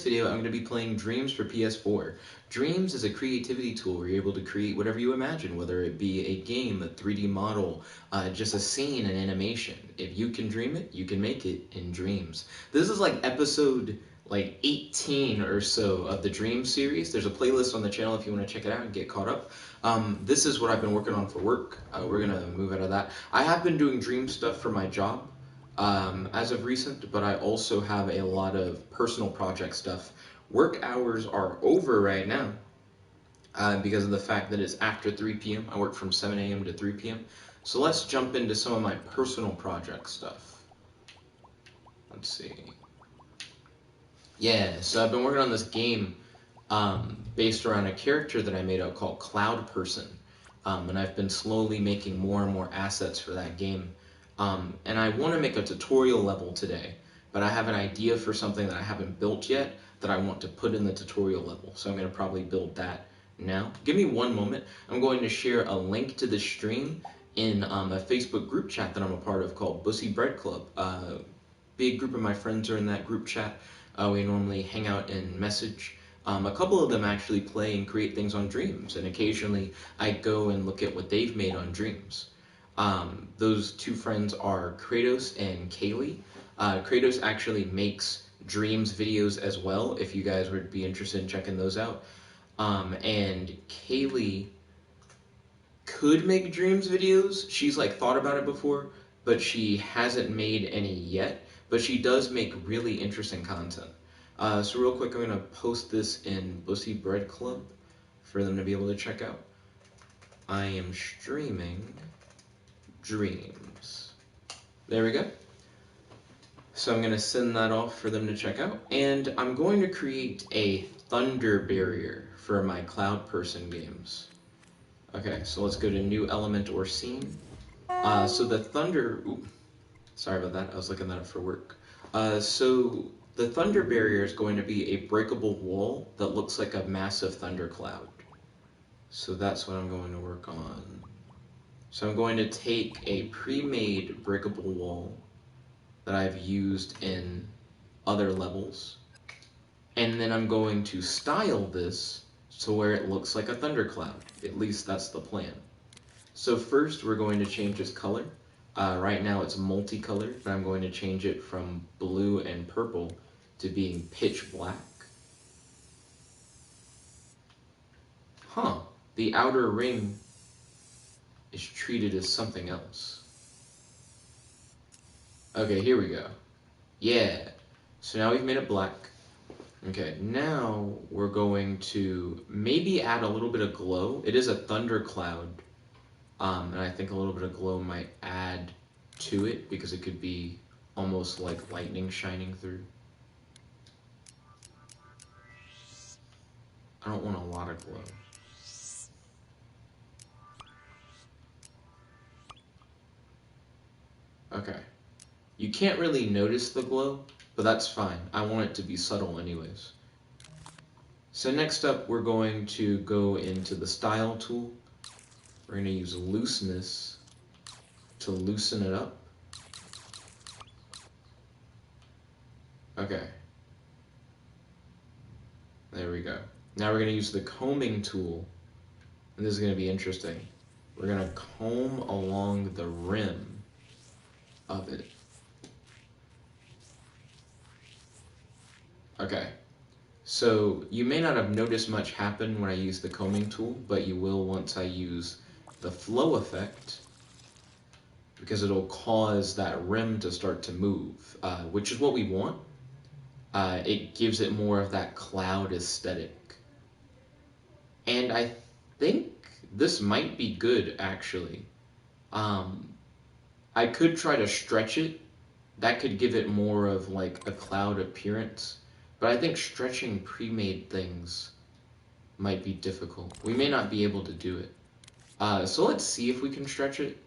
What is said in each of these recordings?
video, I'm going to be playing Dreams for PS4. Dreams is a creativity tool where you're able to create whatever you imagine, whether it be a game, a 3D model, just a scene, an animation. If you can dream it, you can make it in Dreams. This is like episode 18 or so of the Dream series. There's a playlist on the channel if you want to check it out and get caught up. This is what I've been working on for work. We're going to move out of that. I have been doing Dream stuff for my job. As of recent, but I also have a lot of personal project stuff. Work hours are over right now because of the fact that it's after 3 p.m. I work from 7 a.m. to 3 p.m. So let's jump into some of my personal project stuff. Let's see. Yeah, so I've been working on this game based around a character that I made out called Cloud Person. And I've been slowly making more and more assets for that game. And I want to make a tutorial level today, but I have an idea for something that I haven't built yet that I want to put in the tutorial level. So I'm going to probably build that now. Give me one moment. I'm going to share a link to the stream in a Facebook group chat that I'm a part of called Bussy Bread Club. Big group of my friends are in that group chat. We normally hang out and message. A couple of them actually play and create things on Dreams, and occasionally I go and look at what they've made on Dreams. Those two friends are Kratos and Kaylee. Kratos actually makes Dreams videos as well, if you guys would be interested in checking those out. And Kaylee could make Dreams videos. She's thought about it before, but she hasn't made any yet. But she does make really interesting content. So real quick, I'm going to post this in Bussy Bread Club for them to be able to check out. I am streaming Dreams. There we go. So I'm going to send that off for them to check out. And I'm going to create a thunder barrier for my Cloud Person games. Okay, so let's go to new element or scene. So the thunder... Ooh, sorry about that. I was looking that up for work. So the thunder barrier is going to be a breakable wall that looks like a massive thundercloud. So that's what I'm going to work on. So I'm going to take a pre-made breakable wall that I've used in other levels, and then I'm going to style this to where it looks like a thundercloud. At least that's the plan. So first we're going to change its color. Right now it's multicolored, but I'm going to change it from blue and purple to being pitch black. Huh, the outer ring is treated as something else. Okay, here we go. Yeah, so now we've made it black. Okay, now we're going to maybe add a little bit of glow. It is a thundercloud, and I think a little bit of glow might add to it because it could be almost like lightning shining through. I don't want a lot of glow. Okay. You can't really notice the glow, but that's fine. I want it to be subtle anyways. So next up, we're going to go into the style tool. We're going to use looseness to loosen it up. Okay. There we go. Now we're going to use the combing tool, and this is going to be interesting. We're going to comb along the rim of it. Okay, so you may not have noticed much happen when I use the combing tool, but you will once I use the flow effect, because it'll cause that rim to start to move, which is what we want. It gives it more of that cloud aesthetic. And I think this might be good, actually. I could try to stretch it. That could give it more of like a cloud appearance. But I think stretching pre-made things might be difficult. We may not be able to do it. So let's see if we can stretch it.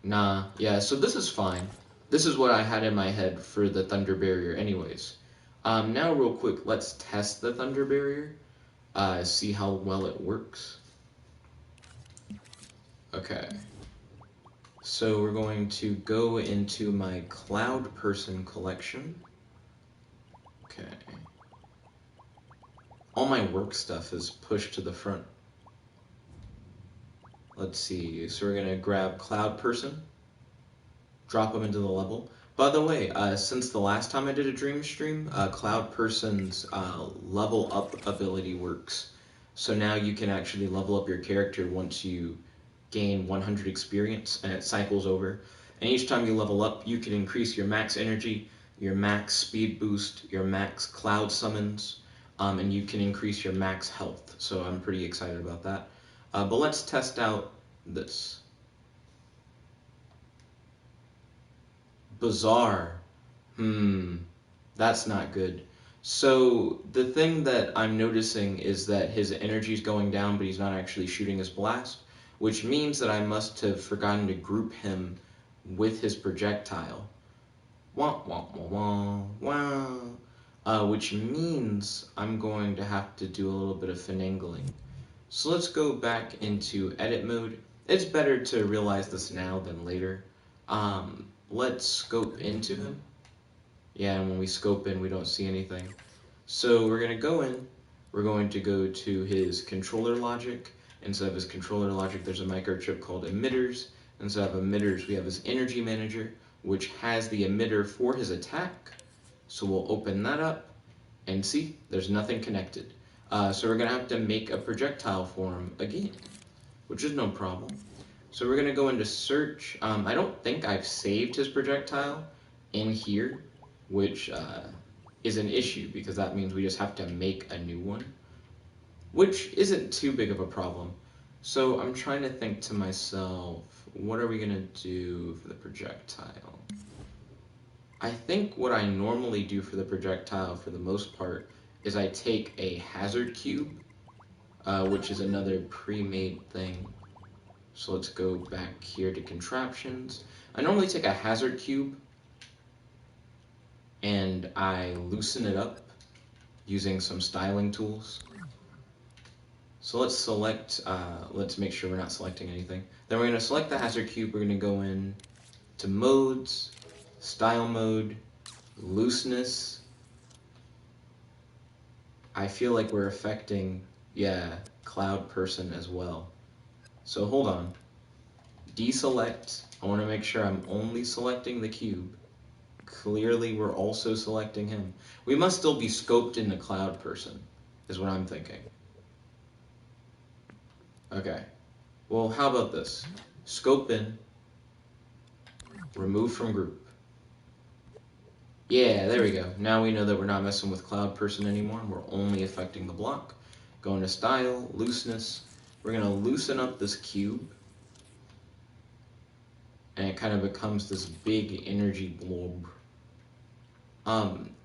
Nah, yeah, so this is fine. This is what I had in my head for the thunder barrier anyways. Now real quick, let's test the thunder barrier. See how well it works. Okay. So we're going to go into my Cloud Person collection. Okay. all my work stuff is pushed to the front. Let's see, so we're gonna grab Cloud Person, drop them into the level. By the way, since the last time I did a dream stream, Cloud Person's level up ability works. So now you can actually level up your character once you gain 100 experience, and it cycles over. And each time you level up, you can increase your max energy, your max speed boost, your max cloud summons, and you can increase your max health. So I'm pretty excited about that. But let's test out this. Bizarre. That's not good. So the thing that I'm noticing is that his energy is going down, but he's not actually shooting his blast, which means that I must have forgotten to group him with his projectile. Wah, wah, wah, wah, wah. Which means I'm going to have to do a little bit of finagling. So let's go back into edit mode. It's better to realize this now than later. Let's scope into him. Yeah, and when we scope in, we don't see anything. So we're going to go in. We're going to go to his controller logic. Instead of his controller logic, there's a microchip called emitters. Instead of emitters, we have his energy manager, which has the emitter for his attack. So we'll open that up and see, there's nothing connected. So we're going to have to make a projectile for him again, which is no problem. So we're going to go into search. I don't think I've saved his projectile in here, which is an issue because that means we just have to make a new one, which isn't too big of a problem. So I'm trying to think to myself, what are we going to do for the projectile? I think what I normally do for the projectile for the most part is I take a hazard cube, which is another pre-made thing. So let's go back here to contraptions. I normally take a hazard cube and I loosen it up using some styling tools. So let's select, let's make sure we're not selecting anything. Then we're going to select the hazard cube. We're going to go in to modes, style mode, looseness. I feel like we're affecting, Cloud Person as well. So hold on. Deselect. I want to make sure I'm only selecting the cube. Clearly, we're also selecting him. We must still be scoped in the Cloud Person, is what I'm thinking. Okay. Well, how about this? Scope in. Remove from group. Yeah, there we go. Now we know that we're not messing with Cloud Person anymore. We're only affecting the block. Go into Style, Looseness. We're going to loosen up this cube. And it kind of becomes this big energy blob.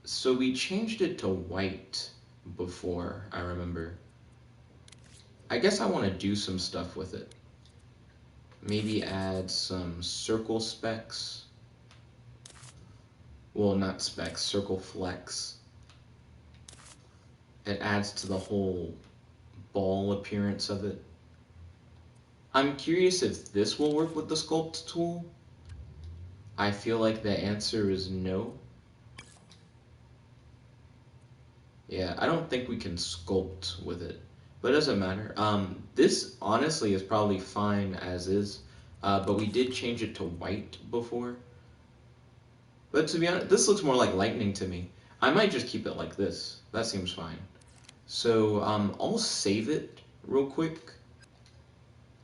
So we changed it to white before, I remember. I guess I want to do some stuff with it. Maybe add some circle specs. Well, not specs, circle flex. It adds to the whole ball appearance of it. I'm curious if this will work with the sculpt tool. I feel like the answer is no. Yeah, I don't think we can sculpt with it, but it doesn't matter. This honestly is probably fine as is, but we did change it to white before. But to be honest, this looks more like lightning to me. I might just keep it like this. That seems fine. So I'll save it real quick.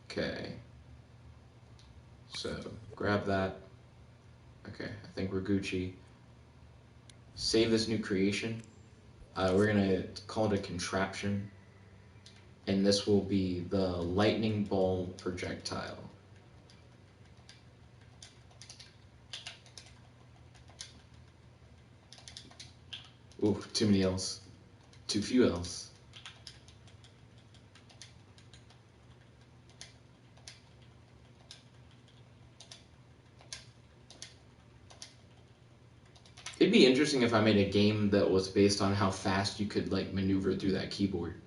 Okay. So grab that. Okay, I think we're Gucci. Save this new creation. We're gonna call it a contraption. And this will be the lightning ball projectile. Ooh, too many L's. Too few L's. It'd be interesting if I made a game that was based on how fast you could like maneuver through that keyboard.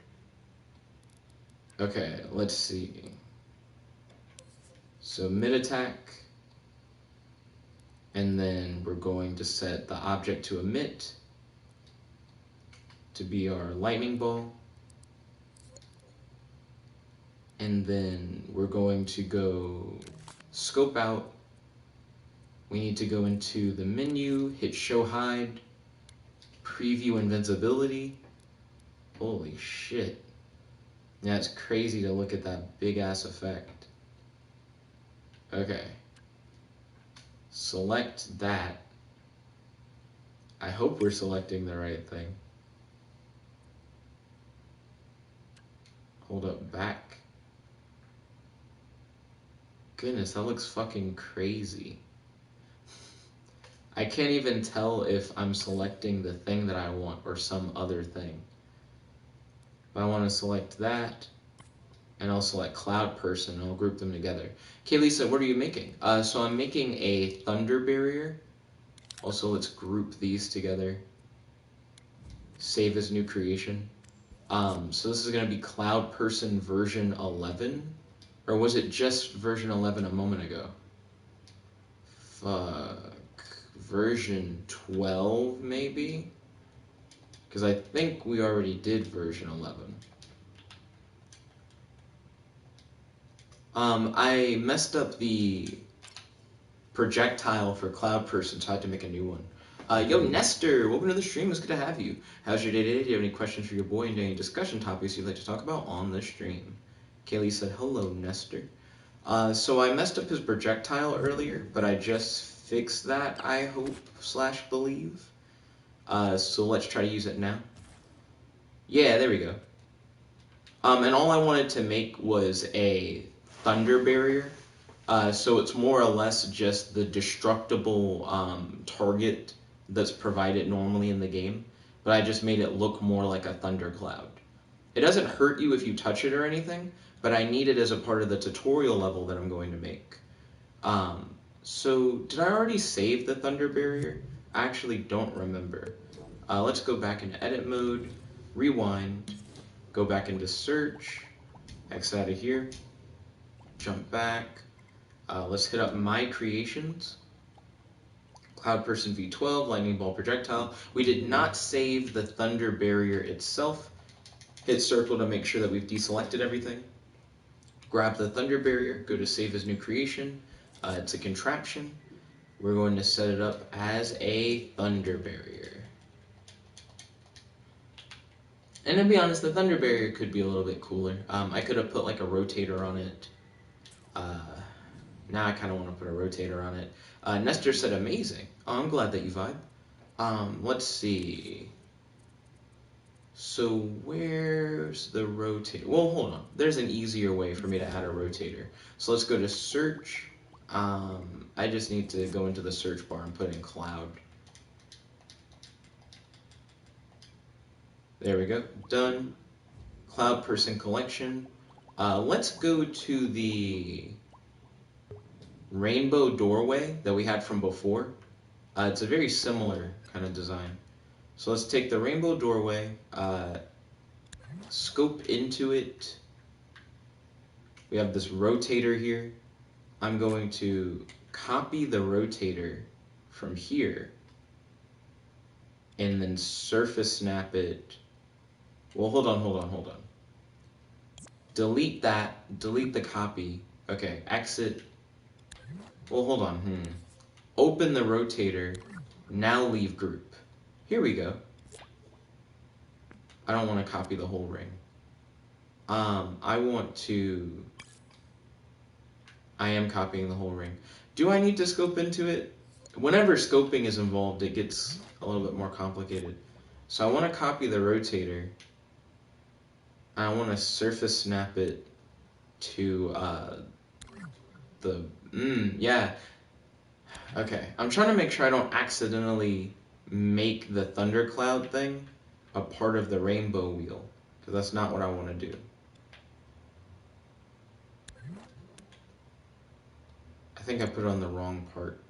Okay, let's see. So mid attack, and then we're going to set the object to emit to be our lightning ball. And then we're going to go scope out. We need to go into the menu, hit show hide, preview invincibility. Holy shit. Yeah, it's crazy to look at that big ass effect. Okay. Select that. I hope we're selecting the right thing. Hold up, back. Goodness, that looks fucking crazy. I can't even tell if I'm selecting the thing that I want or some other thing. But I want to select that, and I'll select Cloud Person, and I'll group them together. Okay, Lisa, what are you making? So I'm making a Thunder Barrier. Also, let's group these together. Save as new creation. So this is going to be Cloud Person version 11. Or was it just version 11 a moment ago? Fuck. Version 12, maybe? Because I think we already did version 11. I messed up the projectile for Cloud Person, so I had to make a new one. Yo, Nestor, welcome to the stream. It's good to have you. How's your day today? Do you have any questions for your boy and any discussion topics you'd like to talk about on the stream? Kaylee said, hello, Nestor. So I messed up his projectile earlier, but I just fixed that, I hope / believe. So let's try to use it now. Yeah, there we go. And all I wanted to make was a Thunder Barrier. So it's more or less just the destructible target that's provided normally in the game, but I just made it look more like a thundercloud. It doesn't hurt you if you touch it or anything, but I need it as a part of the tutorial level that I'm going to make. So did I already save the Thunder Barrier? I actually don't remember. Let's go back into edit mode, rewind, go back into search, X out of here, jump back. Let's hit up My Creations, Cloud Person V12, Lightning Ball Projectile. We did not save the Thunder Barrier itself. Hit circle to make sure that we've deselected everything. Grab the Thunder Barrier, go to Save as New Creation. It's a contraption. We're going to set it up as a Thunder Barrier. And to be honest, the Thunder Barrier could be a little bit cooler. I could have put like a rotator on it. Now I kind of want to put a rotator on it. Nestor said amazing. Oh, I'm glad that you vibe. Let's see. So where's the rotator? Well, hold on. There's an easier way for me to add a rotator. So let's go to search. I just need to go into the search bar and put in cloud. There we go. Done. Cloud Person Collection. Let's go to the rainbow doorway that we had from before. It's a very similar kind of design. So let's take the rainbow doorway, scope into it. We have this rotator here. I'm going to copy the rotator from here and then surface snap it. Well, hold on. Delete that, delete the copy. Okay, exit. Well, hold on, Open the rotator, now leave group. Here we go. I don't want to copy the whole ring. I am copying the whole ring. Do I need to scope into it? Whenever scoping is involved, it gets a little bit more complicated. So I want to copy the rotator. I want to surface snap it to yeah. Okay, I'm trying to make sure I don't accidentally make the thundercloud thing a part of the rainbow wheel, because that's not what I want to do. I think I put it on the wrong part.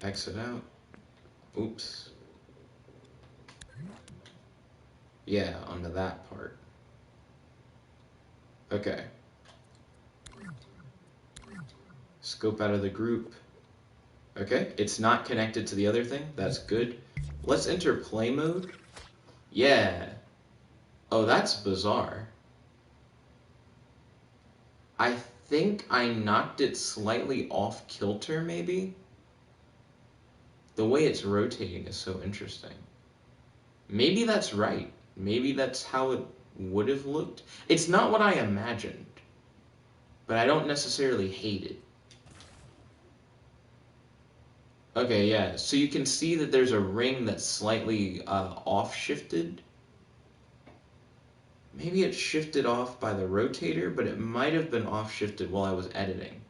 Exit out. Oops. Yeah, onto that part. Okay. Scope out of the group. Okay, it's not connected to the other thing. That's good. Let's enter play mode. Yeah. Oh, that's bizarre. I think I knocked it slightly off kilter, maybe? The way it's rotating is so interesting. Maybe that's right. Maybe that's how it would have looked. It's not what I imagined, but I don't necessarily hate it. Okay, yeah, so you can see that there's a ring that's slightly off-shifted. Maybe it's shifted off by the rotator, but it might have been off-shifted while I was editing.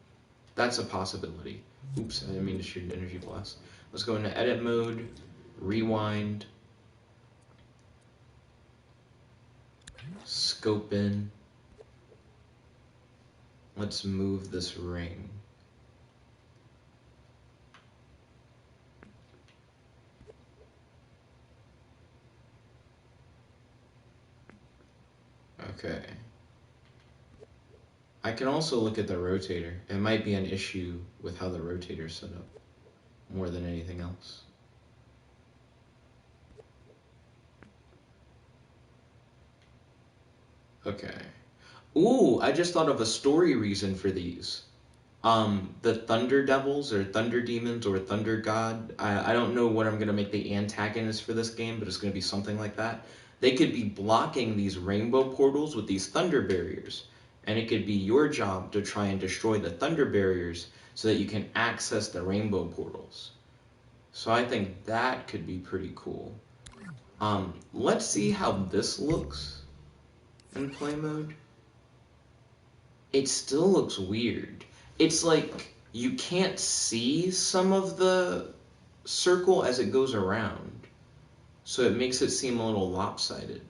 That's a possibility. Oops, I didn't mean to shoot an energy blast. Let's go into edit mode, rewind, scope in. Let's move this ring. Okay. I can also look at the rotator. It might be an issue with how the rotator's set up more than anything else. Okay. Ooh, I just thought of a story reason for these. The Thunder Devils or Thunder Demons or Thunder God. I don't know what I'm going to make the antagonist for this game, but it's going to be something like that. They could be blocking these rainbow portals with these thunder barriers. And it could be your job to try and destroy the thunder barriers so that you can access the rainbow portals. So I think that could be pretty cool. Let's see how this looks in play mode. It still looks weird. It's like you can't see some of the circle as it goes around. So it makes it seem a little lopsided.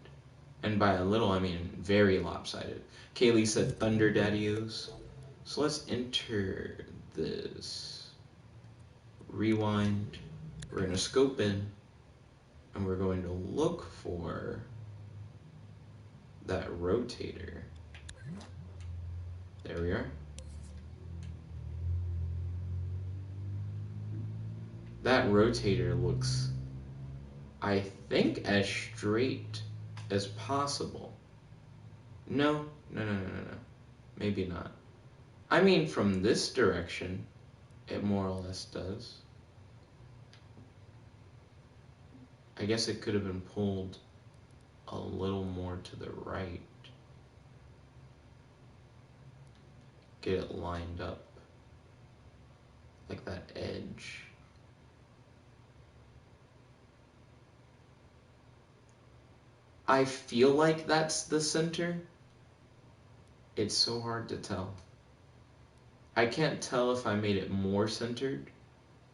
And by a little, I mean very lopsided. Kaylee said Thunder Daddy-O's. So let's enter this. Rewind. We're going to scope in. And we're going to look for that rotator. There we are. That rotator looks, I think, as straight as possible. No. Maybe not. I mean, from this direction, it more or less does. I guess it could have been pulled a little more to the right. Get it lined up. Like that edge. I feel like that's the center. It's so hard to tell. I can't tell if I made it more centered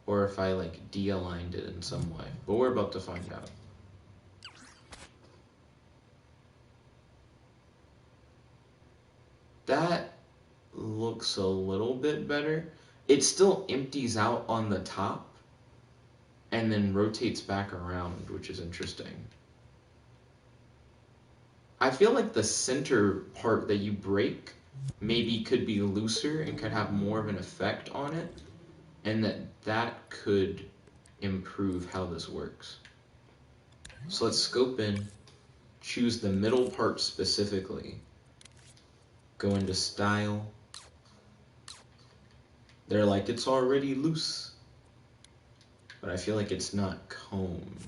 or if I like de-aligned it in some way, but we're about to find out. That looks a little bit better. It still empties out on the top and then rotates back around, which is interesting. I feel like the center part that you break maybe could be looser and could have more of an effect on it, and that could improve how this works. So let's scope in, choose the middle part specifically, go into style. They're like, it's already loose, but I feel like it's not combed.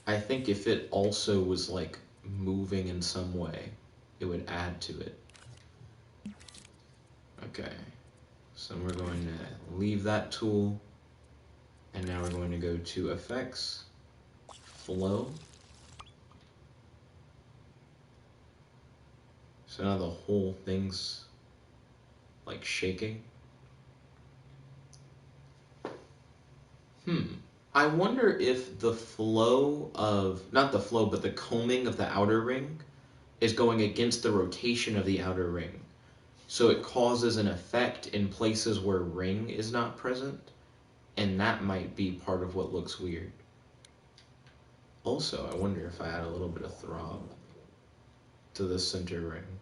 I think if it also was like moving in some way, it would add to it. Okay, so we're going to leave that tool, and now we're going to go to Effects, Flow. So now the whole thing's like shaking. I wonder if the flow of, not the flow, but the combing of the outer ring is going against the rotation of the outer ring. So it causes an effect in places where ring is not present, and that might be part of what looks weird. Also, I wonder if I add a little bit of throb to the center ring.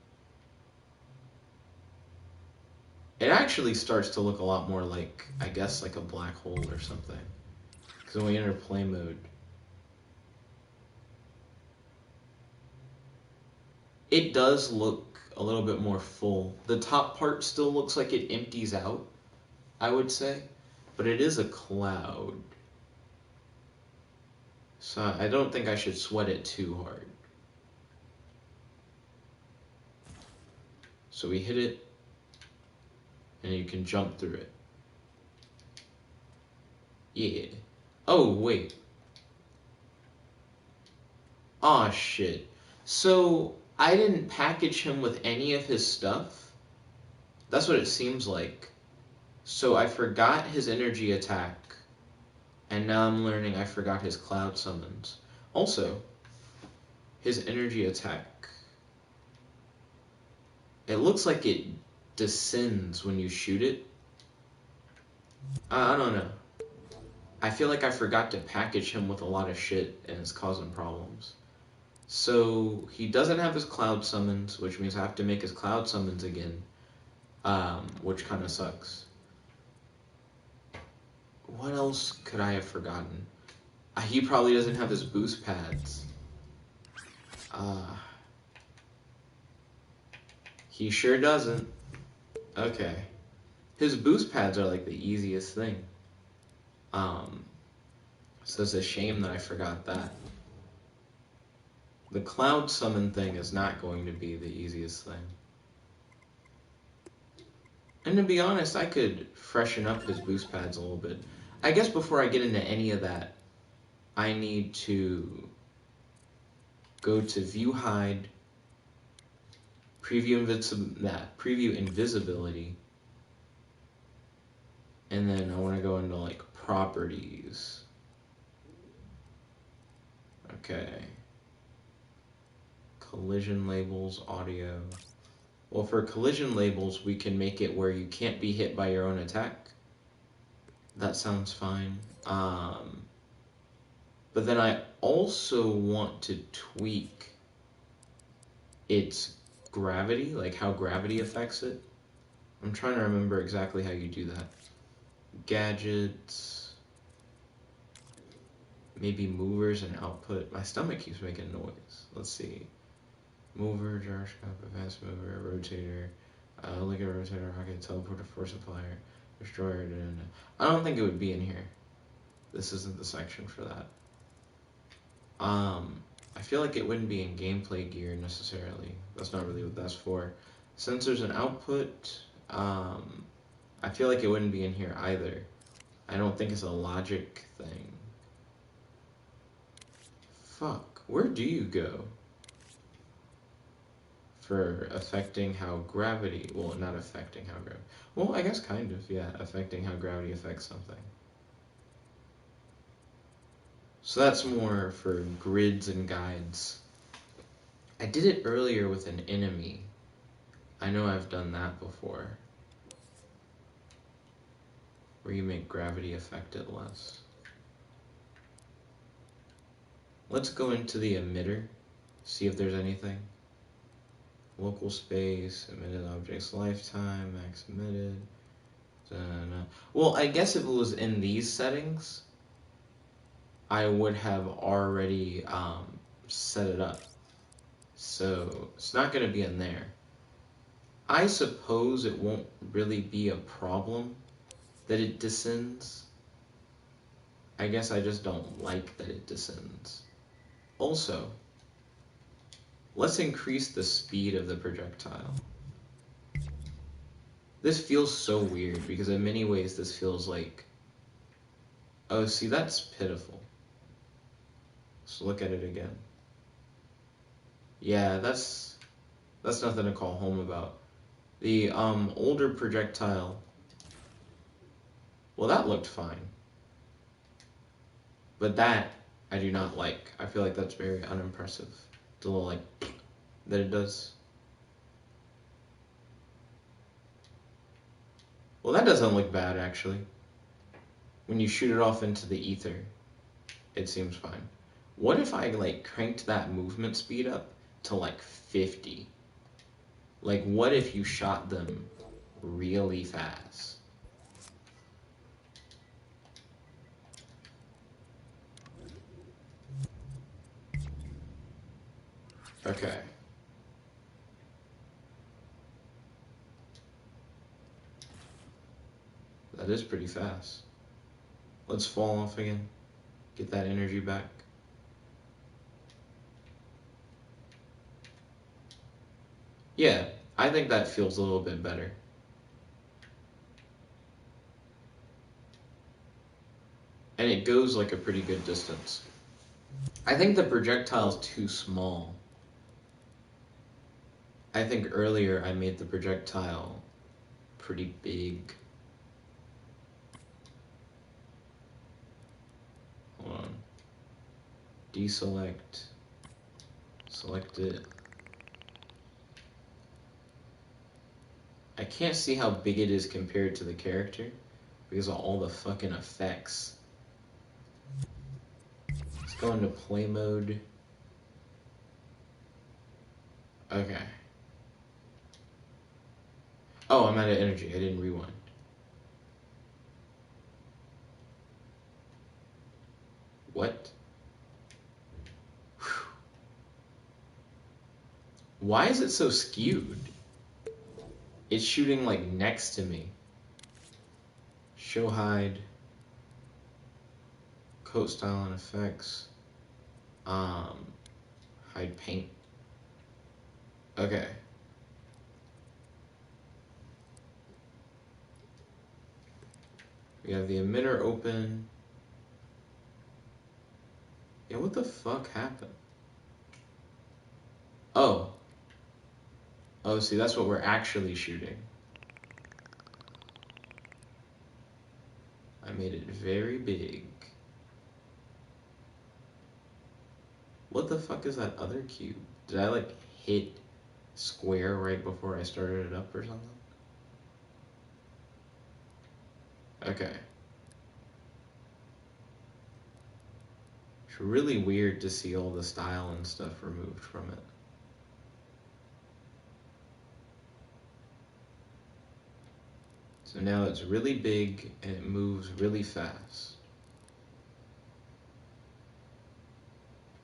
It actually starts to look a lot more like, I guess, like a black hole or something. Because when we enter play mode, It does look a little bit more full. The top part still looks like it empties out, I would say, but it is a cloud. So I don't think I should sweat it too hard. So we hit it, and you can jump through it. Yeah. Oh, wait. Aw, shit. So I didn't package him with any of his stuff? That's what it seems like. So I forgot his energy attack, and now I'm learning I forgot his cloud summons. Also, his energy attack, it looks like it descends when you shoot it. I don't know. I feel like I forgot to package him with a lot of shit, and it's causing problems. So he doesn't have his cloud summons, which means I have to make his cloud summons again, which kind of sucks. What else could I have forgotten? He probably doesn't have his boost pads. He sure doesn't. Okay. His boost pads are like the easiest thing. So it's a shame that I forgot that. The cloud summon thing is not going to be the easiest thing. And to be honest, I could freshen up his boost pads a little bit. I guess before I get into any of that, I need to go to View Hide, Preview Invisibility, and then I want to go into like Properties. Okay. Collision labels, audio. Well, for collision labels, we can make it where you can't be hit by your own attack. That sounds fine. But then I also want to tweak its gravity, like how gravity affects it. I'm trying to remember exactly how you do that. Gadgets, maybe movers and output. My stomach keeps making noise. Let's see. Mover, gyroscope, advanced mover, rotator, liquid rotator, rocket, teleporter, force applier, destroyer. I don't think it would be in here. This isn't the section for that. I feel like it wouldn't be in gameplay gear necessarily. That's not really what that's for. Sensors and output. I feel like it wouldn't be in here either. I don't think it's a logic thing. Fuck. Where do you go? For affecting how gravity, well, not affecting how gravity, well, I guess kind of, yeah, affecting how gravity affects something. So that's more for grids and guides. I did it earlier with an enemy. I know I've done that before. Where you make gravity affect it less. Let's go into the emitter, see if there's anything. Local space, emitted objects lifetime, max emitted. Well, I guess if it was in these settings, I would have already set it up. So it's not going to be in there. I suppose it won't really be a problem that it descends. I guess I just don't like that it descends. Also, let's increase the speed of the projectile. This feels so weird because in many ways this feels like, oh, see, that's pitiful. Let's look at it again. Yeah, that's nothing to call home about. The older projectile, well, that looked fine. But that I do not like. I feel like that's very unimpressive. The little like that it does. Well, that doesn't look bad actually. When you shoot it off into the ether, it seems fine. What if I like cranked that movement speed up to like 50? Like what if you shot them really fast? Okay. That is pretty fast. Let's fall off again. Get that energy back. Yeah, I think that feels a little bit better. And it goes like a pretty good distance. I think the projectile's too small. I think earlier I made the projectile pretty big. Hold on. Deselect. Select it. I can't see how big it is compared to the character because of all the fucking effects. Let's go into play mode. Okay. Oh, I'm out of energy. I didn't rewind. What? Whew. Why is it so skewed? It's shooting like next to me. Show hide. Coat style and effects. Hide paint. Okay. We have the emitter open. Yeah, what the fuck happened? Oh. Oh, see, that's what we're actually shooting. I made it very big. What the fuck is that other cube? Did I like hit square right before I started it up or something? Okay. It's really weird to see all the style and stuff removed from it. So now it's really big and it moves really fast.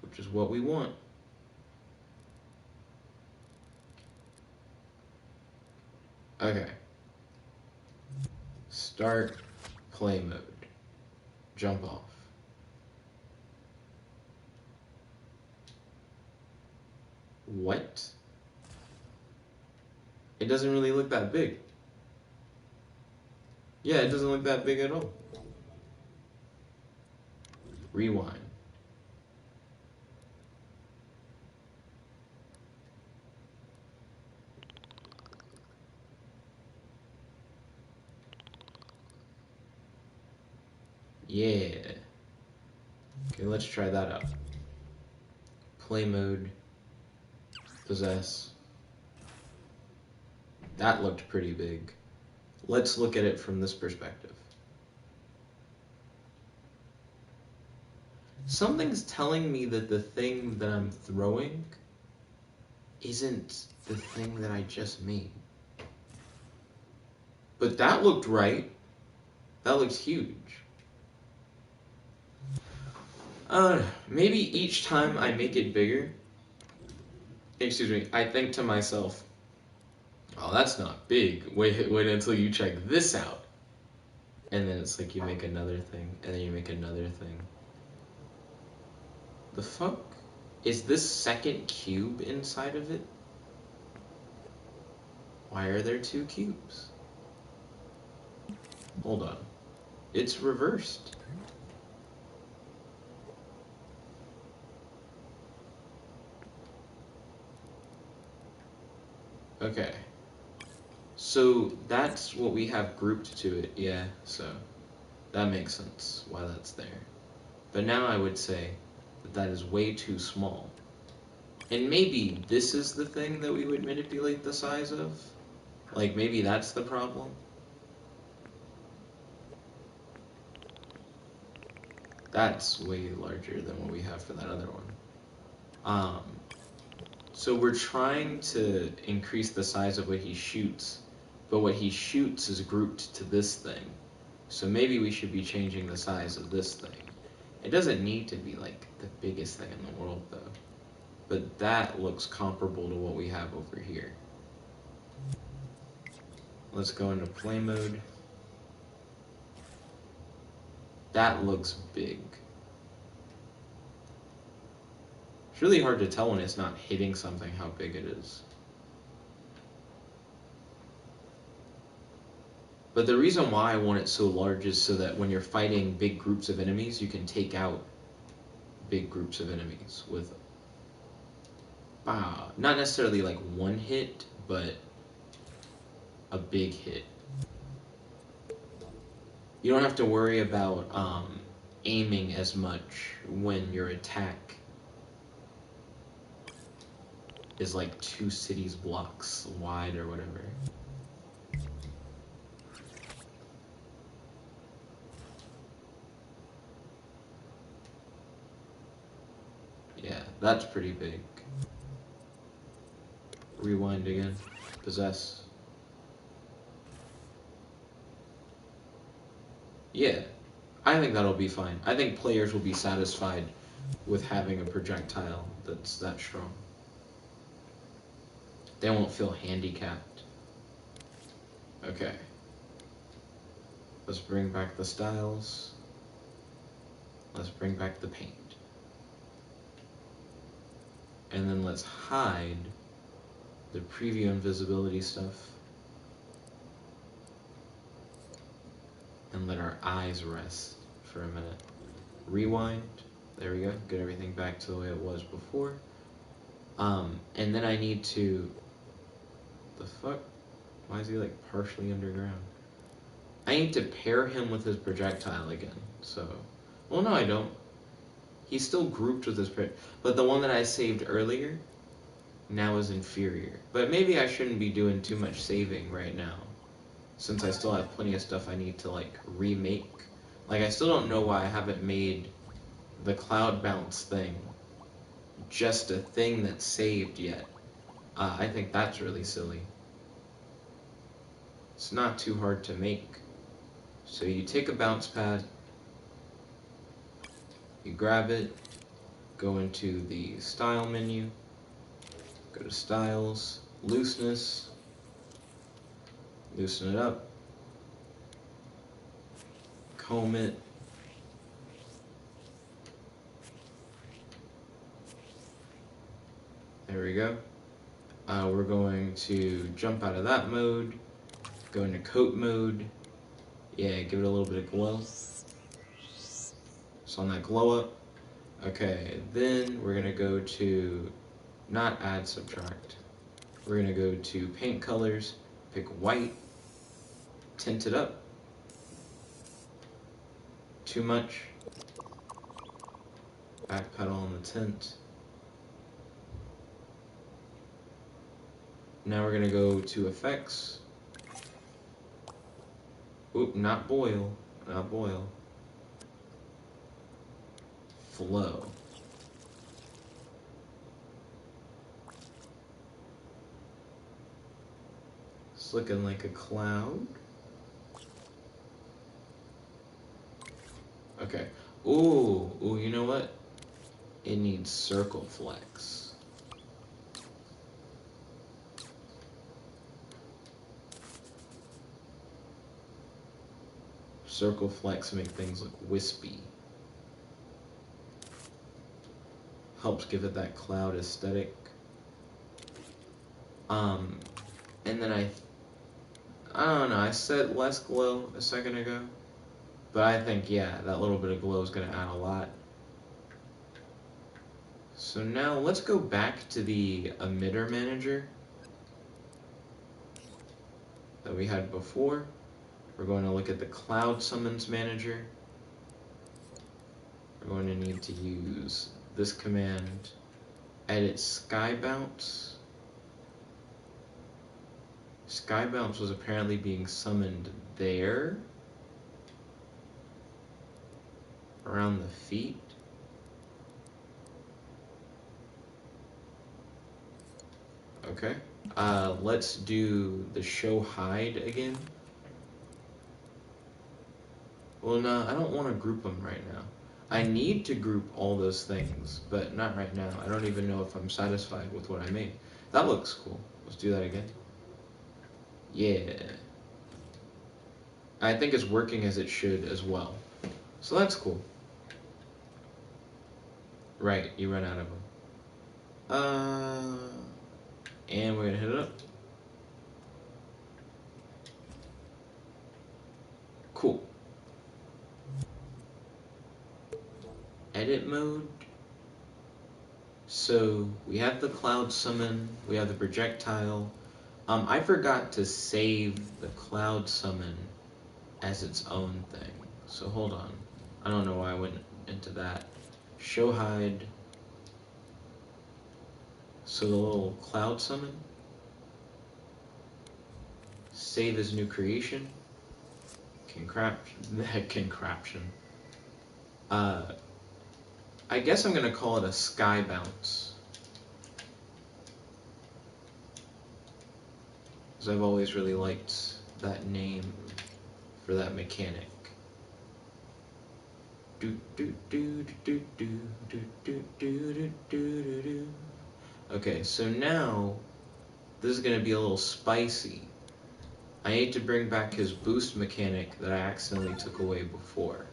Which is what we want. Okay. Start play mode. Jump off. What? It doesn't really look that big. Yeah, it doesn't look that big at all. Rewind. Yeah. Okay, let's try that out. Play mode. Possess. That looked pretty big. Let's look at it from this perspective. Something's telling me that the thing that I'm throwing isn't the thing that I just made. But that looked right. That looks huge. Maybe each time I make it bigger, excuse me, I think to myself, oh, that's not big. Wait until you check this out. And then it's like you make another thing, and then you make another thing. The fuck? Is this second cube inside of it? Why are there two cubes? Hold on. It's reversed. Okay. So that's what we have grouped to it, yeah, so that makes sense why that's there. But now I would say that that is way too small. And maybe this is the thing that we would manipulate the size of? Like maybe that's the problem? That's way larger than what we have for that other one. So we're trying to increase the size of what he shoots, but what he shoots is grouped to this thing. So maybe we should be changing the size of this thing. It doesn't need to be like the biggest thing in the world though. But that looks comparable to what we have over here. Let's go into play mode. That looks big. It's really hard to tell when it's not hitting something how big it is. But the reason why I want it so large is so that when you're fighting big groups of enemies, you can take out big groups of enemies with, not necessarily like one hit, but a big hit. You don't have to worry about aiming as much when your attack is like 2 cities blocks wide or whatever. Yeah, that's pretty big. Rewind again. Possess. Yeah, I think that'll be fine. I think players will be satisfied with having a projectile that's that strong. They won't feel handicapped. Okay. Let's bring back the styles. Let's bring back the paint. And then let's hide the preview invisibility stuff. And let our eyes rest for a minute. Rewind. There we go. Get everything back to the way it was before. And then I need to... The fuck? Why is he like partially underground? I need to pair him with his projectile again. So... Well, no, I don't. He's still grouped with his but the one that I saved earlier now is inferior. But maybe I shouldn't be doing too much saving right now, since I still have plenty of stuff I need to like remake. Like, I still don't know why I haven't made the cloud bounce thing just a thing that's saved yet. I think that's really silly. It's not too hard to make. So you take a bounce pad, you grab it, go into the style menu, go to styles, looseness, loosen it up, comb it, there we go. We're going to jump out of that mode, go into coat mode, yeah, give it a little bit of glow. So on that glow up, okay, then we're gonna go to, not add subtract, we're gonna go to paint colors, pick white, tint it up. Too much. Backpedal on the tint. Now we're gonna go to effects. Oop, not boil, not boil. Flow. It's looking like a cloud. Okay. Ooh, you know what? It needs circle flex. Circle flex make things look wispy. Helps give it that cloud aesthetic. And then I don't know, I said less glow a second ago, but I think, yeah, that little bit of glow is going to add a lot. So now let's go back to the emitter manager that we had before. We're going to look at the cloud summons manager. We're going to need to use this command, edit sky bounce. Sky bounce was apparently being summoned there, around the feet. Okay, let's do the show hide again. Well, no, I don't want to group them right now. I need to group all those things, but not right now. I don't even know if I'm satisfied with what I made. That looks cool. Let's do that again. Yeah. I think it's working as it should as well. So that's cool. Right, you run out of them. And we're gonna hit it up. Cool. Edit mode. So we have the cloud summon, we have the projectile. I forgot to save the cloud summon as its own thing. So hold on. I don't know why I went into that. Show hide. So the little cloud summon. Save as new creation. Concraption. I guess I'm gonna call it a sky bounce. Because I've always really liked that name for that mechanic. Okay, so now this is gonna be a little spicy. I need to bring back his boost mechanic that I accidentally took away before.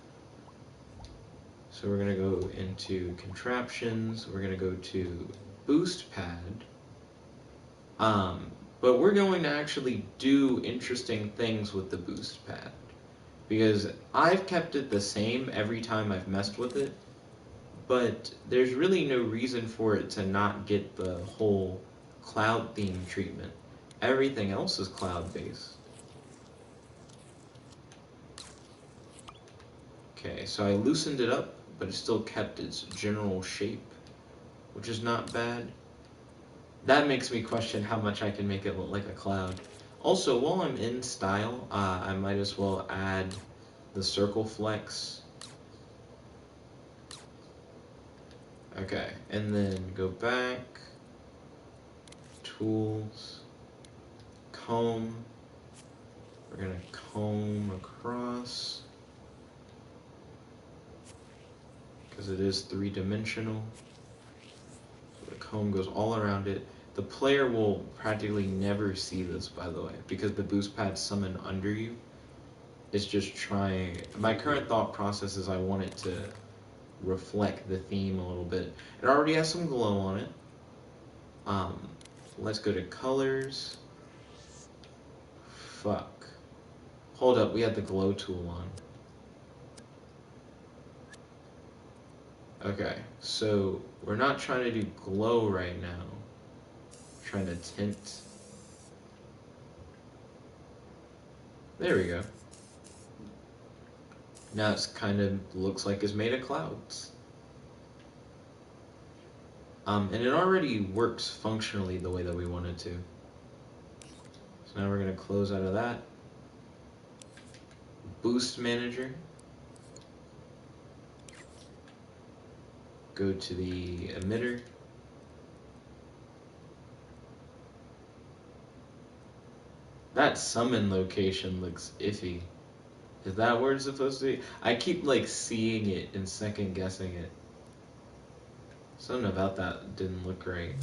So we're gonna go into contraptions, we're gonna go to boost pad. But we're going to actually do interesting things with the boost pad. Because I've kept it the same every time I've messed with it, but there's really no reason for it to not get the whole cloud theme treatment. Everything else is cloud based. Okay, so I loosened it up, but it still kept its general shape, which is not bad. That makes me question how much I can make it look like a cloud. Also, while I'm in style, I might as well add the circle flex. Okay, and then go back, tools, comb. We're gonna comb across, because it is three-dimensional. So the comb goes all around it. The player will practically never see this, by the way, because the boost pads summon under you. It's just trying. My current thought process is I want it to reflect the theme a little bit. It already has some glow on it. Let's go to colors. Fuck. Hold up, we had the glow tool on. Okay, so we're not trying to do glow right now. We're trying to tint. There we go. Now it's kind of looks like it's made of clouds. And it already works functionally the way that we want it to. So now we're going to close out of that. Boost manager. Go to the emitter. That summon location looks iffy. Is that where it's supposed to be? I keep like seeing it and second guessing it. Something about that didn't look right.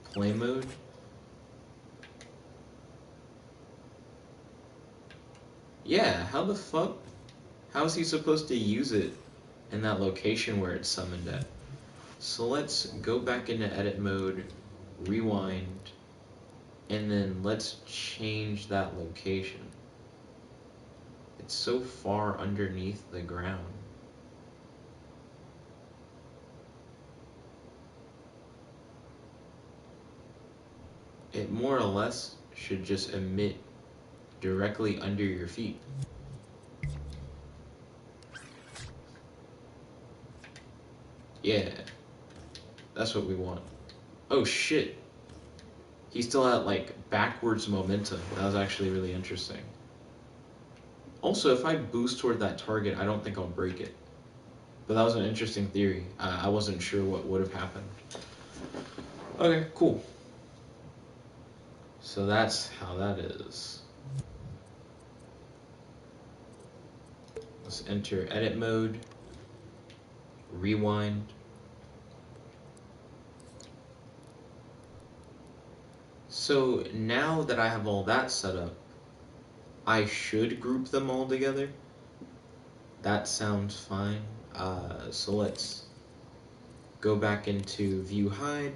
Play mode. Yeah, how the fuck? How is he supposed to use it in that location where it's summoned at? So let's go back into edit mode, rewind, and then let's change that location. It's so far underneath the ground. It more or less should just emit directly under your feet. Yeah, that's what we want. Oh shit. He still had like backwards momentum. That was actually really interesting. Also, if I boost toward that target, I don't think I'll break it. But that was an interesting theory. I wasn't sure what would have happened. Okay, cool. So that's how that is. Let's enter edit mode, rewind. So now that I have all that set up, I should group them all together. that sounds fine. So let's go back into view hide,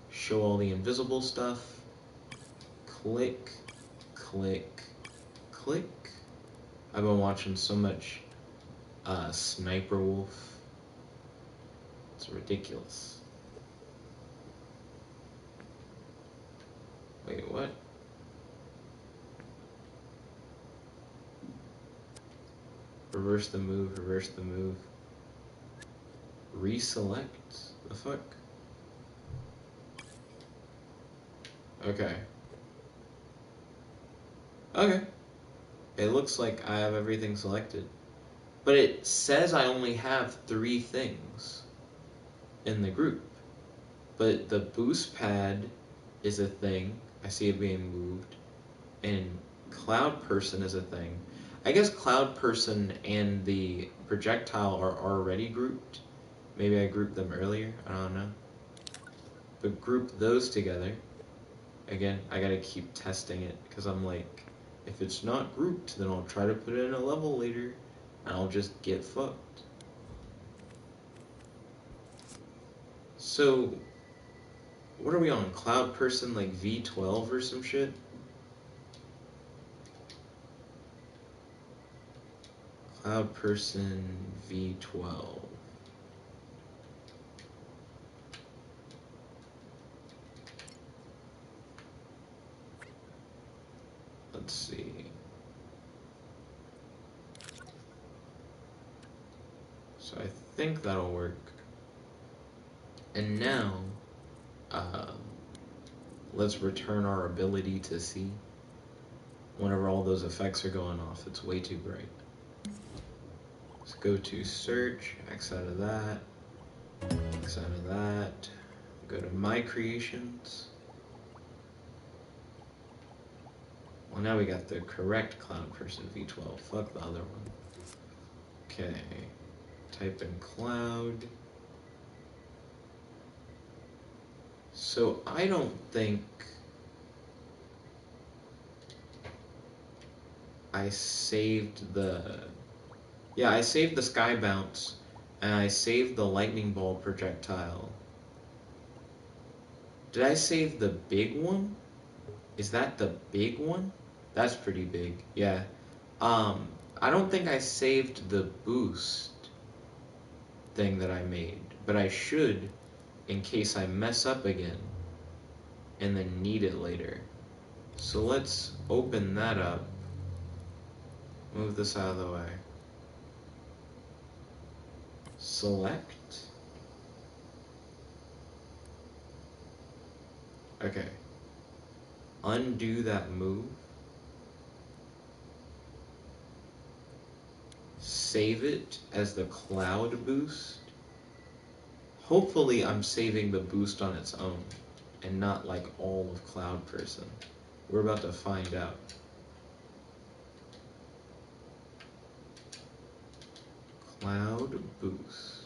show all the invisible stuff, click, click, click. I've been watching so much Sniper Wolf. It's ridiculous. Wait, what? Reverse the move, reverse the move. Reselect? The fuck? Okay. Okay. It looks like I have everything selected. But it says I only have 3 things in the group. But the boost pad is a thing. I see it being moved. And cloud person is a thing. I guess cloud person and the projectile are already grouped. Maybe I grouped them earlier. I don't know. But group those together. Again, I gotta keep testing it because I'm like, if it's not grouped, then I'll try to put it in a level later and I'll just get fucked. So, what are we on? Cloud person like V12 or some shit? Cloud person V12. Let's see. So I think that'll work. And now, let's return our ability to see. Whenever all those effects are going off, it's way too bright. Let's go to search, X out of that, X out of that, go to my creations. Well, now we got the correct cloud person V12, fuck the other one. Okay, type in cloud. So I don't think I saved the... Yeah, I saved the sky bounce, and I saved the lightning ball projectile. Did I save the big one? Is that the big one? That's pretty big, yeah. I don't think I saved the boost thing that I made, but I should in case I mess up again and then need it later. So let's open that up. Move this out of the way. Select. Okay. Undo that move. Save it as the cloud boost. Hopefully I'm saving the boost on its own and not like all of cloud person. We're about to find out. Cloud boost.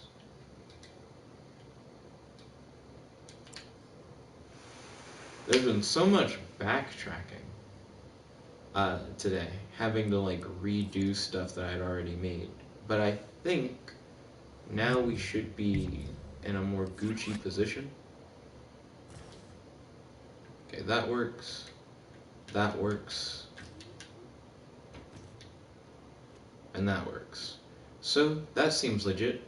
There's been so much backtracking today, having to like redo stuff that I'd already made. But I think now we should be in a more Gucci position. Okay, that works. That works. And that works. So that seems legit.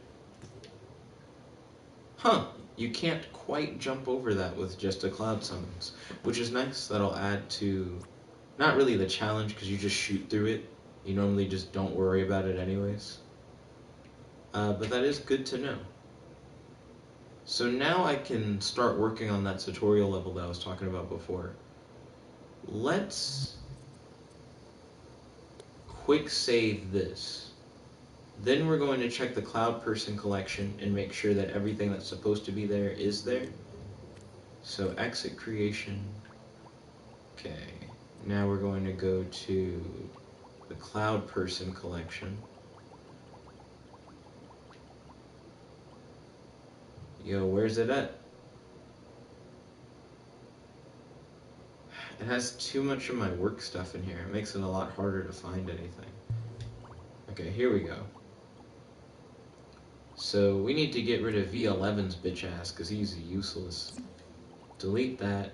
Huh, you can't quite jump over that with just a cloud summons, which is nice. That'll add to, not really the challenge because you just shoot through it. You normally just don't worry about it anyways. But that is good to know. So now I can start working on that tutorial level that I was talking about before. Let's quick save this. Then we're going to check the cloud person collection and make sure that everything that's supposed to be there is there. So exit creation. Okay, now we're going to go to the cloud person collection. Yo, where's it at? It has too much of my work stuff in here. It makes it a lot harder to find anything. Okay, here we go. So we need to get rid of V11's bitch ass because he's useless. Delete that.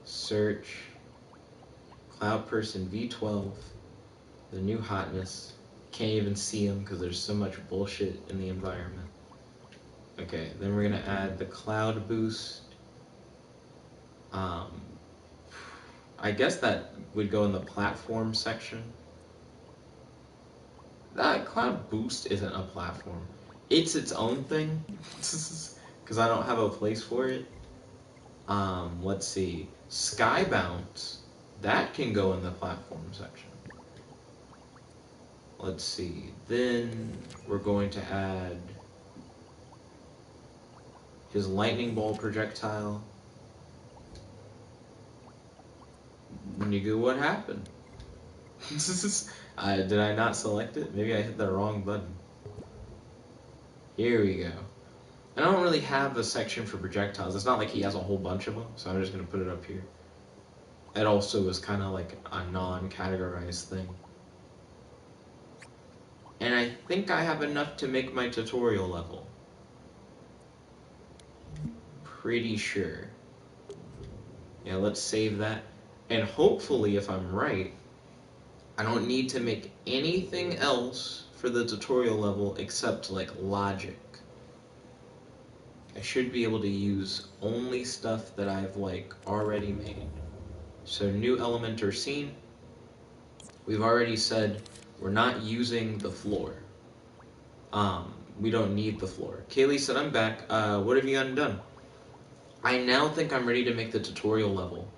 Search. Cloud person V12. The new hotness. Can't even see him because there's so much bullshit in the environment. Okay, then we're gonna add the cloud boost. I guess that would go in the platform section. That cloud boost isn't a platform. It's its own thing because I don't have a place for it. Let's see. Sky bounce. That can go in the platform section. Let's see. Then we're going to add his lightning ball projectile. Nigga, what happened? Did I not select it? Maybe I hit the wrong button. Here we go. I don't really have a section for projectiles. It's not like he has a whole bunch of them, so I'm just going to put it up here. It also is kind of like a non-categorized thing. And I think I have enough to make my tutorial level. Pretty sure. Yeah, let's save that. And hopefully, if I'm right, I don't need to make anything else for the tutorial level except like logic. I should be able to use only stuff that I've like already made. So new element or scene. We've already said we're not using the floor. We don't need the floor. Kaylee said, I'm back. What have you gotten done? I now think I'm ready to make the tutorial level.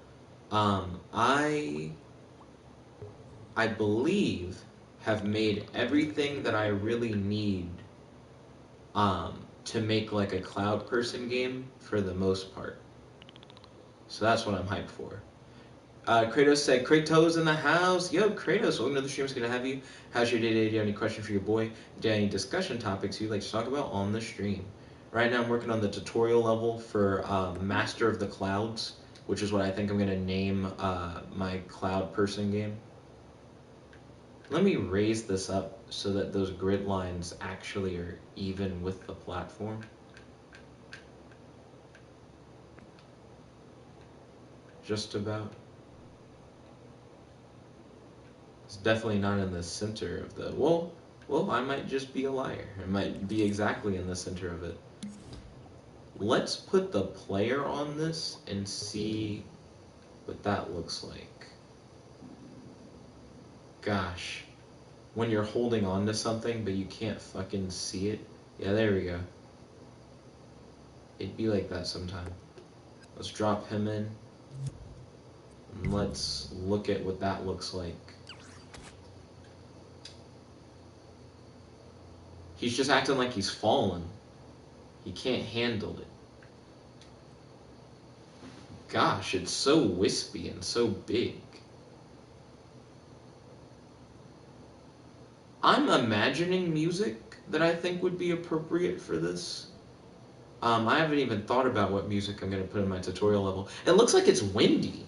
I believe have made everything that I really need to make like a cloud person game for the most part. So that's what I'm hyped for. Kratos said, Kratos in the house. Yo, Kratos, welcome to the stream. It's good to have you. How's your day today? Do you have any questions for your boy? Do you have any discussion topics you'd like to talk about on the stream? Right now I'm working on the tutorial level for Master of the Clouds, which is what I think I'm going to name my cloud person game. Let me raise this up so that those grid lines actually are even with the platform. Just about. It's definitely not in the center of the... Well, I might just be a liar. It might be exactly in the center of it. Let's put the player on this and see what that looks like. Gosh. When you're holding on to something but you can't fucking see it. Yeah, there we go. It'd be like that sometime. Let's drop him in. And let's look at what that looks like. He's just acting like he's fallen. He can't handle it. Gosh, it's so wispy and so big. I'm imagining music that I think would be appropriate for this. I haven't even thought about what music I'm going to put in my tutorial level. It looks like it's windy.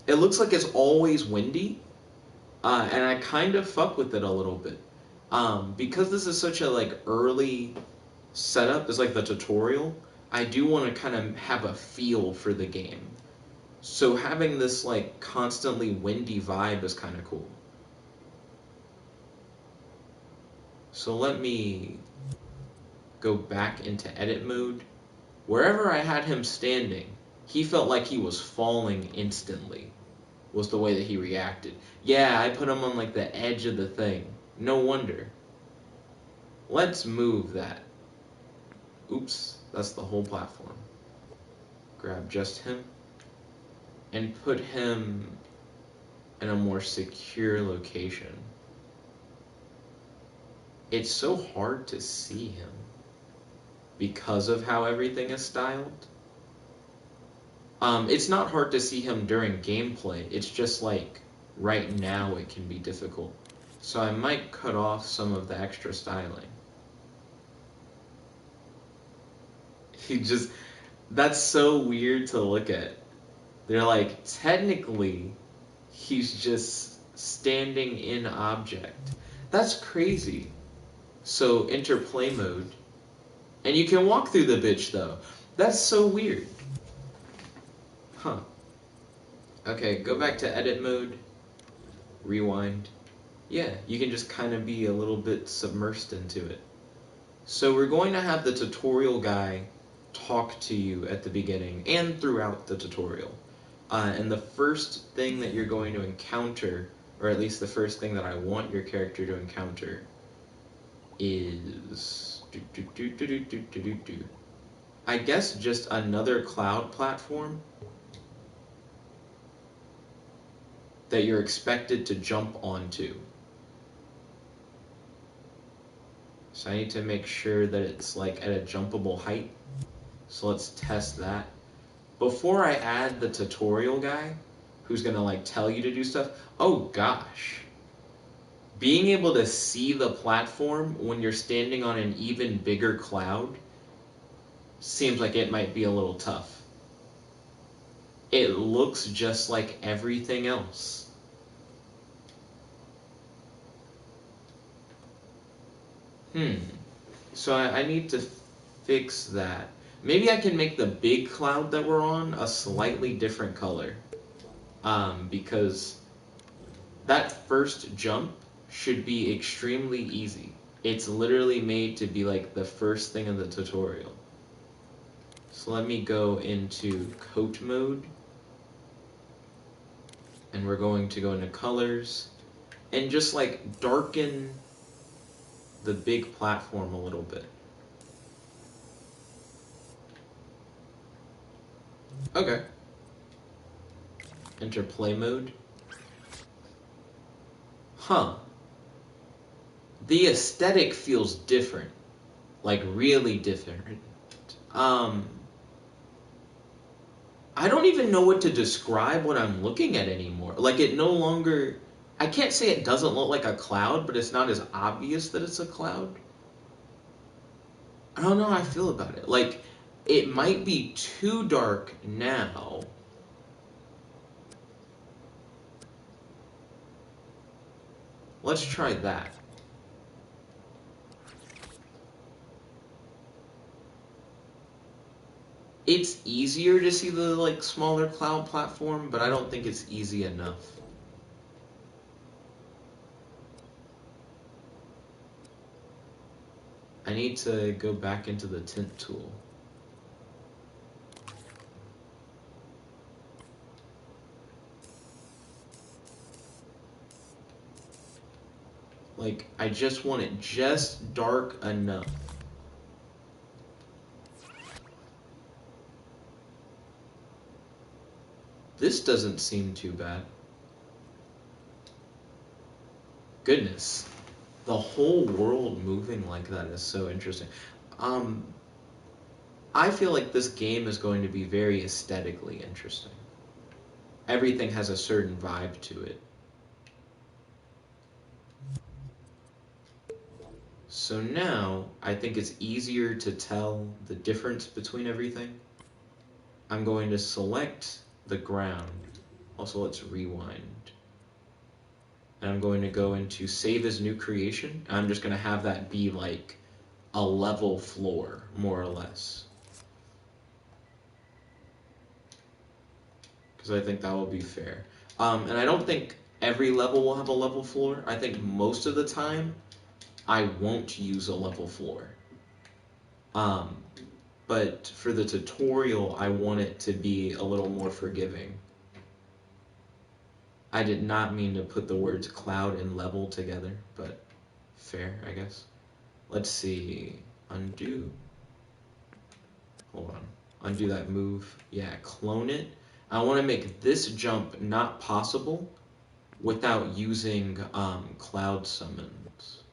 It looks like it's always windy. And I kind of fuck with it a little bit. Because this is such a like early setup, it's like the tutorial, I do want to kind of have a feel for the game. So having this like constantly windy vibe is kind of cool. So let me go back into edit mode. Wherever I had him standing, he felt like he was falling instantly, was the way that he reacted. Yeah, I put him on like the edge of the thing. No wonder. Let's move that. Oops, that's the whole platform. Grab just him and put him in a more secure location. It's so hard to see him because of how everything is styled. It's not hard to see him during gameplay. It's just like right now it can be difficult. So I might cut off some of the extra styling. That's so weird to look at. They're like, technically, he's just standing in object. That's crazy. So enter play mode. And you can walk through the bitch though. That's so weird. Huh. Okay, go back to edit mode. Rewind. Yeah, you can just kind of be a little bit submersed into it. So we're going to have the tutorial guy talk to you at the beginning and throughout the tutorial. And the first thing that you're going to encounter, or at least the first thing that I want your character to encounter, is I guess just another cloud platform that you're expected to jump onto. So I need to make sure that it's like at a jumpable height. So let's test that. Before I add the tutorial guy, who's gonna like tell you to do stuff, oh gosh. Being able to see the platform when you're standing on an even bigger cloud seems like it might be a little tough. It looks just like everything else. So I need to fix that. Maybe I can make the big cloud that we're on a slightly different color. Because that first jump should be extremely easy. It's literally made to be like the first thing in the tutorial. So let me go into coat mode. And we're going to go into colors. And just like darken the big platform a little bit. Okay. Enter play mode. Huh. The aesthetic feels different. Like really different. I don't even know what to describe what I'm looking at anymore. Like it no longer, I can't say it doesn't look like a cloud, but it's not as obvious that it's a cloud. I don't know how I feel about it. Like it might be too dark now. Let's try that. It's easier to see the like smaller cloud platform, but I don't think it's easy enough. I need to go back into the tint tool. Like, I just want it just dark enough. This doesn't seem too bad. Goodness. The whole world moving like that is so interesting. I feel like this game is going to be very aesthetically interesting. Everything has a certain vibe to it. So now, I think it's easier to tell the difference between everything. I'm going to select the ground. Also, let's rewind. And I'm going to go into save as new creation. I'm just going to have that be like a level floor, more or less. Because I think that will be fair. And I don't think every level will have a level floor. I think most of the time, I won't use a level floor. But for the tutorial, I want it to be a little more forgiving. I did not mean to put the words cloud and level together, but fair, I guess. Let's see. Undo. Hold on. Undo that move. Yeah, clone it. I want to make this jump not possible without using cloud summons.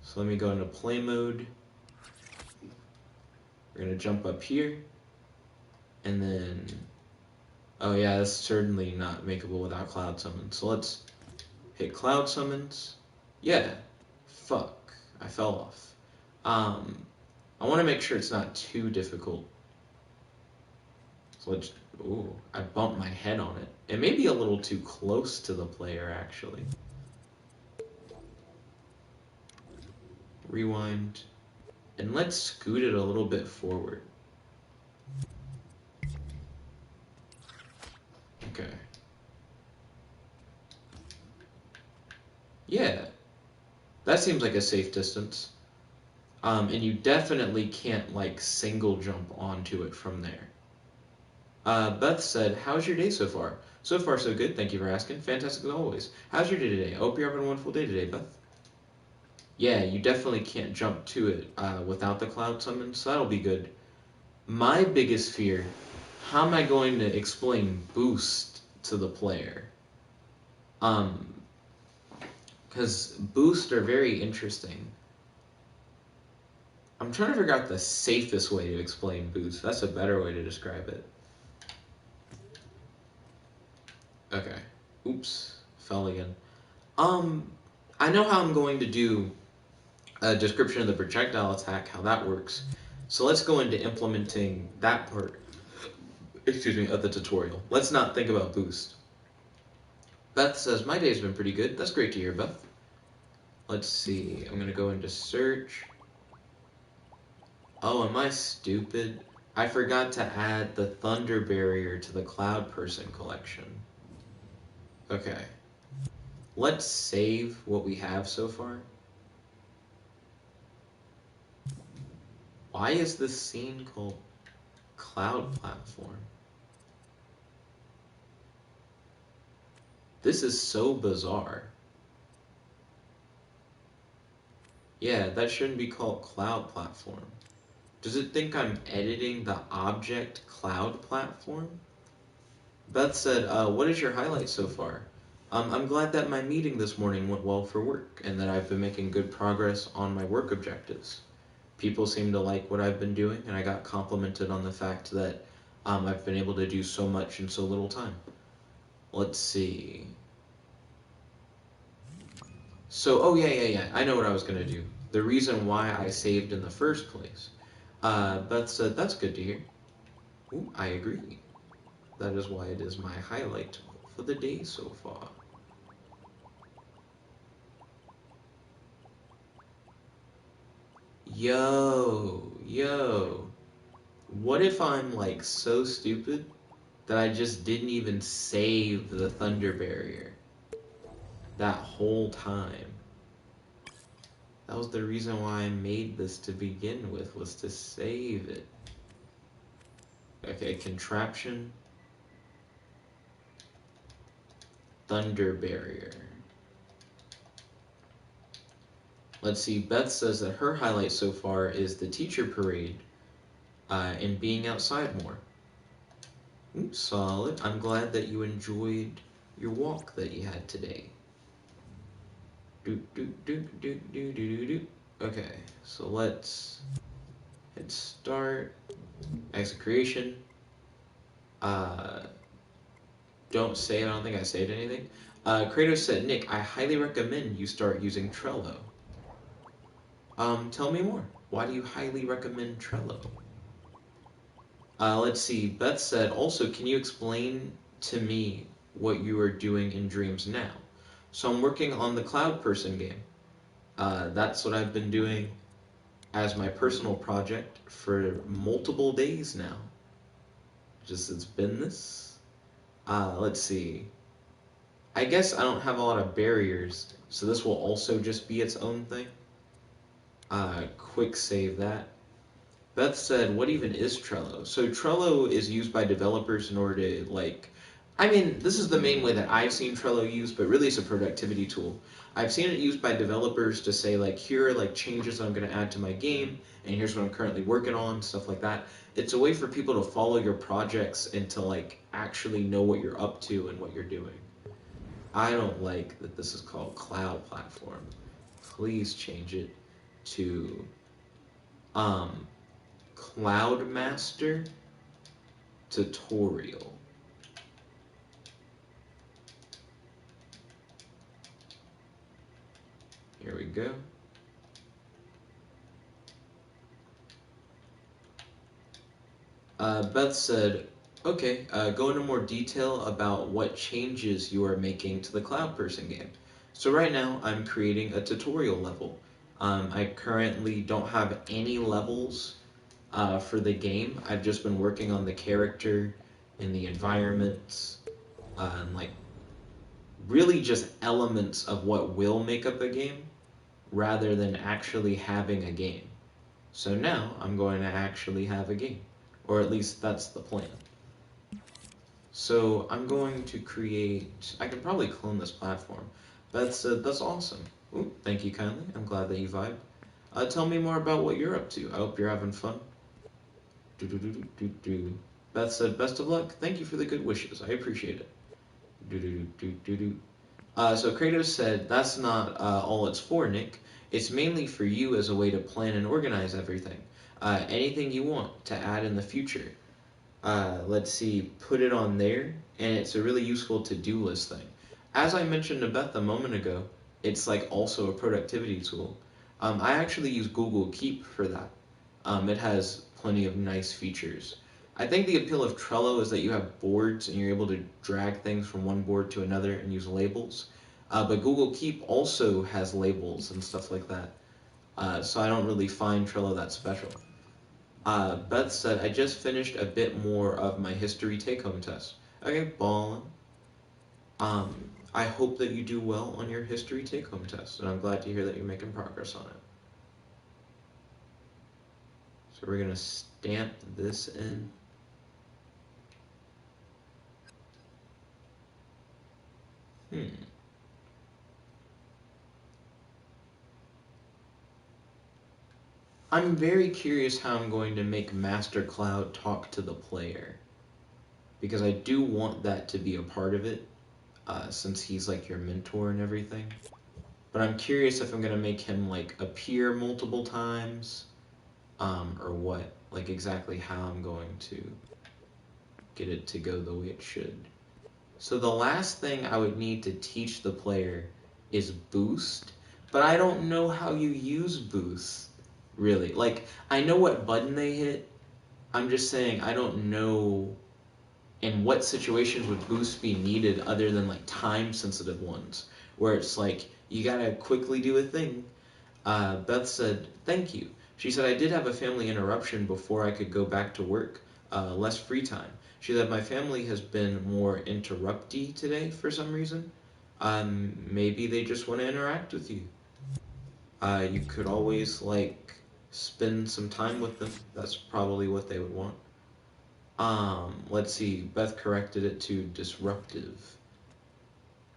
So let me go into play mode. We're going to jump up here. And then, oh yeah, that's certainly not makeable without cloud summons. So let's hit cloud summons. Yeah, fuck, I fell off. I want to make sure it's not too difficult. So let's Ooh, I bumped my head on it. It may be a little too close to the player, actually. Rewind. And let's scoot it a little bit forward. Okay. Yeah, that seems like a safe distance. And you definitely can't, like, single jump onto it from there. Beth said, how's your day so far? So far, so good. Thank you for asking. Fantastic as always. How's your day today? I hope you're having a wonderful day today, Beth. Yeah, you definitely can't jump to it without the cloud summon, so that'll be good. My biggest fear, how am I going to explain boost to the player? Because boosts are very interesting. I'm trying to figure out the safest way to explain boost. That's a better way to describe it. Okay. Oops. Fell again. I know how I'm going to do a description of the projectile attack, how that works. So let's go into implementing that part, excuse me, of the tutorial. Let's not think about boost. Beth says, my day's been pretty good. That's great to hear, Beth. Let's see. I'm going to go into search. Oh, am I stupid? I forgot to add the Thunder Barrier to the Cloud Person collection. Okay. Let's save what we have so far. Why is this scene called Cloud Platform? This is so bizarre. Yeah, that shouldn't be called Cloud Platform. Does it think I'm editing the object Cloud Platform? Beth said, what is your highlight so far? I'm glad that my meeting this morning went well for work and that I've been making good progress on my work objectives. People seem to like what I've been doing, and I got complimented on the fact that I've been able to do so much in so little time. Let's see. So, oh yeah, I know what I was going to do. The reason why I saved in the first place. Beth said, that's good to hear. Ooh, I agree. That is why it is my highlight for the day so far. Yo. What if I'm like so stupid that I just didn't even save the Thunder Barrier that whole time? That was the reason why I made this to begin with, was to save it. Okay, contraption. Thunder Barrier. Let's see, Beth says that her highlight so far is the teacher parade and being outside more. Ooh, solid. I'm glad that you enjoyed your walk that you had today. Okay, so let's hit start. Exit creation. Don't save. I don't think I saved anything. Kratos said, Nick, I highly recommend you start using Trello. Tell me more. Why do you highly recommend Trello? Let's see. Beth said, also, can you explain to me what you are doing in Dreams now? So I'm working on the Cloud Person game. That's what I've been doing as my personal project for multiple days now. It's been this. Let's see. I guess I don't have a lot of barriers, so this will also just be its own thing. Quick save that. Beth said, what even is Trello? So Trello is used by developers in order to, like, I mean, this is the main way that I've seen Trello used, but really it's a productivity tool. I've seen it used by developers to say, like, here are, like, changes I'm going to add to my game, and here's what I'm currently working on, stuff like that. It's a way for people to follow your projects and to, like, actually know what you're up to and what you're doing. I don't like that this is called Cloud Platform. Please change it to Cloud Master Tutorial. Here we go. Beth said, Okay, go into more detail about what changes you are making to the Cloud Person game. So right now, I'm creating a tutorial level. I currently don't have any levels for the game. I've just been working on the character and the environments, and like really just elements of what will make up a game rather than actually having a game. So now I'm going to actually have a game, or at least that's the plan. So I'm going to create. I can probably clone this platform. That's awesome. Ooh, thank you kindly. I'm glad that you vibe. Tell me more about what you're up to. I hope you're having fun. Do do do do do do. Beth said, "Best of luck. Thank you for the good wishes. I appreciate it." Do do do do do. So Kratos said, "That's not all it's for, Nick. It's mainly for you as a way to plan and organize everything. Anything you want to add in the future. Let's see, put it on there, and it's a really useful to-do list thing. As I mentioned to Beth a moment ago, it's like also a productivity tool. I actually use Google Keep for that. It has plenty of nice features. I think the appeal of Trello is that you have boards and you're able to drag things from one board to another and use labels. But Google Keep also has labels and stuff like that. So I don't really find Trello that special. Beth said, I just finished a bit more of my history take-home test. Okay, ballin'. I hope that you do well on your history take-home test, and I'm glad to hear that you're making progress on it. So we're gonna stamp this in. I'm very curious how I'm going to make Master Cloud talk to the player, because I do want that to be a part of it, since he's like your mentor and everything. But I'm curious if I'm gonna make him like appear multiple times, or what, like exactly how I'm going to get it to go the way it should. So the last thing I would need to teach the player is boost, but I don't know how you use boost, really. Like, I know what button they hit, I'm just saying I don't know in what situations would boost be needed other than like time sensitive ones, where it's like, you gotta quickly do a thing. Beth said, thank you. She said, I did have a family interruption before I could go back to work, less free time. She said, my family has been more interrupty today for some reason. Maybe they just want to interact with you. You could always, like, spend some time with them. That's probably what they would want. Let's see. Beth corrected it to disruptive.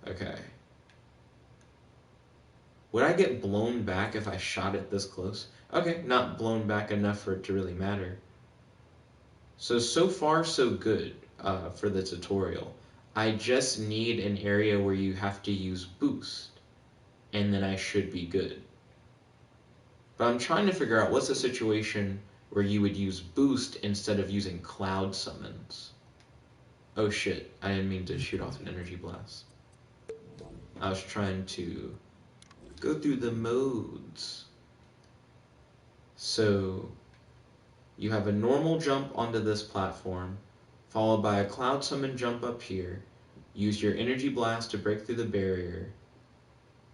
Okay. Would I get blown back if I shot it this close? Okay, not blown back enough for it to really matter. So far so good for the tutorial. I just need an area where you have to use boost, and then I should be good. But I'm trying to figure out what's a situation where you would use boost instead of using cloud summons. Oh shit, I didn't mean to shoot off an energy blast. I was trying to go through the modes. So you have a normal jump onto this platform, followed by a cloud summon jump up here. Use your energy blast to break through the barrier,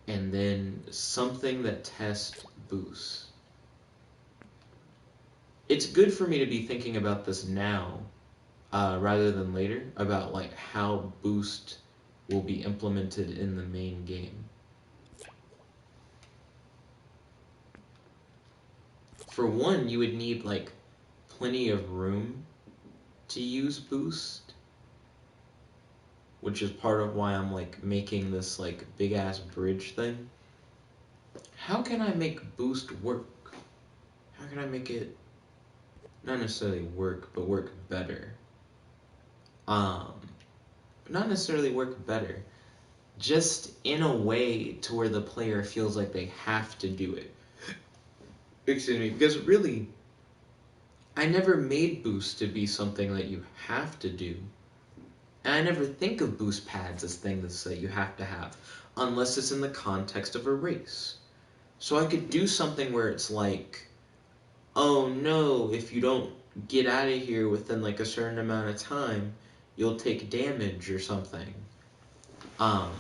and then something that tests boost. It's good for me to be thinking about this now, rather than later, about like how boost will be implemented in the main game. For one, you would need like plenty of room to use boost, which is part of why I'm like making this like big ass bridge thing. How can I make boost work? How can I make it not necessarily work, but work better? Um, Not necessarily work better, just in a way to where the player feels like they have to do it. Excuse me, because really, I never made boost to be something that you have to do. And I never think of boost pads as things that you have to have, unless it's in the context of a race. So I could do something where it's like, oh no, if you don't get out of here within like a certain amount of time, you'll take damage or something. But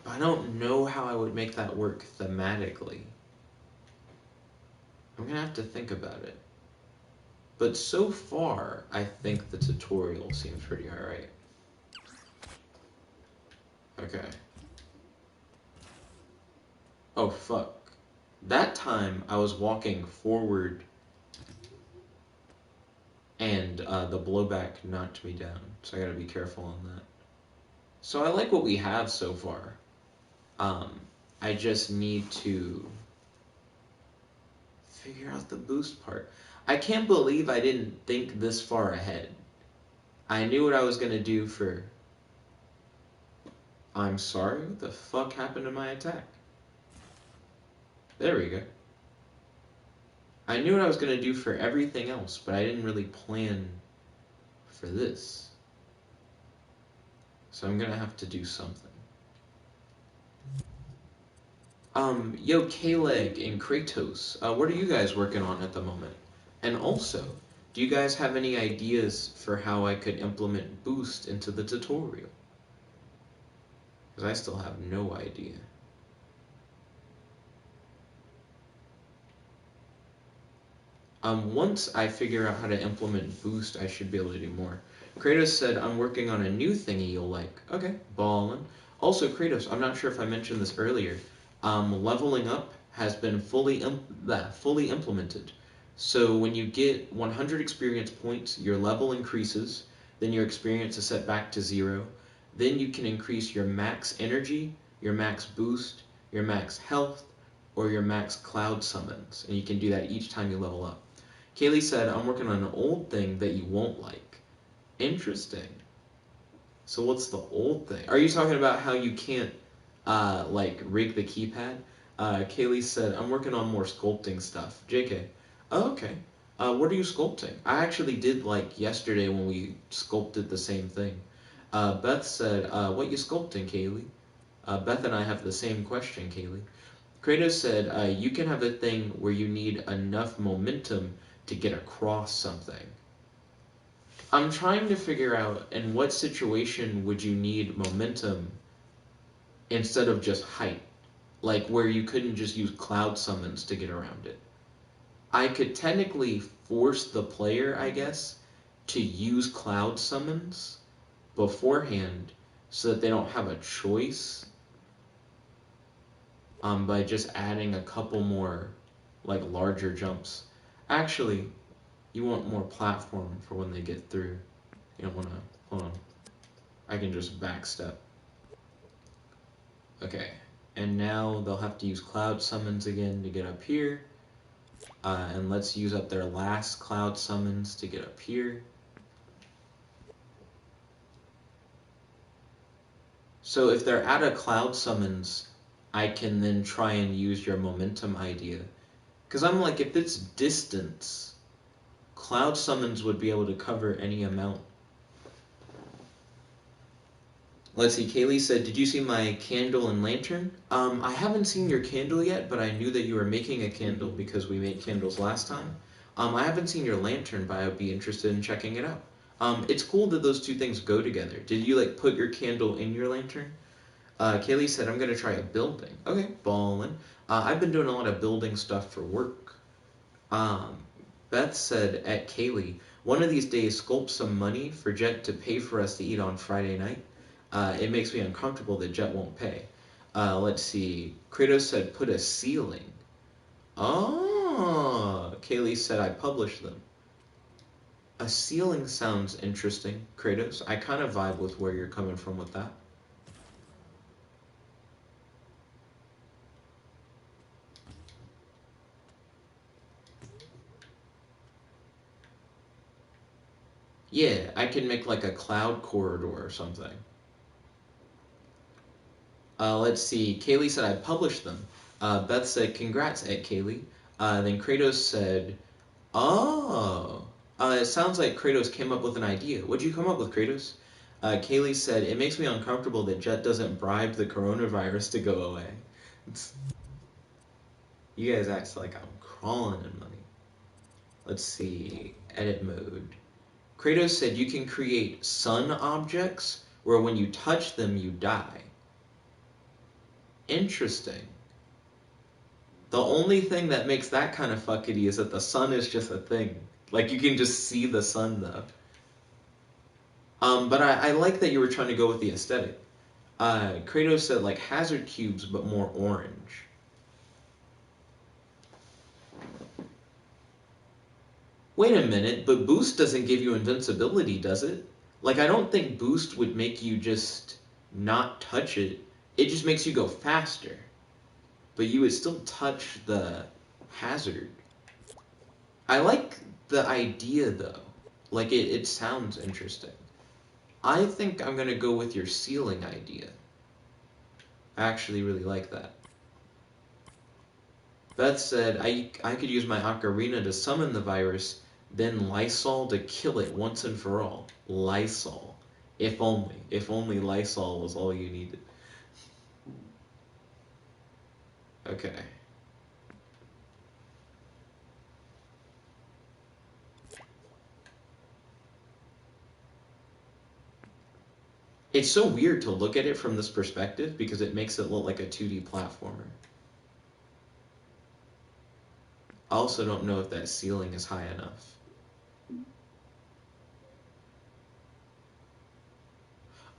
I don't know how I would make that work thematically. I'm gonna have to think about it. But so far, I think the tutorial seems pretty alright. Okay. Oh, fuck. That time, I was walking forward, and the blowback knocked me down. So I gotta be careful on that. So I like what we have so far. I just need to figure out the boost part. I can't believe I didn't think this far ahead. I knew what I was gonna do for... I'm sorry, what the fuck happened to my attack? There we go. I knew what I was gonna do for everything else, but I didn't really plan for this. So I'm gonna have to do something. Yo, K-Leg and Kratos, what are you guys working on at the moment? And also, do you guys have any ideas for how I could implement boost into the tutorial? Because I still have no idea. Once I figure out how to implement boost, I should be able to do more. Kratos said, I'm working on a new thingy you'll like. Okay, ballin'. Also, Kratos, I'm not sure if I mentioned this earlier. Leveling up has been fully implemented. So when you get 100 experience points, your level increases, then your experience is set back to 0. Then you can increase your max energy, your max boost, your max health, or your max cloud summons. And you can do that each time you level up. Kaylee said, I'm working on an old thing that you won't like. Interesting. So what's the old thing? Are you talking about how you can't, like, rig the keypad? Kaylee said, I'm working on more sculpting stuff. JK. Oh, okay. What are you sculpting? I actually did, like, yesterday when we sculpted the same thing. Beth said, what you sculpting, Kaylee? Beth and I have the same question, Kaylee. Kratos said, you can have a thing where you need enough momentum to get across something. I'm trying to figure out in what situation would you need momentum instead of just height. Like where you couldn't just use cloud summons to get around it. I could technically force the player, I guess, to use cloud summons beforehand so that they don't have a choice by just adding a couple more like larger jumps. Actually, you want more platform for when they get through. You don't want to... Hold on. I can just backstep. Okay. And now they'll have to use cloud summons again to get up here. And let's use up their last cloud summons to get up here. So if they're out of cloud summons, I can then try and use your momentum idea. Because I'm like, if it's distance, cloud summons would be able to cover any amount. Let's see, Kaylee said, did you see my candle and lantern? I haven't seen your candle yet, but I knew that you were making a candle because we made candles last time. I haven't seen your lantern, but I would be interested in checking it out. It's cool that those two things go together. Did you like put your candle in your lantern? Kaylee said, I'm going to try a building. Okay, ballin'. I've been doing a lot of building stuff for work. Beth said at Kaylee, one of these days sculpt some money for Jet to pay for us to eat on Friday night. It makes me uncomfortable that Jet won't pay. Let's see. Kratos said, put a ceiling. Oh, Kaylee said, I published them. A ceiling sounds interesting, Kratos. I kind of vibe with where you're coming from with that. Yeah, I can make like a cloud corridor or something. Let's see. Kaylee said I published them. Beth said, congrats, Ed Kaylee. Then Kratos said, oh. It sounds like Kratos came up with an idea. What'd you come up with, Kratos? Kaylee said, it makes me uncomfortable that Jet doesn't bribe the coronavirus to go away. You guys act like I'm crawling in money. Let's see. edit mode. Kratos said you can create sun objects where when you touch them, you die. Interesting. The only thing that makes that kind of fuckity is that the sun is just a thing. Like, you can just see the sun, though. But I like that you were trying to go with the aesthetic. Kratos said, like, hazard cubes, but more orange. Wait a minute, but boost doesn't give you invincibility, does it? Like, I don't think boost would make you just not touch it. It just makes you go faster. But you would still touch the hazard. I like the idea, though. Like, it sounds interesting. I think I'm going to go with your ceiling idea. I actually really like that. Beth said, I could use my ocarina to summon the virus, then Lysol to kill it once and for all. Lysol. If only. If only Lysol was all you needed. Okay. It's so weird to look at it from this perspective because it makes it look like a 2D platformer. I also don't know if that ceiling is high enough.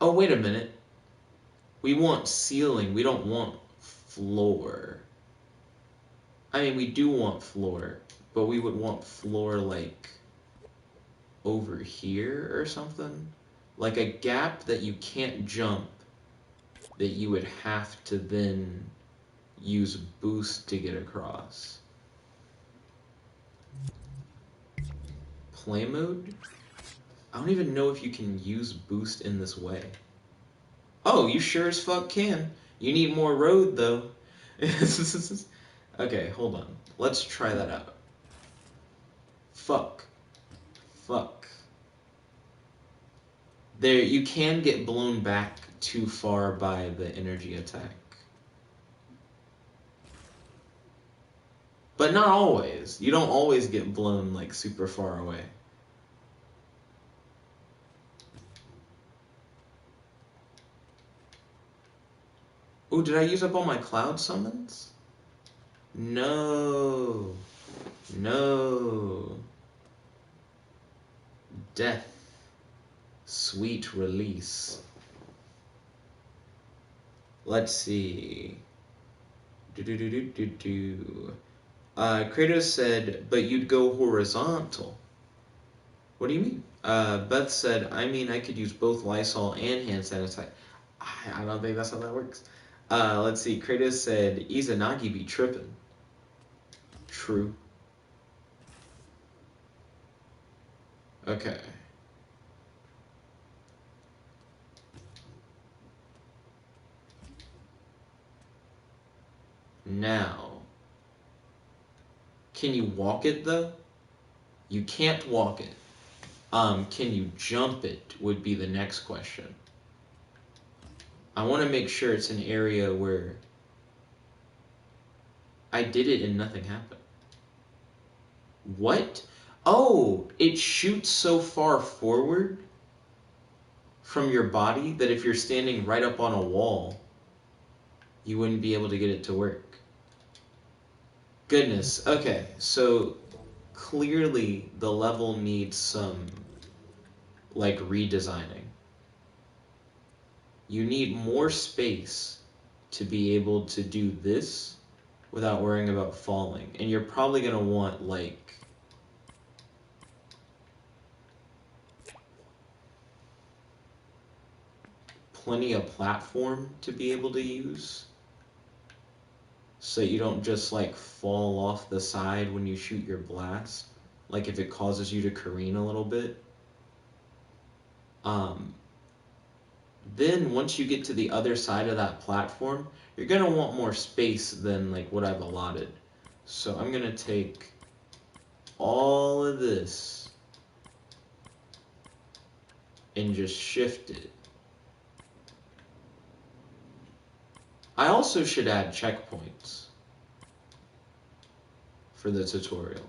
Oh, wait a minute. We want ceiling, we don't want floor. I mean, we do want floor, but we would want floor, like, over here or something? Like a gap that you can't jump, that you would have to then use boost to get across. Play mode? I don't even know if you can use boost in this way. Oh, you sure as fuck can. You need more road, though. Okay, hold on. Let's try that out. Fuck. Fuck. There, you can get blown back too far by the energy attack. But not always. You don't always get blown, like, super far away. Ooh, did I use up all my cloud summons? No. No. Death. Sweet release. Let's see. Kratos said, but you'd go horizontal. What do you mean? Beth said, I mean, I could use both Lysol and hand sanitizer. I don't think that's how that works. Let's see. Kratos said, Izanagi be tripping. True. Okay. Now, can you walk it though? You can't walk it. Can you jump it would be the next question. I want to make sure it's an area where I did it and nothing happened. What? Oh, it shoots so far forward from your body that if you're standing right up on a wall, you wouldn't be able to get it to work. Goodness. Okay, so clearly the level needs some, like, redesigning. You need more space to be able to do this without worrying about falling. And you're probably going to want, like, plenty of platform to be able to use, so you don't just, like, fall off the side when you shoot your blast, like if it causes you to careen a little bit. Then once you get to the other side of that platform, you're going to want more space than, like, what I've allotted. So I'm going to take all of this and just shift it. I also should add checkpoints for the tutorial.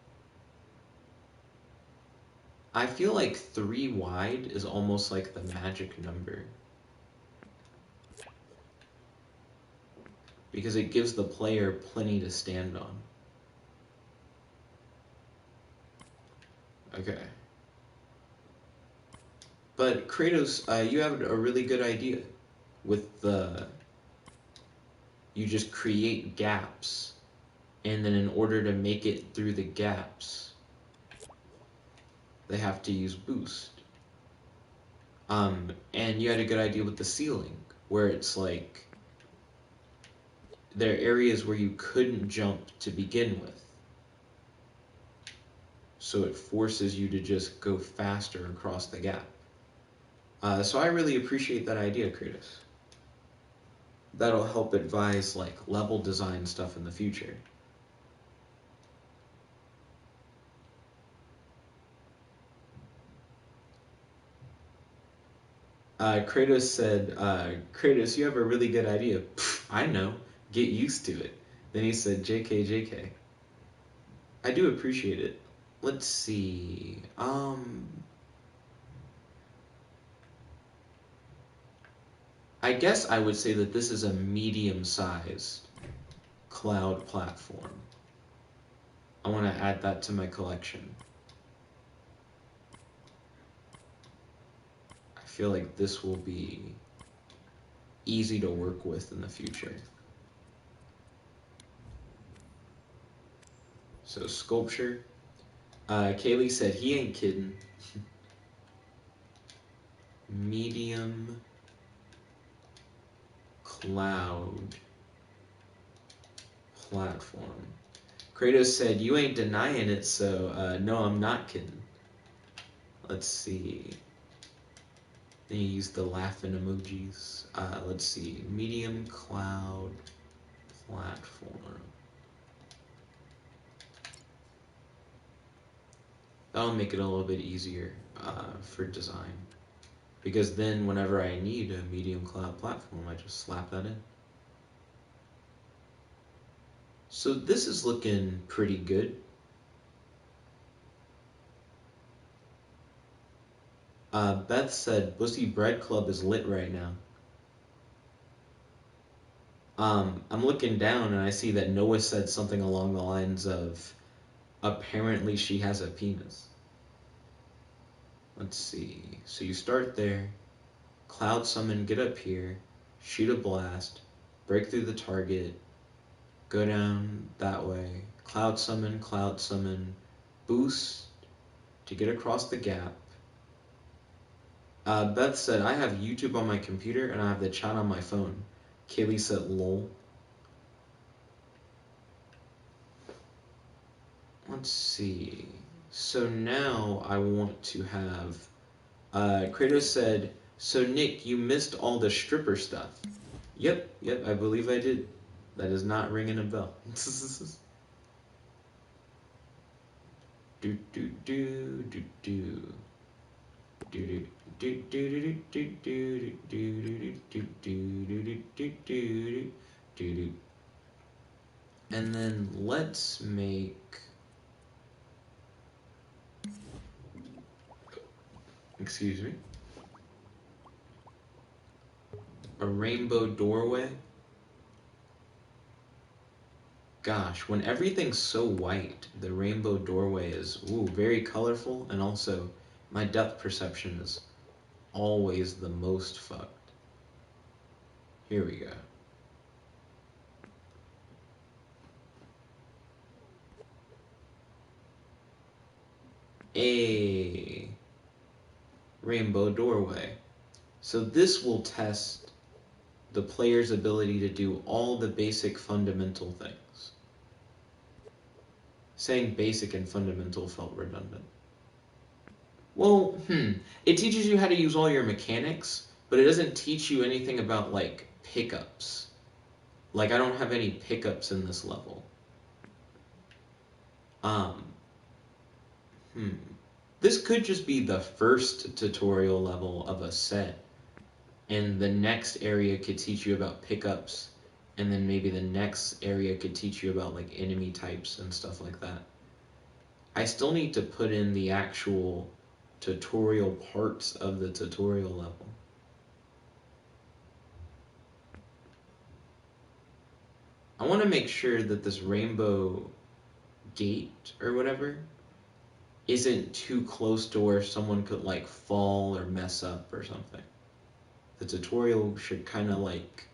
I feel like 3 wide is almost like the magic number. Because it gives the player plenty to stand on. Okay. But Kratos, you have a really good idea with the... You just create gaps, and then in order to make it through the gaps, they have to use boost. And you had a good idea with the ceiling, where it's like there are areas where you couldn't jump to begin with. So it forces you to just go faster across the gap. So I really appreciate that idea, Kratos. That'll help advise like level design stuff in the future. Kratos said, Kratos, you have a really good idea. Pfft, I know. Get used to it. Then he said, JK, JK. I do appreciate it. Let's see. I guess I would say that this is a medium-sized cloud platform. I want to add that to my collection. I feel like this will be easy to work with in the future. So sculpture. Kaylee said he ain't kidding. Medium cloud platform. Kratos said you ain't denying it, so no, I'm not kidding. Let's see. Then you use the laughing emojis. Let's see. Medium cloud platform. That'll make it a little bit easier for design. Because then whenever I need a medium cloud platform, I just slap that in. So this is looking pretty good. Beth said, Bussy Bread Club is lit right now. I'm looking down and I see that Noah said something along the lines of, apparently she has a penis. Let's see. So you start there, cloud summon, get up here, shoot a blast, break through the target, go down that way, cloud summon, boost to get across the gap. Beth said, I have YouTube on my computer and I have the chat on my phone. Kaylee said, lol. Let's see. So now I want to have... Kratos said, so Nick, you missed all the stripper stuff. Yep, I believe I did. That is not ringing a bell. do do do do do. And then let's make... Excuse me. A rainbow doorway. Gosh, when everything's so white, the rainbow doorway is very colorful, and also my depth perception is always the most fucked. Here we go. A rainbow doorway. So this will test the player's ability to do all the basic fundamental things. Saying basic and fundamental felt redundant. Well, it teaches you how to use all your mechanics, but it doesn't teach you anything about, like, pickups. Like, I don't have any pickups in this level. This could just be the first tutorial level of a set, and the next area could teach you about pickups, and then maybe the next area could teach you about, like, enemy types and stuff like that. I still need to put in the actual tutorial parts of the tutorial level. I want to make sure that this rainbow gate or whatever isn't too close to where someone could like fall or mess up or something. The tutorial should kind of like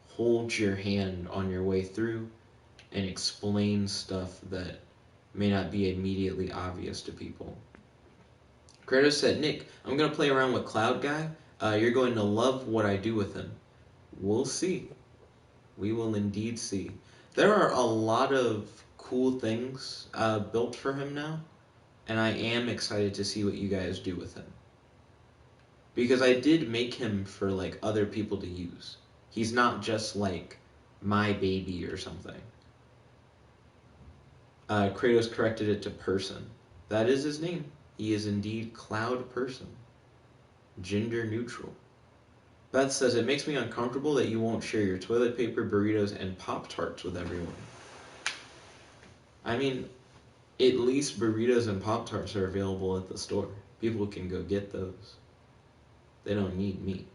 hold your hand on your way through and explain stuff that may not be immediately obvious to people. Kratos said, Nick, I'm going to play around with Cloud Guy. You're going to love what I do with him. We'll see. We will indeed see. There are a lot of cool things built for him now, and I am excited to see what you guys do with him. Because I did make him for like other people to use. He's not just like my baby or something. Kratos corrected it to person. That is his name. He is indeed Cloud Person. Gender neutral. Beth says, it makes me uncomfortable that you won't share your toilet paper, burritos, and Pop-Tarts with everyone. I mean, at least burritos and Pop-Tarts are available at the store. People can go get those. They don't need me.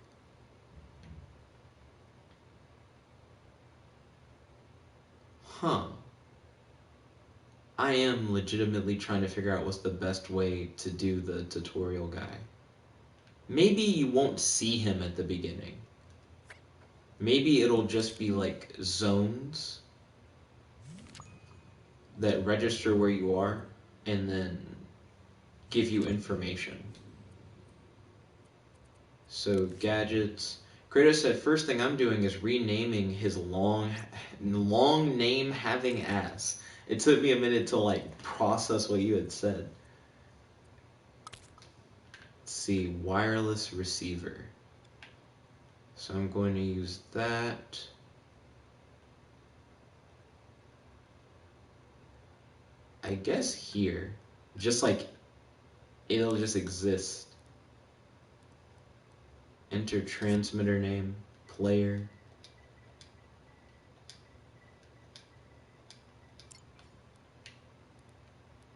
Huh. I am legitimately trying to figure out what's the best way to do the tutorial guy. Maybe you won't see him at the beginning. Maybe it'll just be like zones that register where you are and then give you information. So gadgets. Kratos said, first thing I'm doing is renaming his long name having ass. It took me a minute to like process what you had said. Let's see, wireless receiver. So I'm going to use that. I guess here, just like it'll just exist. Enter transmitter name, player.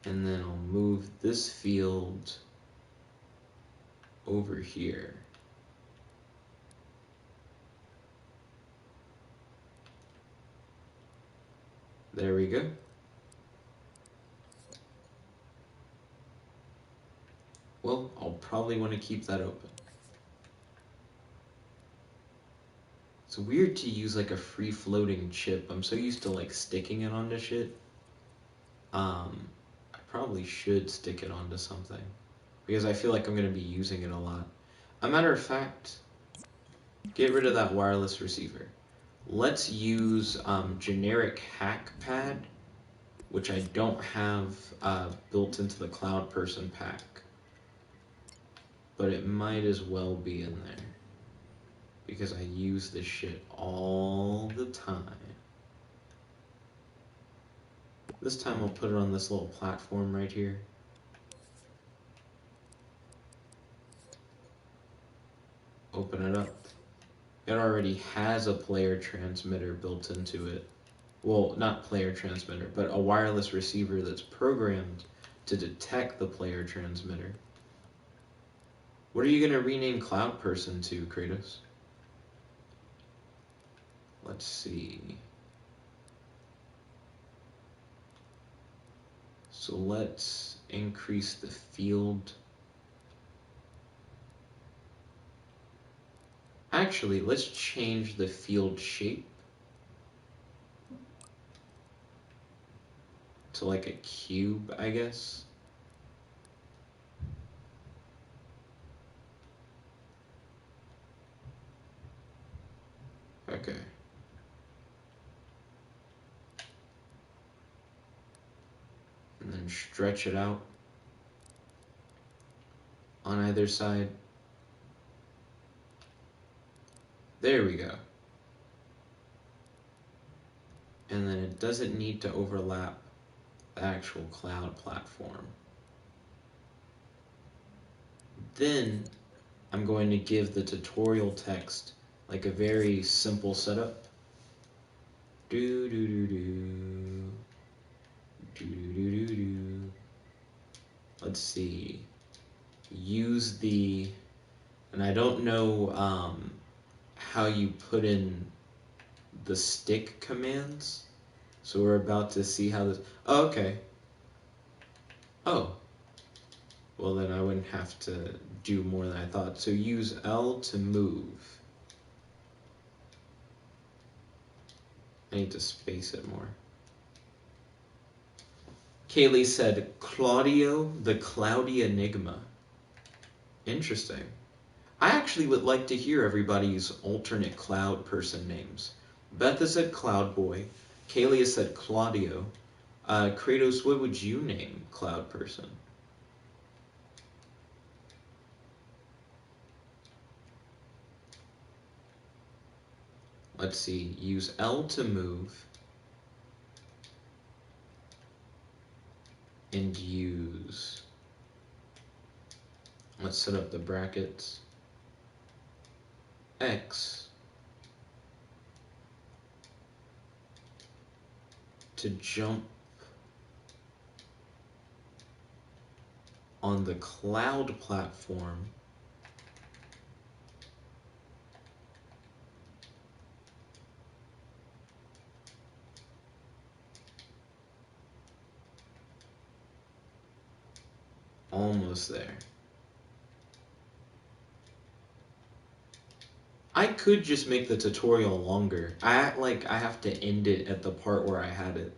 And then I'll move this field over here. There we go. Well, I'll probably want to keep that open. It's weird to use like a free-floating chip. I'm so used to like sticking it onto shit. I probably should stick it onto something because I feel like I'm going to be using it a lot. A matter of fact, get rid of that wireless receiver. Let's use generic hack pad, which I don't have built into the Cloud Person pack, but it might as well be in there because I use this shit all the time. This time I'll put it on this little platform right here. Open it up. It already has a player transmitter built into it. Well, not player transmitter, but a wireless receiver that's programmed to detect the player transmitter. What are you going to rename Cloud Person to, Kratos? Let's see. So let's increase the field. Actually, let's change the field shape to like a cube, I guess. Okay. And then stretch it out on either side. There we go. And then it doesn't need to overlap the actual cloud platform. Then I'm going to give the tutorial text like a very simple setup. Do do do do. Do do do do do. Let's see. use the, and I don't know how you put in the stick commands. So we're about to see how this, oh, okay. Oh, well then I wouldn't have to do more than I thought. So use L to move. I need to space it more. Kaylee said, Claudio, the Cloudy Enigma. Interesting. I actually would like to hear everybody's alternate cloud person names. Beth has said Cloud Boy. Kaylee has said Claudio. Kratos, what would you name Cloud Person? Let's see. Use L to move. And use... Let's set up the brackets. X to jump on the cloud platform almost there. I could just make the tutorial longer. I act like I have to end it at the part where I had it.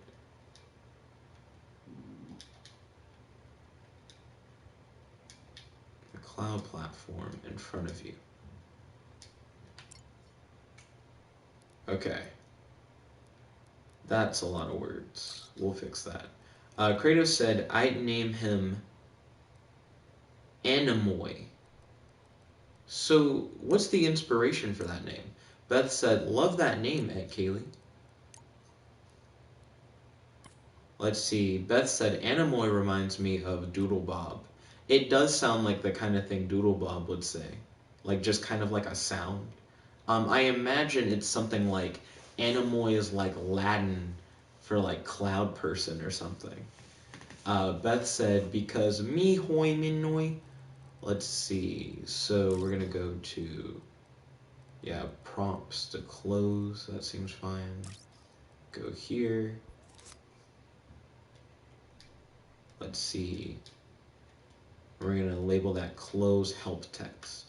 The cloud platform in front of you. Okay. That's a lot of words. We'll fix that. Kratos said, I'd name him Anemoy. So, what's the inspiration for that name? Beth said, love that name, Ed Kaylee. Let's see. Beth said, Anemoy reminds me of Doodle Bob. It does sound like the kind of thing Doodle Bob would say. Like, just kind of like a sound. I imagine it's something like, Anemoy is like Latin for like cloud person or something. Beth said, because me hoy minnoy. Let's see. So we're going to go to, yeah, prompts to close. That seems fine. Go here. Let's see. We're going to label that close help text.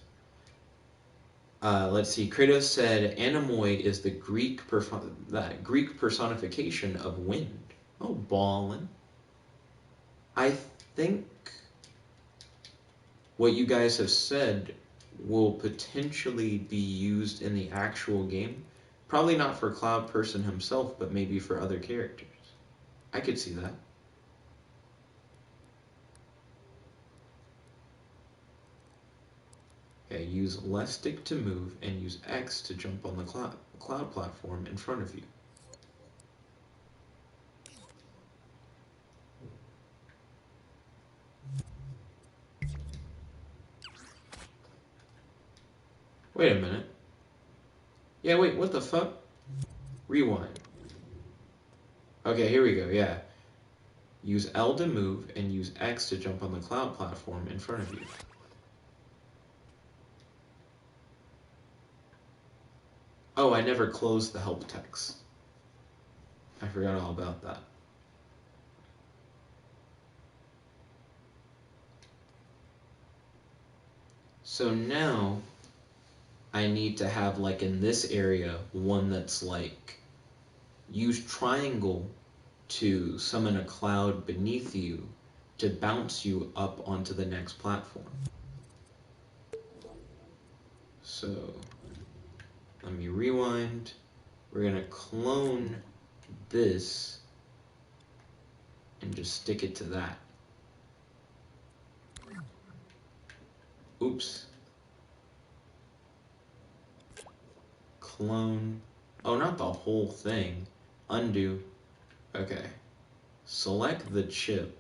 Let's see. Kratos said, Anemoy is the Greek personification of wind. Oh, ballin'. I think what you guys have said will potentially be used in the actual game. Probably not for Cloud Person himself, but maybe for other characters. I could see that. Okay, use left stick to move and use X to jump on the cloud platform in front of you. Wait a minute. Yeah, wait, what the fuck? Rewind. Okay, here we go, yeah. Use L to move and use X to jump on the cloud platform in front of you. Oh, I never closed the help text. I forgot all about that. So now I need to have, like, in this area, one that's like, use triangle to summon a cloud beneath you to bounce you up onto the next platform. So let me rewind. We're gonna clone this and just stick it to that. Oops. Clone. Oh, not the whole thing. Undo. Okay. Select the chip.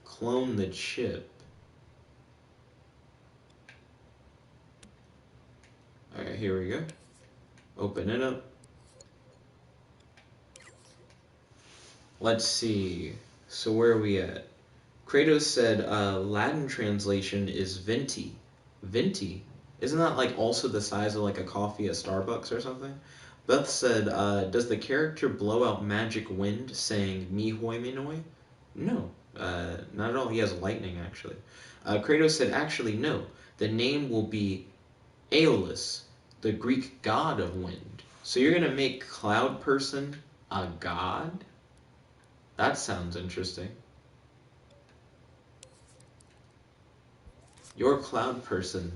Clone the chip. Alright, here we go. Open it up. Let's see. So where are we at? Kratos said Latin translation is venti. Venti? Isn't that like also the size of like a coffee at Starbucks or something? Beth said, does the character blow out magic wind saying mi hoi minoi? No, not at all. He has lightning actually. Kratos said, actually no. The name will be Aeolus, the Greek god of wind. So you're gonna make Cloud Person a god? That sounds interesting. Your Cloud Person,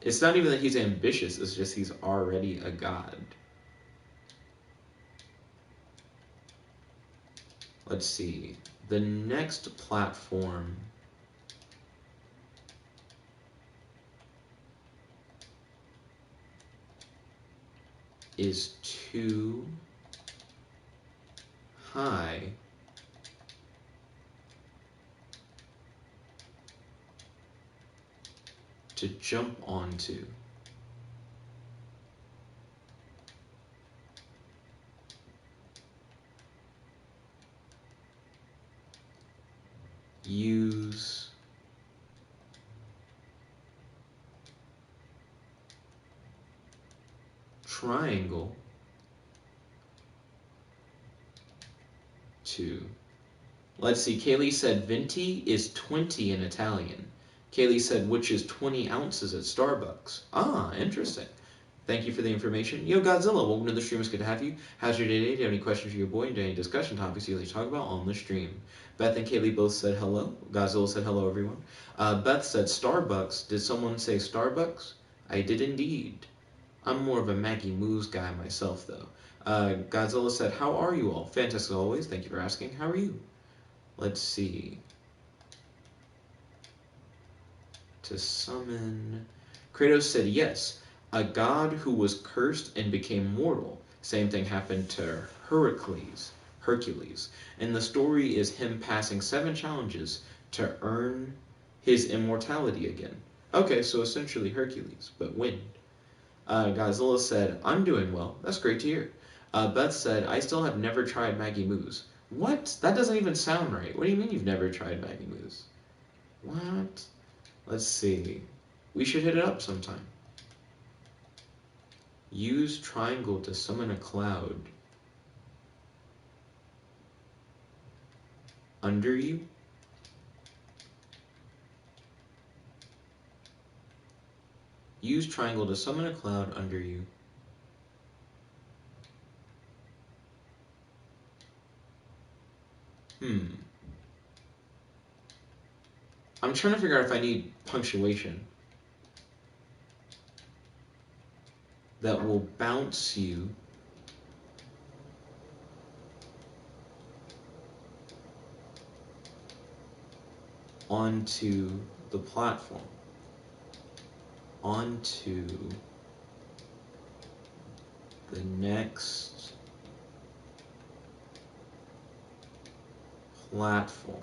it's not even that he's ambitious, it's just he's already a god. Let's see. The next platform is too high to jump onto. Use triangle to. Let's see, Kaylee said venti is 20 in Italian. Kaylee said which is 20 ounces at Starbucks. Ah, interesting. Thank you for the information. Yo, Godzilla, welcome to the stream. It's good to have you. How's your day today? Do you have any questions for your boy? And any discussion topics you'd like to talk about on the stream? Beth and Kaylee both said hello. Godzilla said hello, everyone. Beth said Starbucks. Did someone say Starbucks? I did indeed. I'm more of a Maggie Moo's guy myself, though. Godzilla said, how are you all? Fantastic always. Thank you for asking. How are you? Let's see. To summon. Kratos said yes. A god who was cursed and became mortal. Same thing happened to Hercules. And the story is him passing 7 challenges to earn his immortality again. Okay, so essentially Hercules, but wind. Godzilla said, I'm doing well. That's great to hear. Beth said, I still have never tried Maggie Moo's. What? That doesn't even sound right. What do you mean you've never tried Maggie Moo's? What? Let's see. We should hit it up sometime. Use triangle to summon a cloud. Under you? Use triangle to summon a cloud under you. I'm trying to figure out if I need punctuation that will bounce you onto the platform. Onto the next platform.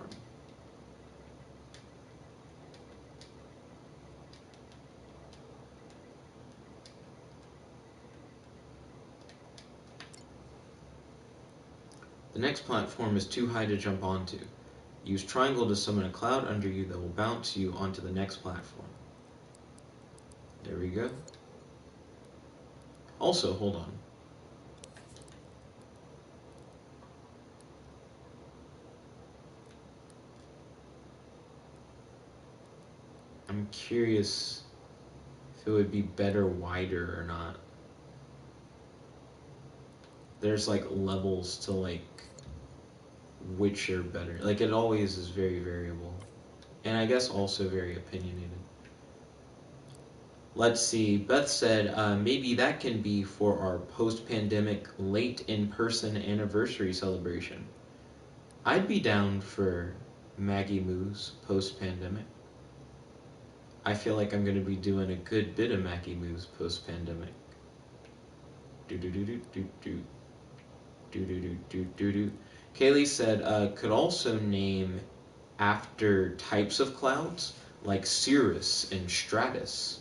The next platform is too high to jump onto. Use triangle to summon a cloud under you that will bounce you onto the next platform. There we go. Also, hold on. I'm curious if it would be better wider or not. There's like levels to like which are better. Like it always is very variable. And I guess also very opinionated. Let's see. Beth said, maybe that can be for our post-pandemic late in-person anniversary celebration. I'd be down for Maggie Moo's post-pandemic. I feel like I'm going to be doing a good bit of Maggie Moo's post-pandemic. Do-do-do-do-do-do. Do-do-do-do-do-do. Kaylee said, could also name after types of clouds, like cirrus and stratus.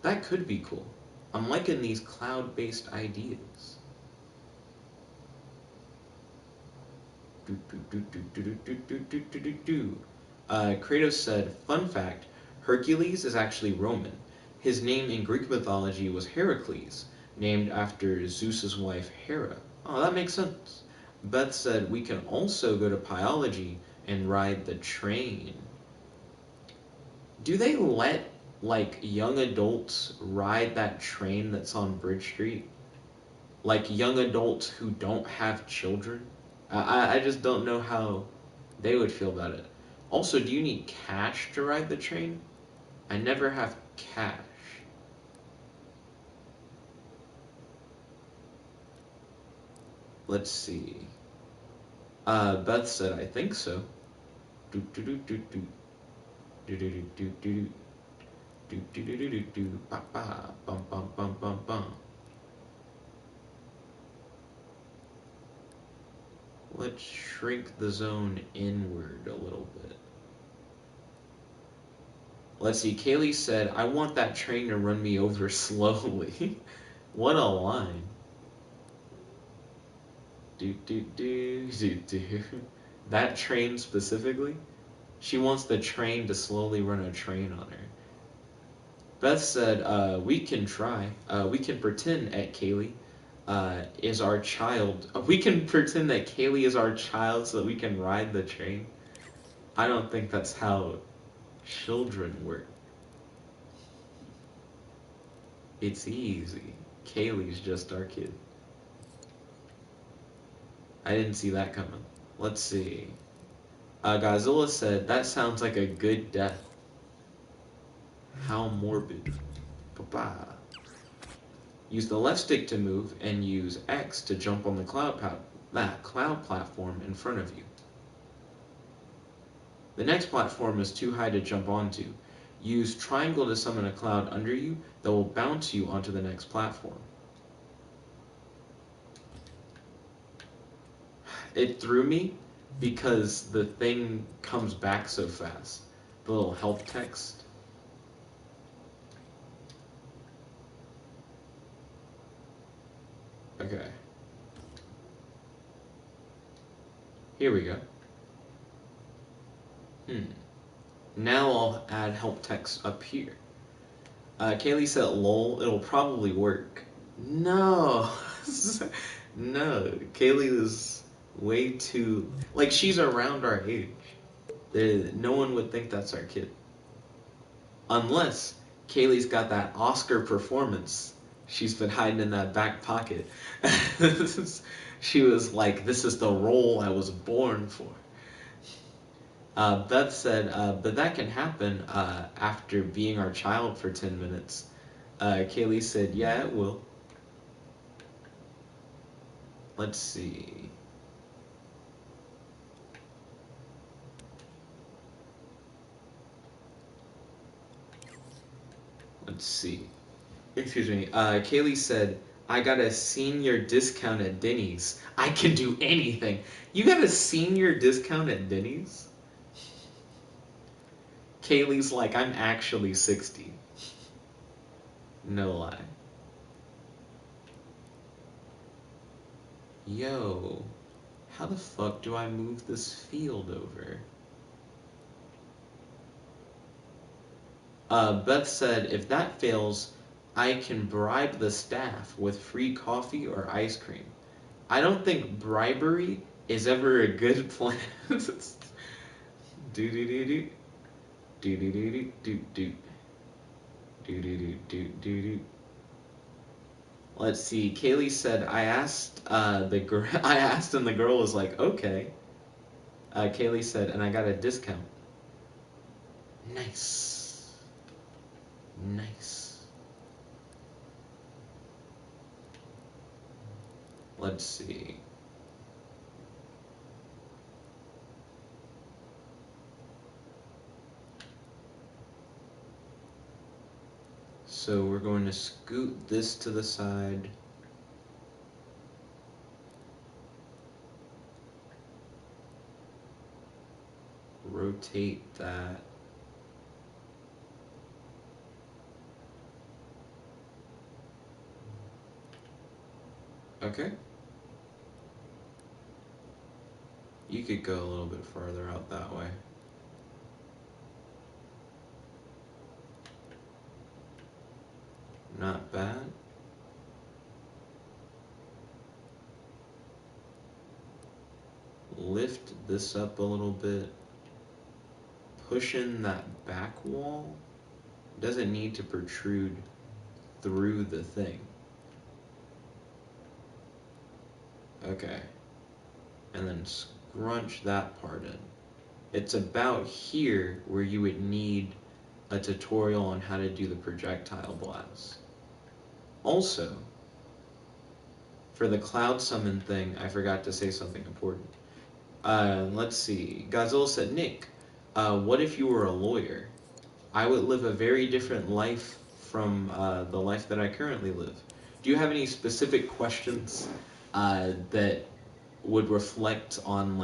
That could be cool. I'm liking these cloud-based ideas. Kratos said, fun fact, Hercules is actually Roman. His name in Greek mythology was Heracles, named after Zeus's wife Hera. Oh, that makes sense. Beth said, we can also go to Pyology and ride the train. Do they let, like, young adults ride that train that's on Bridge Street? Like, young adults who don't have children? I just don't know how they would feel about it. Also, do you need cash to ride the train? I never have cash. Let's see. Beth said, I think so. Do do do do do do do do do do do do do do do do ba ba bum bum bum bum bum. Let's shrink the zone inward a little bit. Let's see. Kaylee said, I want that train to run me over slowly. What a line. Do do do do do. That train specifically? She wants the train to slowly run a train on her. Beth said, we can try. We can pretend at Kaylee is our child. We can pretend that Kaylee is our child so that we can ride the train. I don't think that's how children work. It's easy. Kaylee's just our kid. I didn't see that coming. Let's see. Godzilla said, that sounds like a good death. How morbid. Ba-ba. Use the left stick to move and use X to jump on the cloud platform in front of you. The next platform is too high to jump onto. Use triangle to summon a cloud under you that will bounce you onto the next platform. It threw me because the thing comes back so fast. The little help text. Okay. Here we go. Now I'll add help text up here. Kaylee said, lol, it'll probably work. No. No. Kaylee is way too... Like, she's around our age. No one would think that's our kid. Unless Kaylee's got that Oscar performance she's been hiding in that back pocket. She was like, this is the role I was born for. Beth said, but that can happen after being our child for 10 minutes. Kaylee said, yeah, it will. Let's see. Let's see. Excuse me. Kaylee said, I got a senior discount at Denny's. I can do anything. You got a senior discount at Denny's? Kaylee's like, I'm actually 60. No lie. Yo, how the fuck do I move this field over? Beth said, if that fails, I can bribe the staff with free coffee or ice cream. I don't think bribery is ever a good plan. Do-do-do-do. Do-do-do-do-do-do. Do-do-do-do-do-do. Let's see. Kaylee said, I asked and the girl was like, okay. Kaylee said, and I got a discount. Nice. Nice. Let's see. So we're going to scoot this to the side. Rotate that. Okay. You could go a little bit farther out that way. Not bad. Lift this up a little bit. Push in that back wall. Doesn't need to protrude through the thing. Okay. And then scrunch that part in. It's about here where you would need a tutorial on how to do the projectile blast. Also, for the cloud summon thing, I forgot to say something important. Let's see. Godzilla said, Nick, what if you were a lawyer? I would live a very different life from the life that I currently live. Do you have any specific questions that would reflect on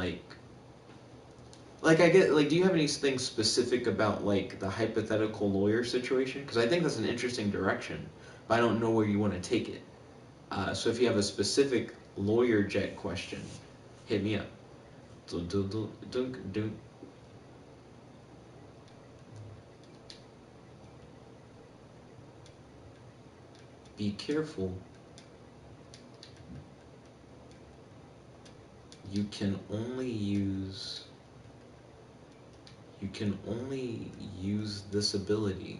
do you have anything specific about like the hypothetical lawyer situation? Because I think that's an interesting direction, but I don't know where you want to take it. So if you have a specific lawyer jet question, hit me up. Be careful. You can only use this ability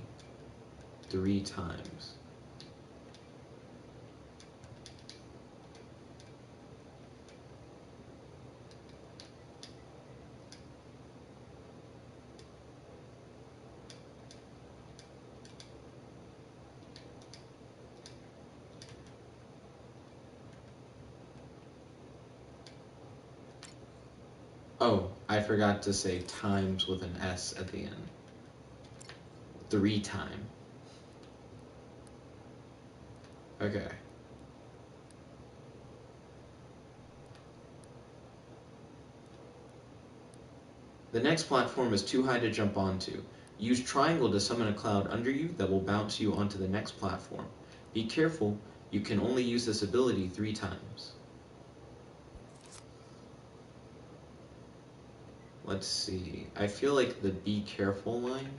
3 times. Oh, I forgot to say times with an S at the end. 3 time. Okay. The next platform is too high to jump onto. Use triangle to summon a cloud under you that will bounce you onto the next platform. Be careful, you can only use this ability 3 times. Let's see. I feel like the be careful line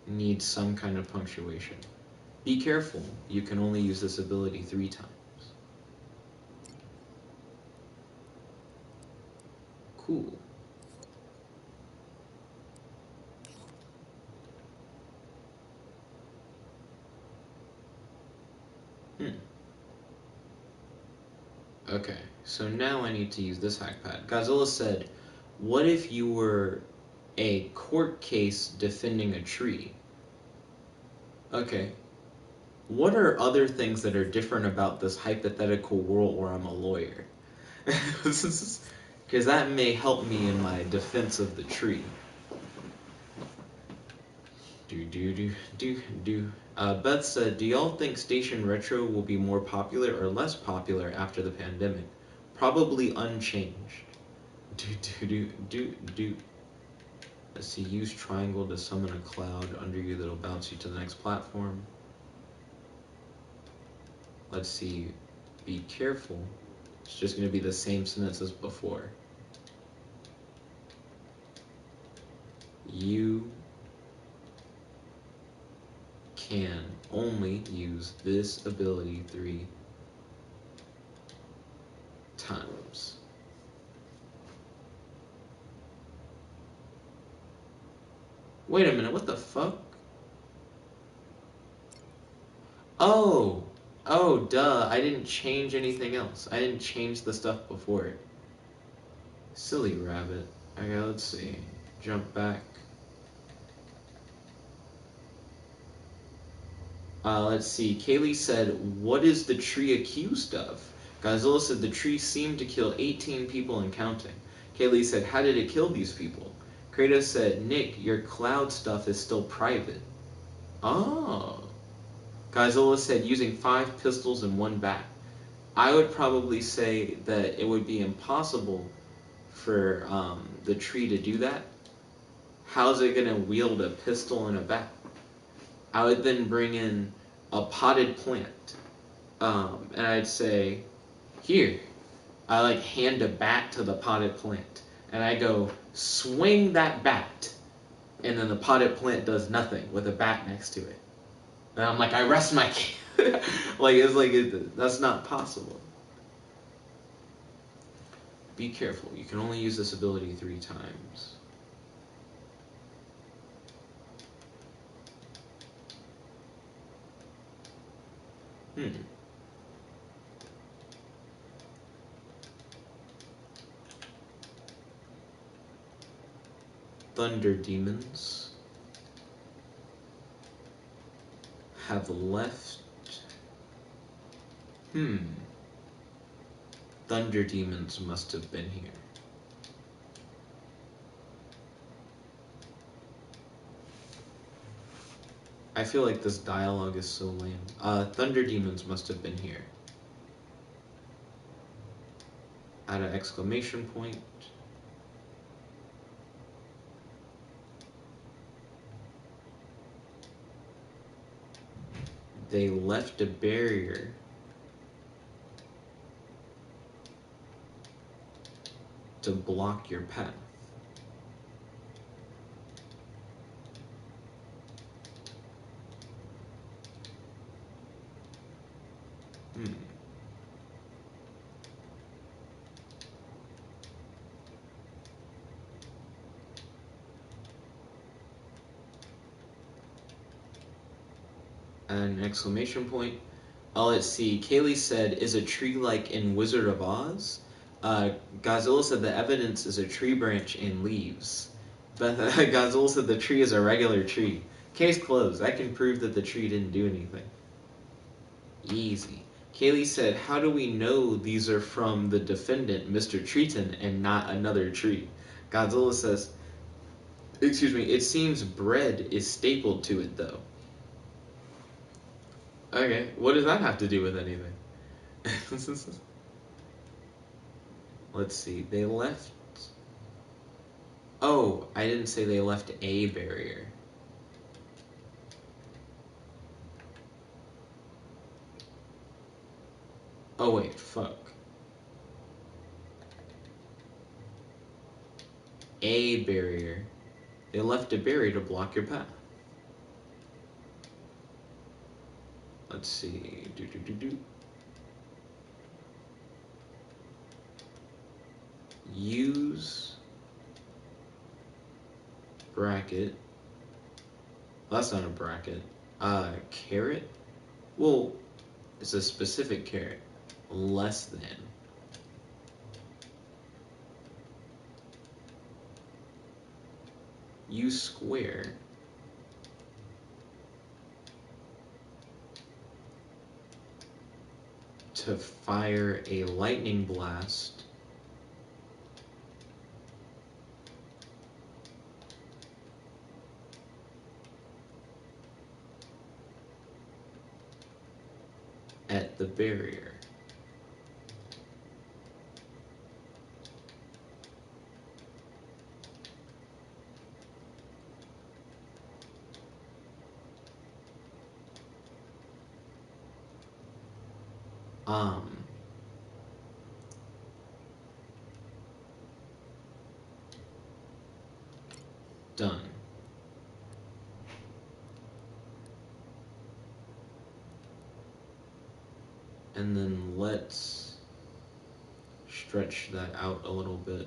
needs some kind of punctuation. Be careful, you can only use this ability 3 times. Cool. Okay, so now I need to use this hack pad. Godzilla said, what if you were a court case defending a tree? Okay. What are other things that are different about this hypothetical world where I'm a lawyer? Because that may help me in my defense of the tree. Beth said, do y'all think Station Retro will be more popular or less popular after the pandemic? Probably unchanged. Let's see, use triangle to summon a cloud under you that'll bounce you to the next platform. Let's see, be careful. It's just going to be the same sentence as before. You can only use this ability 3 times. Wait a minute, what the fuck? Oh, duh, I didn't change anything else. I didn't change the stuff before it. Silly rabbit. Okay, let's see. Jump back. Let's see. Kaylee said, what is the tree accused of? Godzilla said, the tree seemed to kill 18 people and counting. Kaylee said, how did it kill these people? Kratos said, Nick, your cloud stuff is still private. Oh. Godzilla said, using 5 pistols and 1 bat. I would probably say that it would be impossible for the tree to do that. How's it going to wield a pistol and a bat? I would then bring in a potted plant, and I'd say, here, I hand a bat to the potted plant, and I go, swing that bat, and then the potted plant does nothing with a bat next to it. And I'm like, I rest my case. That's not possible. Be careful. You can only use this ability 3 times. Thunder demons have left. Thunder demons must have been here. I feel like this dialogue is so lame. Thunder demons must have been here. Add an exclamation point. They left a barrier to block your path. An exclamation point. Let's see. Kaylee said, is a tree like in Wizard of Oz? Godzilla said the evidence is a tree branch and leaves. But Godzilla said the tree is a regular tree. Case closed. I can prove that the tree didn't do anything. Easy. Kaylee said, how do we know these are from the defendant, Mr. Treaton, and not another tree? Godzilla says, excuse me, it seems bread is stapled to it, though. Okay, what does that have to do with anything? Let's see, they left... Oh, I didn't say they left a barrier. Oh wait, fuck. A barrier. They left a barrier to block your path. Let's see. Use bracket. Well, that's not a bracket. Caret? Well, it's a specific caret. Less than. Use square. To fire a lightning blast at the barrier. Done. And then let's stretch that out a little bit.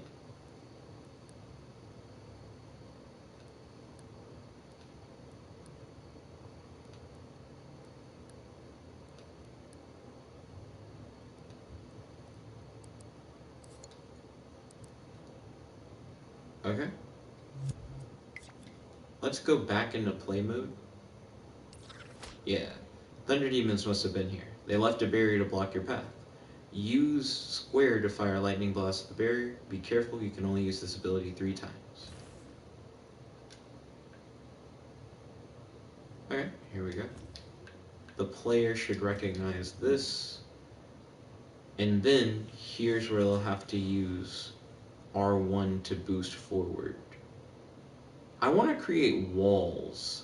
Okay. Let's go back into play mode. Yeah. Thunder demons must have been here. They left a barrier to block your path. Use square to fire lightning blast at the barrier. Be careful, you can only use this ability 3 times. Okay, here we go. The player should recognize this. And then, here's where they'll have to use R1 to boost forward. I want to create walls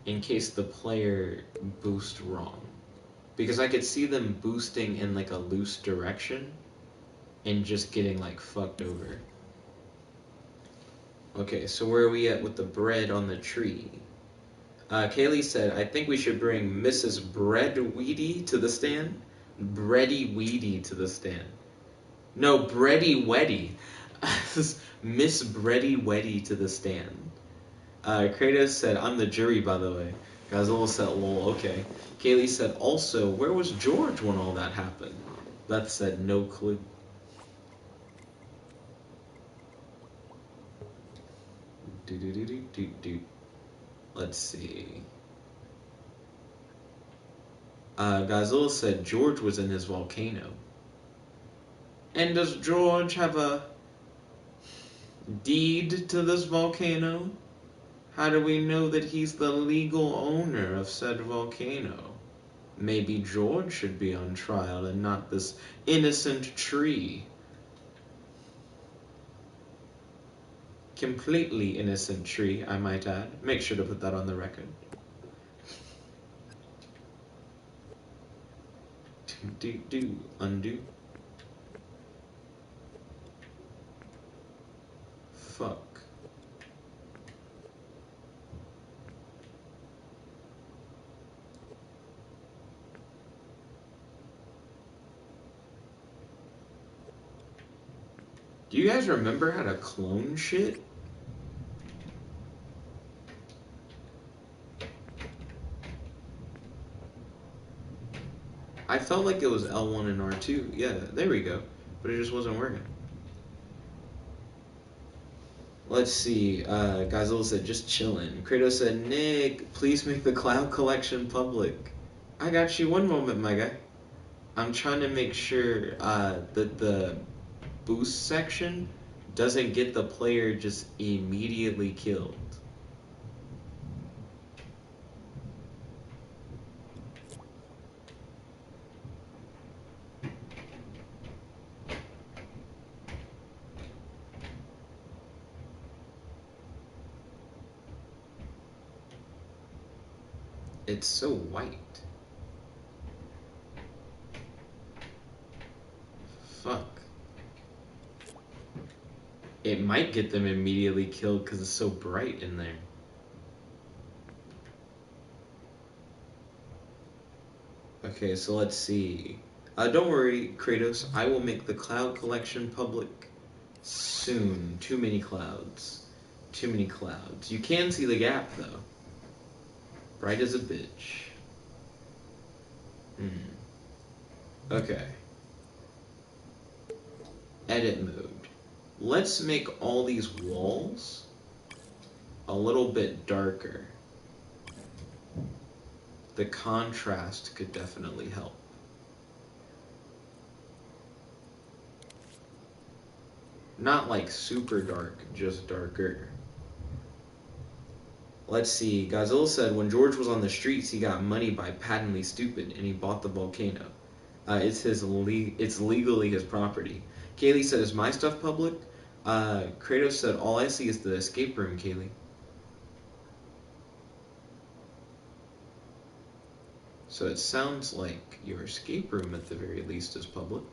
in case the player boosts wrong. Because I could see them boosting in like a loose direction and just getting like fucked over. Okay, so where are we at with the bread on the tree? Kaylee said, I think we should bring Mrs. Breadweedy to the stand. Bready Weedy to the stand. No, Bready Weddy. Miss Bready Weddy to the stand. Kratos said, I'm the jury, by the way. Godzilla said, lol, okay. Kaylee said, also, where was George when all that happened? Beth said, no clue. Let's see. Godzilla said George was in his volcano. And does George have a deed to this volcano? How do we know that he's the legal owner of said volcano? Maybe George should be on trial and not this innocent tree. Completely innocent tree, I might add. Make sure to put that on the record. Undo. Fuck. Do you guys remember how to clone shit? I felt like it was L1 and R2. Yeah, there we go. But it just wasn't working. Let's see. Godzilla said, just chillin'. Kratos said, Nick, please make the cloud collection public. I got you one moment, my guy. I'm trying to make sure that the boost section doesn't get the player just immediately killed. It's so white. Fuck. It might get them immediately killed because it's so bright in there. Okay, so let's see. Don't worry, Kratos. I will make the cloud collection public soon. Too many clouds. Too many clouds. You can see the gap, though. Bright as a bitch. Okay. Edit mode. Let's make all these walls a little bit darker. The contrast could definitely help. Not like super dark, just darker. Let's see. Godzilla said when George was on the streets, he got money by patently stupid, and he bought the volcano. It's legally his property. Kaylee said, "Is my stuff public?" Kratos said, "All I see is the escape room, Kaylee." So it sounds like your escape room, at the very least, is public.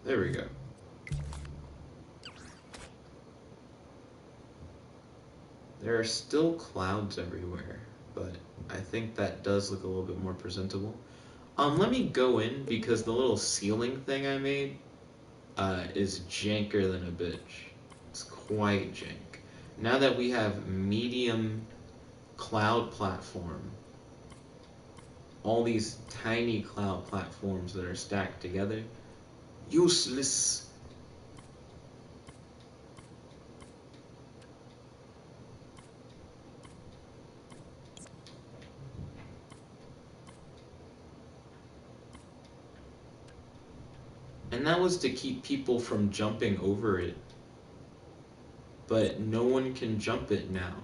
There we go. There are still clouds everywhere, but I think that does look a little bit more presentable. Let me go in because the little ceiling thing I made is janker than a bitch. It's quite jank. Now that we have medium cloud platform, all these tiny cloud platforms that are stacked together, useless. And that was to keep people from jumping over it. But no one can jump it now.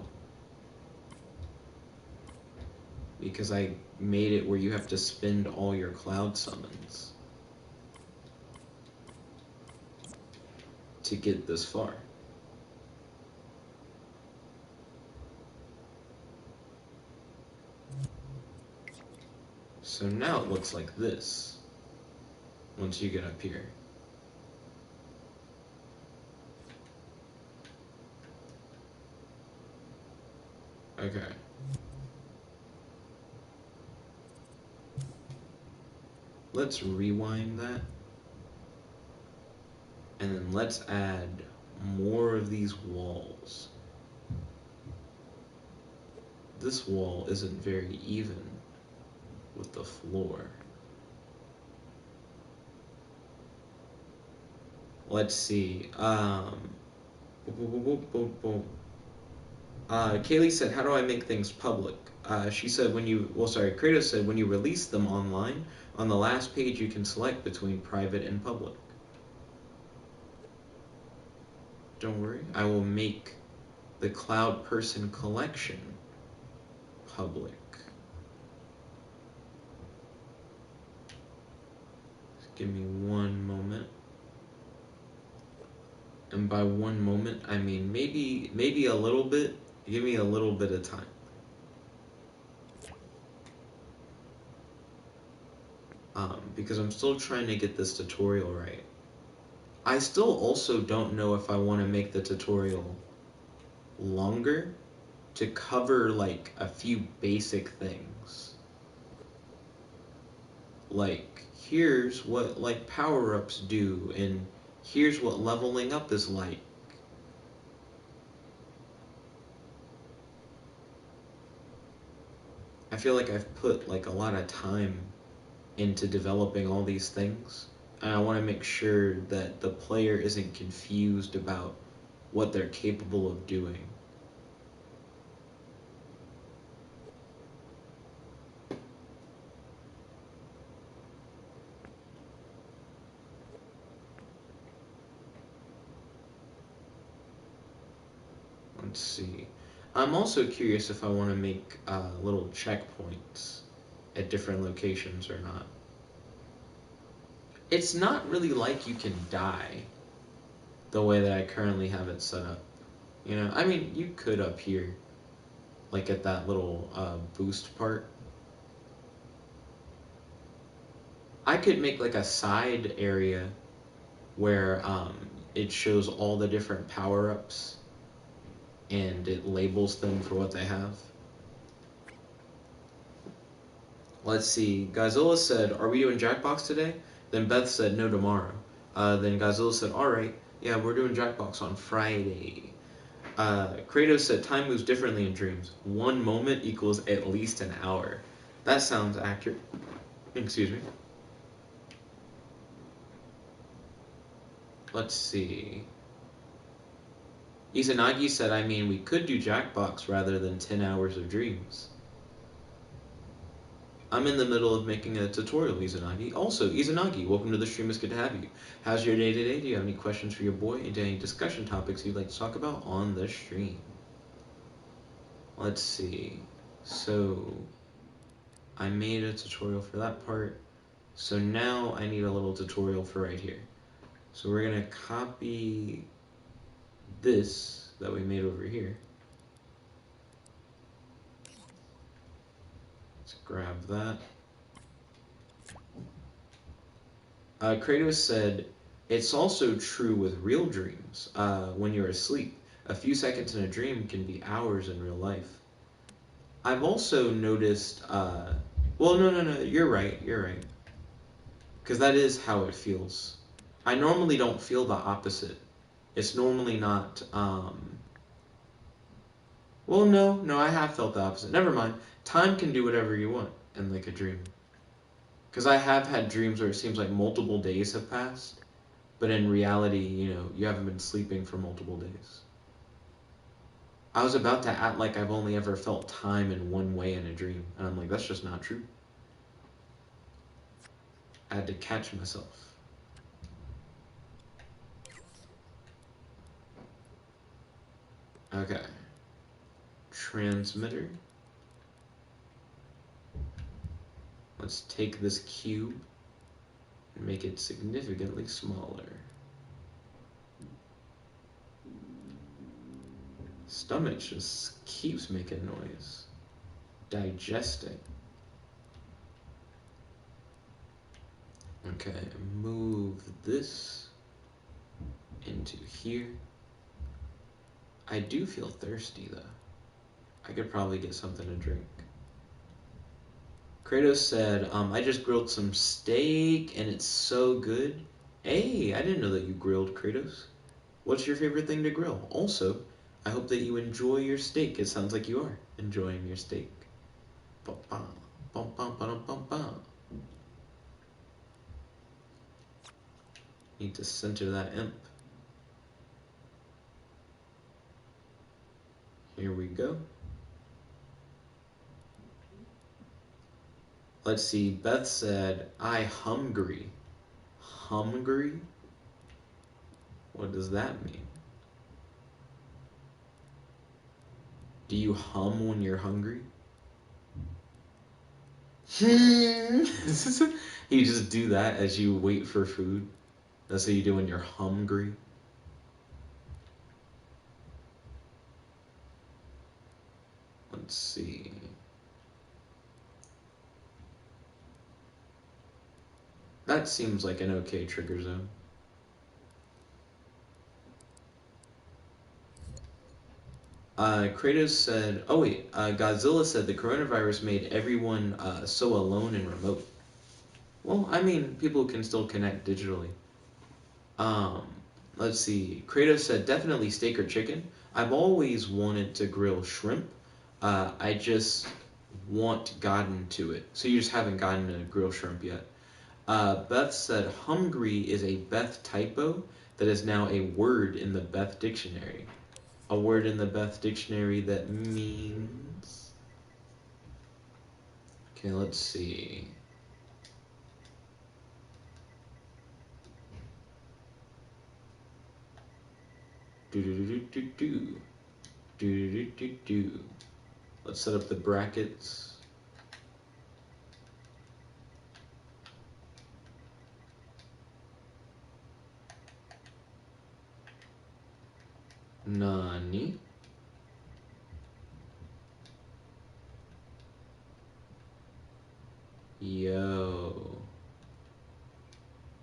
Because I made it where you have to spend all your cloud summons to get this far. So now it looks like this. once you get up here. Okay. Let's rewind that. And then let's add more of these walls. This wall isn't very even with the floor. Let's see. Kaylee said, how do I make things public? She said Kratos said when you release them online, on the last page you can select between private and public. Don't worry, I will make the Cloud Person collection public. Just give me one moment. And by one moment, I mean maybe a little bit. Give me a little bit of time. Because I'm still trying to get this tutorial right. I still also don't know if I want to make the tutorial longer to cover like a few basic things. Like, here's what like power-ups do, and here's what leveling up is like. I feel like I've put like a lot of time into developing all these things, and I want to make sure that the player isn't confused about what they're capable of doing. Let's see. I'm also curious if I want to make little checkpoints at different locations or not. It's not really like you can die the way that I currently have it set up. You know, I mean, you could up here, like at that little boost part. I could make like a side area where it shows all the different power-ups and it labels them for what they have. Let's see. Godzilla said, are we doing Jackbox today? Then Beth said, no, tomorrow. Then Godzilla said, alright, yeah, we're doing Jackbox on Friday. Kratos said, time moves differently in dreams. 1 moment equals at least an hour. That sounds accurate. Excuse me. Let's see. Izanagi said, I mean, we could do Jackbox rather than 10 hours of dreams. I'm in the middle of making a tutorial, Izanagi. Also, Izanagi, welcome to the stream. It's good to have you. How's your day today? Do you have any questions for your boy? And any discussion topics you'd like to talk about on the stream? Let's see. So, I made a tutorial for that part. So now I need a little tutorial for right here. So we're going to copy this that we made over here. Let's grab that. Kratos said, it's also true with real dreams. When you're asleep, a few seconds in a dream can be hours in real life. I've also noticed, well, no, you're right. Because that is how it feels. I normally don't feel the opposite. It's normally not, well, no, I have felt the opposite. Never mind. Time can do whatever you want in like a dream. Because I have had dreams where it seems like multiple days have passed, but in reality, you know, you haven't been sleeping for multiple days. I was about to act like I've only ever felt time in one way in a dream, and I'm like, that's just not true. I had to catch myself. Okay. Transmitter. Let's take this cube and make it significantly smaller. Stomach just keeps making noise. Digesting. Okay, move this into here. I do feel thirsty though. I could probably get something to drink. Kratos said, I just grilled some steak and it's so good. Hey, I didn't know that you grilled, Kratos. What's your favorite thing to grill? Also, I hope that you enjoy your steak. It sounds like you are enjoying your steak. Bum, bum, bum, bum, bum, bum, bum. Need to center that imp. Here we go. Let's see. Beth said, I hungry. Hungry? What does that mean? Do you hum when you're hungry? You just do that as you wait for food. That's what you do when you're hungry. Let's see. That seems like an okay trigger zone. Kratos said, oh wait, Godzilla said the coronavirus made everyone so alone and remote. Well, I mean, people can still connect digitally. Um, let's see. Kratos said, definitely steak or chicken. I've always wanted to grill shrimp. I just gotten to it. So you just haven't gotten to grill shrimp yet. Beth said, hungry is a Beth typo that is now a word in the Beth dictionary. A word in the Beth dictionary that means... Okay, let's see. Do-do-do-do-do-do. Do-do-do-do-do. Let's set up the brackets. Nani? Yo.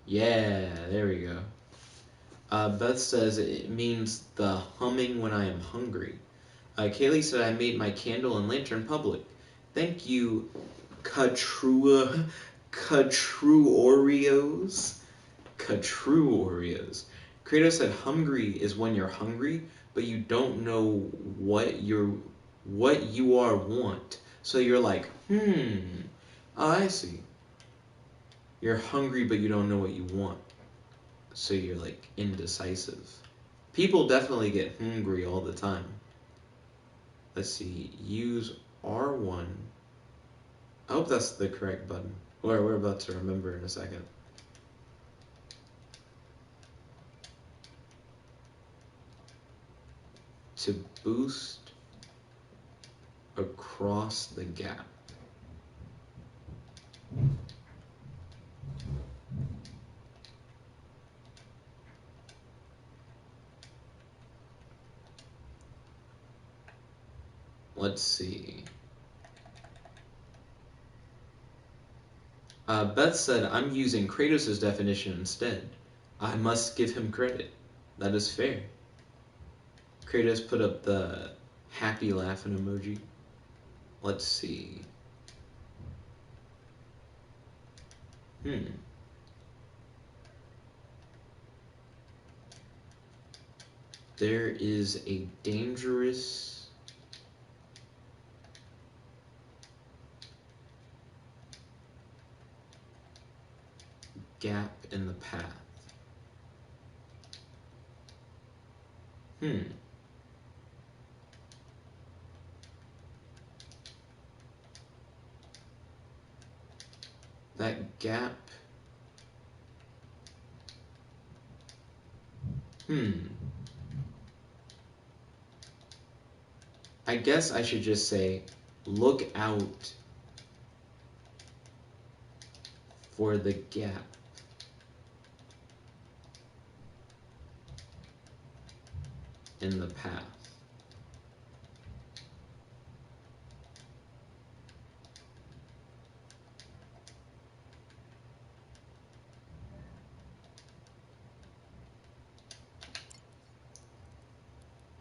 Yeah, there we go. Beth says it means the humming when I am hungry. Kaylee said I made my candle and lantern public. Thank you, Katrua Oreos. Oreos. Kratos said hungry is when you're hungry, but you don't know what you are want. So you're like, oh, I see. You're hungry, but you don't know what you want. So you're like indecisive. People definitely get hungry all the time. Let's see. Use R1. I hope that's the correct button. We're about to remember in a second. To boost across the gap. Let's see. Beth said, I'm using Kratos' definition instead. I must give him credit. That is fair. Kratos put up the happy laughing emoji. Let's see. There is a dangerous gap in the path. That gap. I guess I should just say, look out for the gap in the path.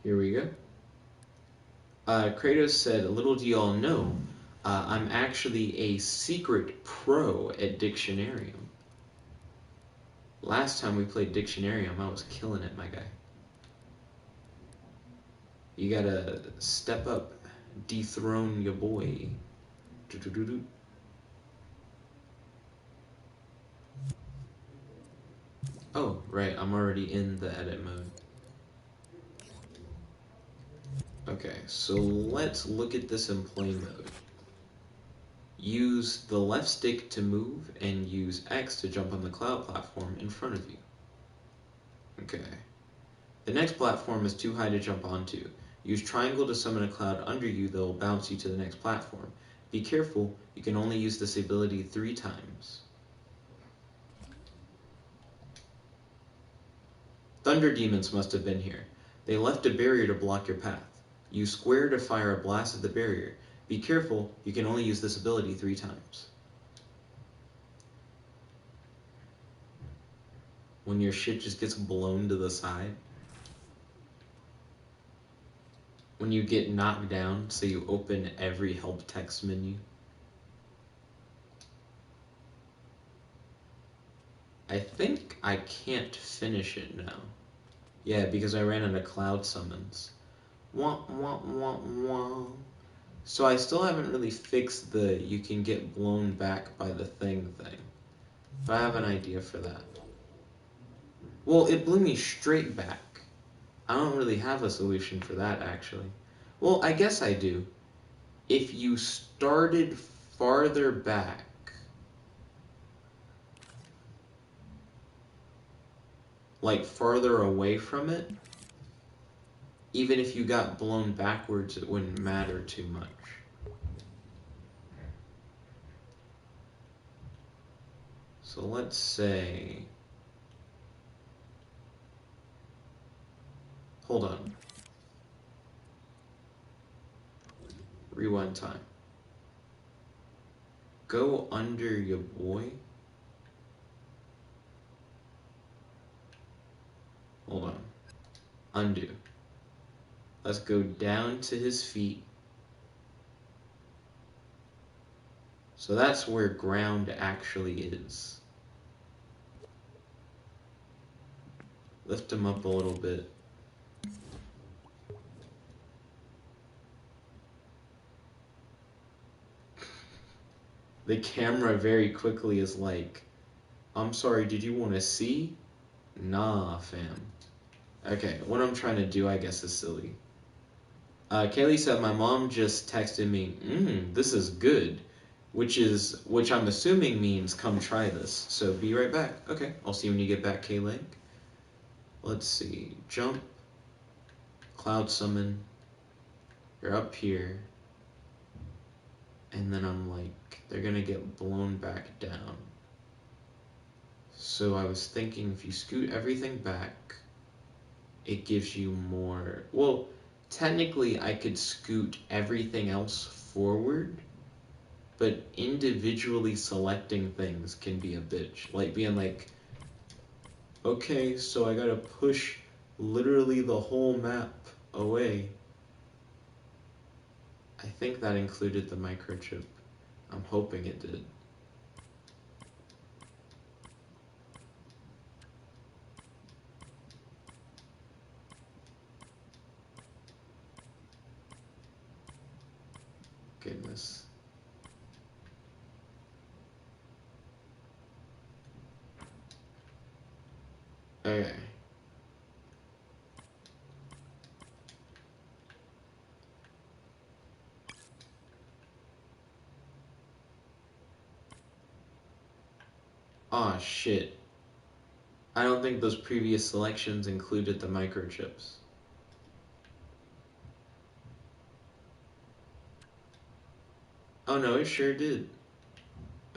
Here we go. Kratos said, little do y'all know, I'm actually a secret pro at Dictionarium. Last time we played Dictionarium, I was killing it, my guy. You gotta step up, dethrone your boy. Do-do-do-do. Oh, right, I'm already in the edit mode. Okay, so let's look at this in play mode. Use the left stick to move and use X to jump on the cloud platform in front of you. Okay. The next platform is too high to jump onto. Use triangle to summon a cloud under you that will bounce you to the next platform. Be careful, you can only use this ability 3 times. Thunder demons must have been here. They left a barrier to block your path. Use square to fire a blast at the barrier. Be careful, you can only use this ability 3 times. When your shit just gets blown to the side. When you get knocked down, so you open every help text menu. I think I can't finish it now. Yeah, because I ran out of cloud summons. Wah, wah, wah, wah. So I still haven't really fixed the you can get blown back by the thing. But I have an idea for that. Well, it blew me straight back. I don't really have a solution for that, actually. Well, I guess I do. If you started farther back, like farther away from it, even if you got blown backwards, it wouldn't matter too much. So let's say... Hold on. Rewind time. Go under your boy. Hold on. Undo. Let's go down to his feet. So that's where ground actually is. Lift him up a little bit. The camera very quickly is like, I'm sorry, did you want to see? Nah, fam. Okay, what I'm trying to do, I guess, is silly. Kaylee said, my mom just texted me, this is good, which I'm assuming means come try this. So be right back. Okay, I'll see you when you get back, Kaylee. Let's see, jump, cloud summon, you're up here, and then I'm like, they're gonna get blown back down. So I was thinking if you scoot everything back, it gives you more, well, technically I could scoot everything else forward, but individually selecting things can be a bitch. Like being like, okay, so I gotta push literally the whole map away. I think that included the microchip. I'm hoping it did. Goodness. Okay. Aw, shit. I don't think those previous selections included the microchips. Oh no, it sure did.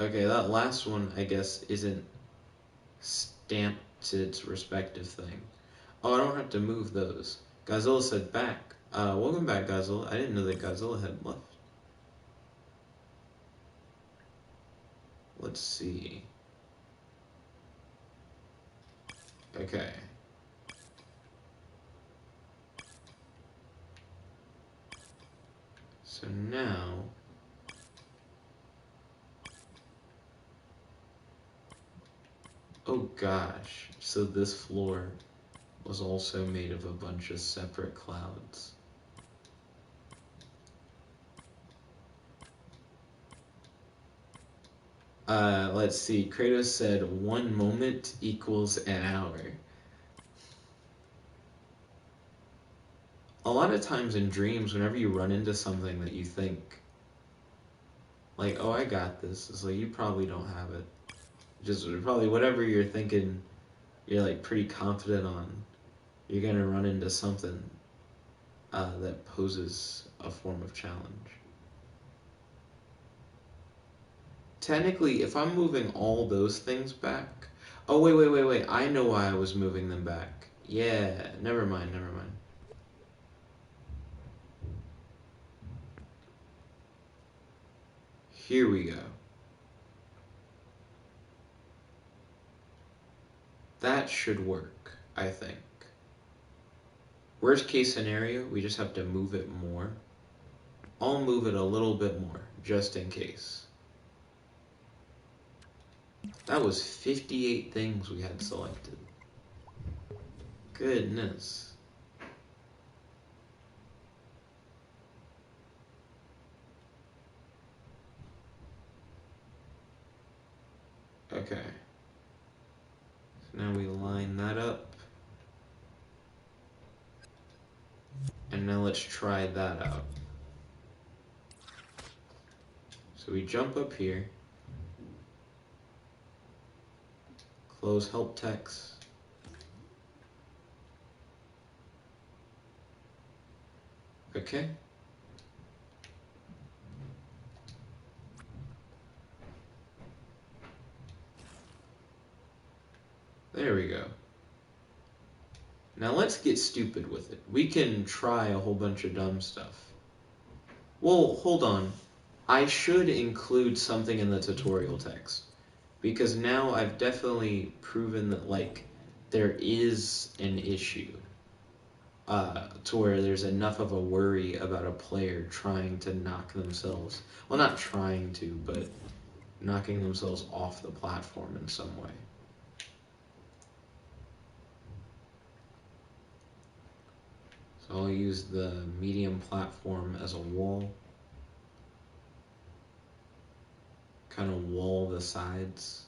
Okay, that last one, I guess, isn't stamped to its respective thing. Oh, I don't have to move those. Godzilla said back. Welcome back, Godzilla. I didn't know that Godzilla had left. Let's see. Okay. So now, oh gosh, so this floor was also made of a bunch of separate clouds. Let's see, Kratos said 1 moment equals an hour. A lot of times in dreams, whenever you run into something that you think, like, oh, I got this, it's like, you probably don't have it. Just probably whatever you're thinking, you're like pretty confident on, you're gonna run into something that poses a form of challenge. Technically, if I'm moving all those things back... Oh, wait. I know why I was moving them back. Yeah, never mind. Here we go. That should work, I think. Worst case scenario, we just have to move it more. I'll move it a little bit more, just in case. That was 58 things we had selected. Goodness. Okay. So now we line that up. And now let's try that out. So we jump up here. Close help text. Okay. There we go. Now let's get stupid with it. We can try a whole bunch of dumb stuff. Well, hold on. I should include something in the tutorial text. Because now I've definitely proven that, like, there is an issue. To where there's enough of a worry about a player trying to knock themselves... Well, not trying to, but knocking themselves off the platform in some way. So I'll use the medium platform as a wall. Kind of wall the sides.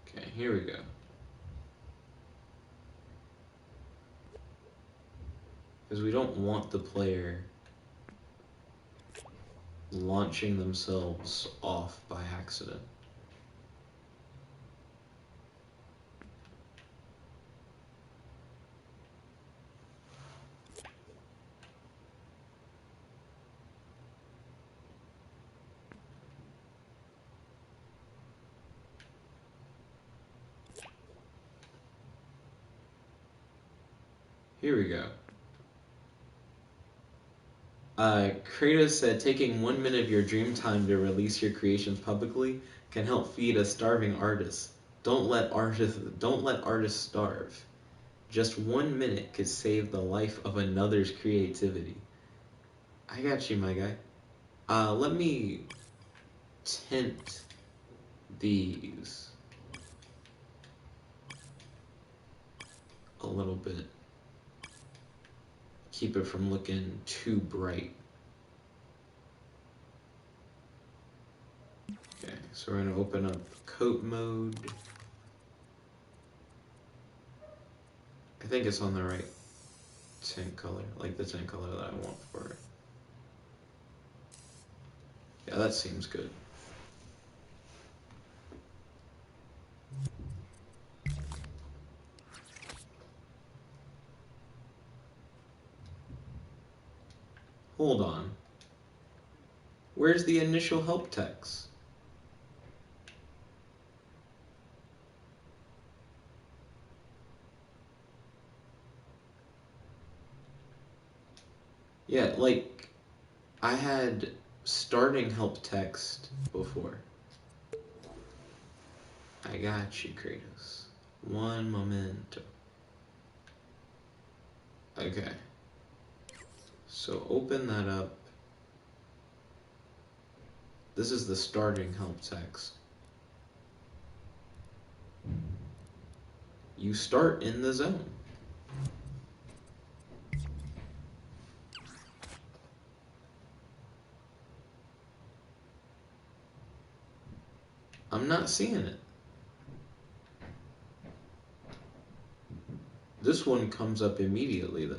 Okay, here we go. Because we don't want the player launching themselves off by accident. Here we go. Kratos said, taking 1 minute of your dream time to release your creations publicly can help feed a starving artist. Don't let artists starve. Just 1 minute could save the life of another's creativity. I got you, my guy. Let me tint these a little bit. Keep it from looking too bright. Okay, so we're gonna open up coat mode. I think it's on the right tint color, like the tint color that I want for it. Yeah, that seems good. Hold on. Where's the initial help text? Yeah, like, I had starting help text before. I got you, Kratos. One momento. Okay. So open that up. This is the starting help text. You start in the zone. I'm not seeing it. This one comes up immediately though.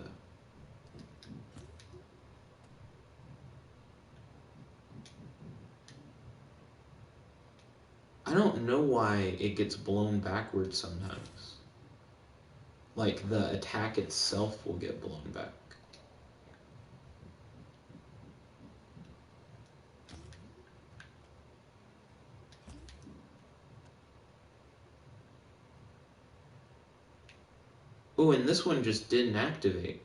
I don't know why it gets blown backwards sometimes. Like the attack itself will get blown back. Oh, and this one just didn't activate.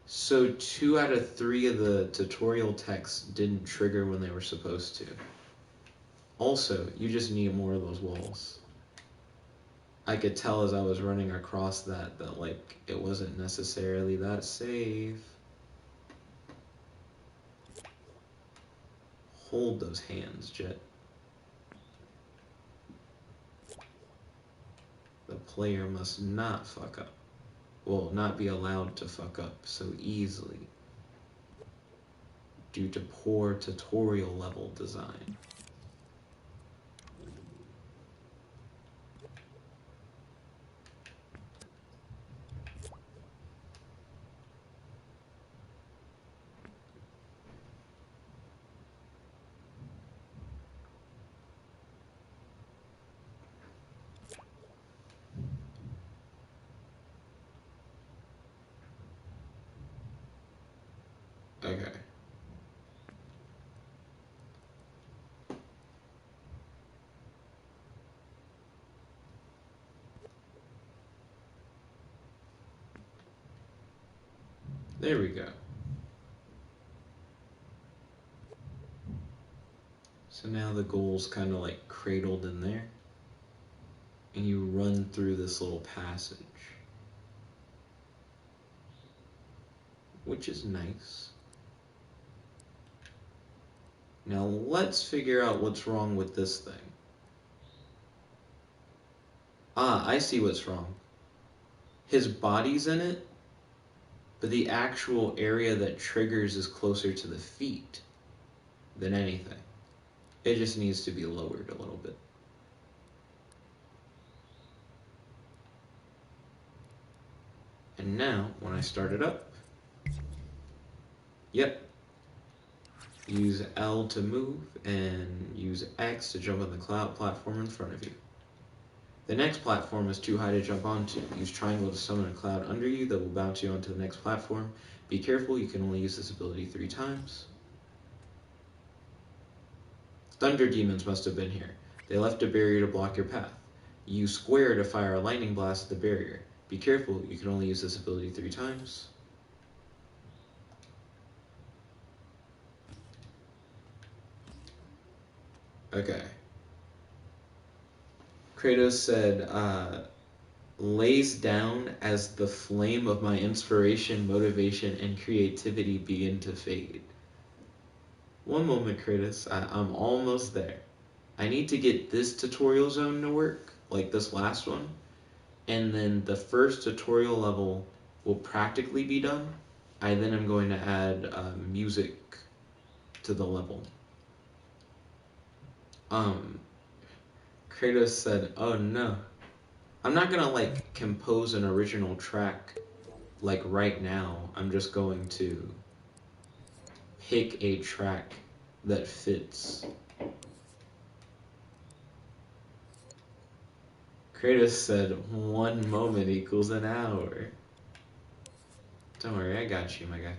So 2 out of 3 of the tutorial texts didn't trigger when they were supposed to. Also, you just need more of those walls. I could tell as I was running across that like it wasn't necessarily that safe. Hold those hands, Jet. The player must not fuck up. Well, not be allowed to fuck up so easily due to poor tutorial level design. Okay. There we go. So now the goal's kind of like cradled in there. And you run through this little passage. Which is nice. Now let's figure out what's wrong with this thing. Ah, I see what's wrong. His body's in it, but the actual area that triggers is closer to the feet than anything. It just needs to be lowered a little bit. And now, when I start it up, yep, use L to move and use X to jump on the cloud platform in front of you. The next platform is too high to jump onto. Use triangle to summon a cloud under you that will bounce you onto the next platform. Be careful, you can only use this ability 3 times. Thunder demons must have been here. They left a barrier to block your path. Use square to fire a lightning blast at the barrier. Be careful, you can only use this ability 3 times. Okay. Kratos said, lays down as the flame of my inspiration, motivation, and creativity begin to fade. One moment, Kratos. I'm almost there. I need to get this tutorial zone to work, like this last one, and then the first tutorial level will practically be done. I then am going to add music to the level. Kratos said, oh no. I'm not gonna like compose an original track like right now. I'm just going to pick a track that fits. Kratos said 1 moment equals an hour. Don't worry, I got you, my guy.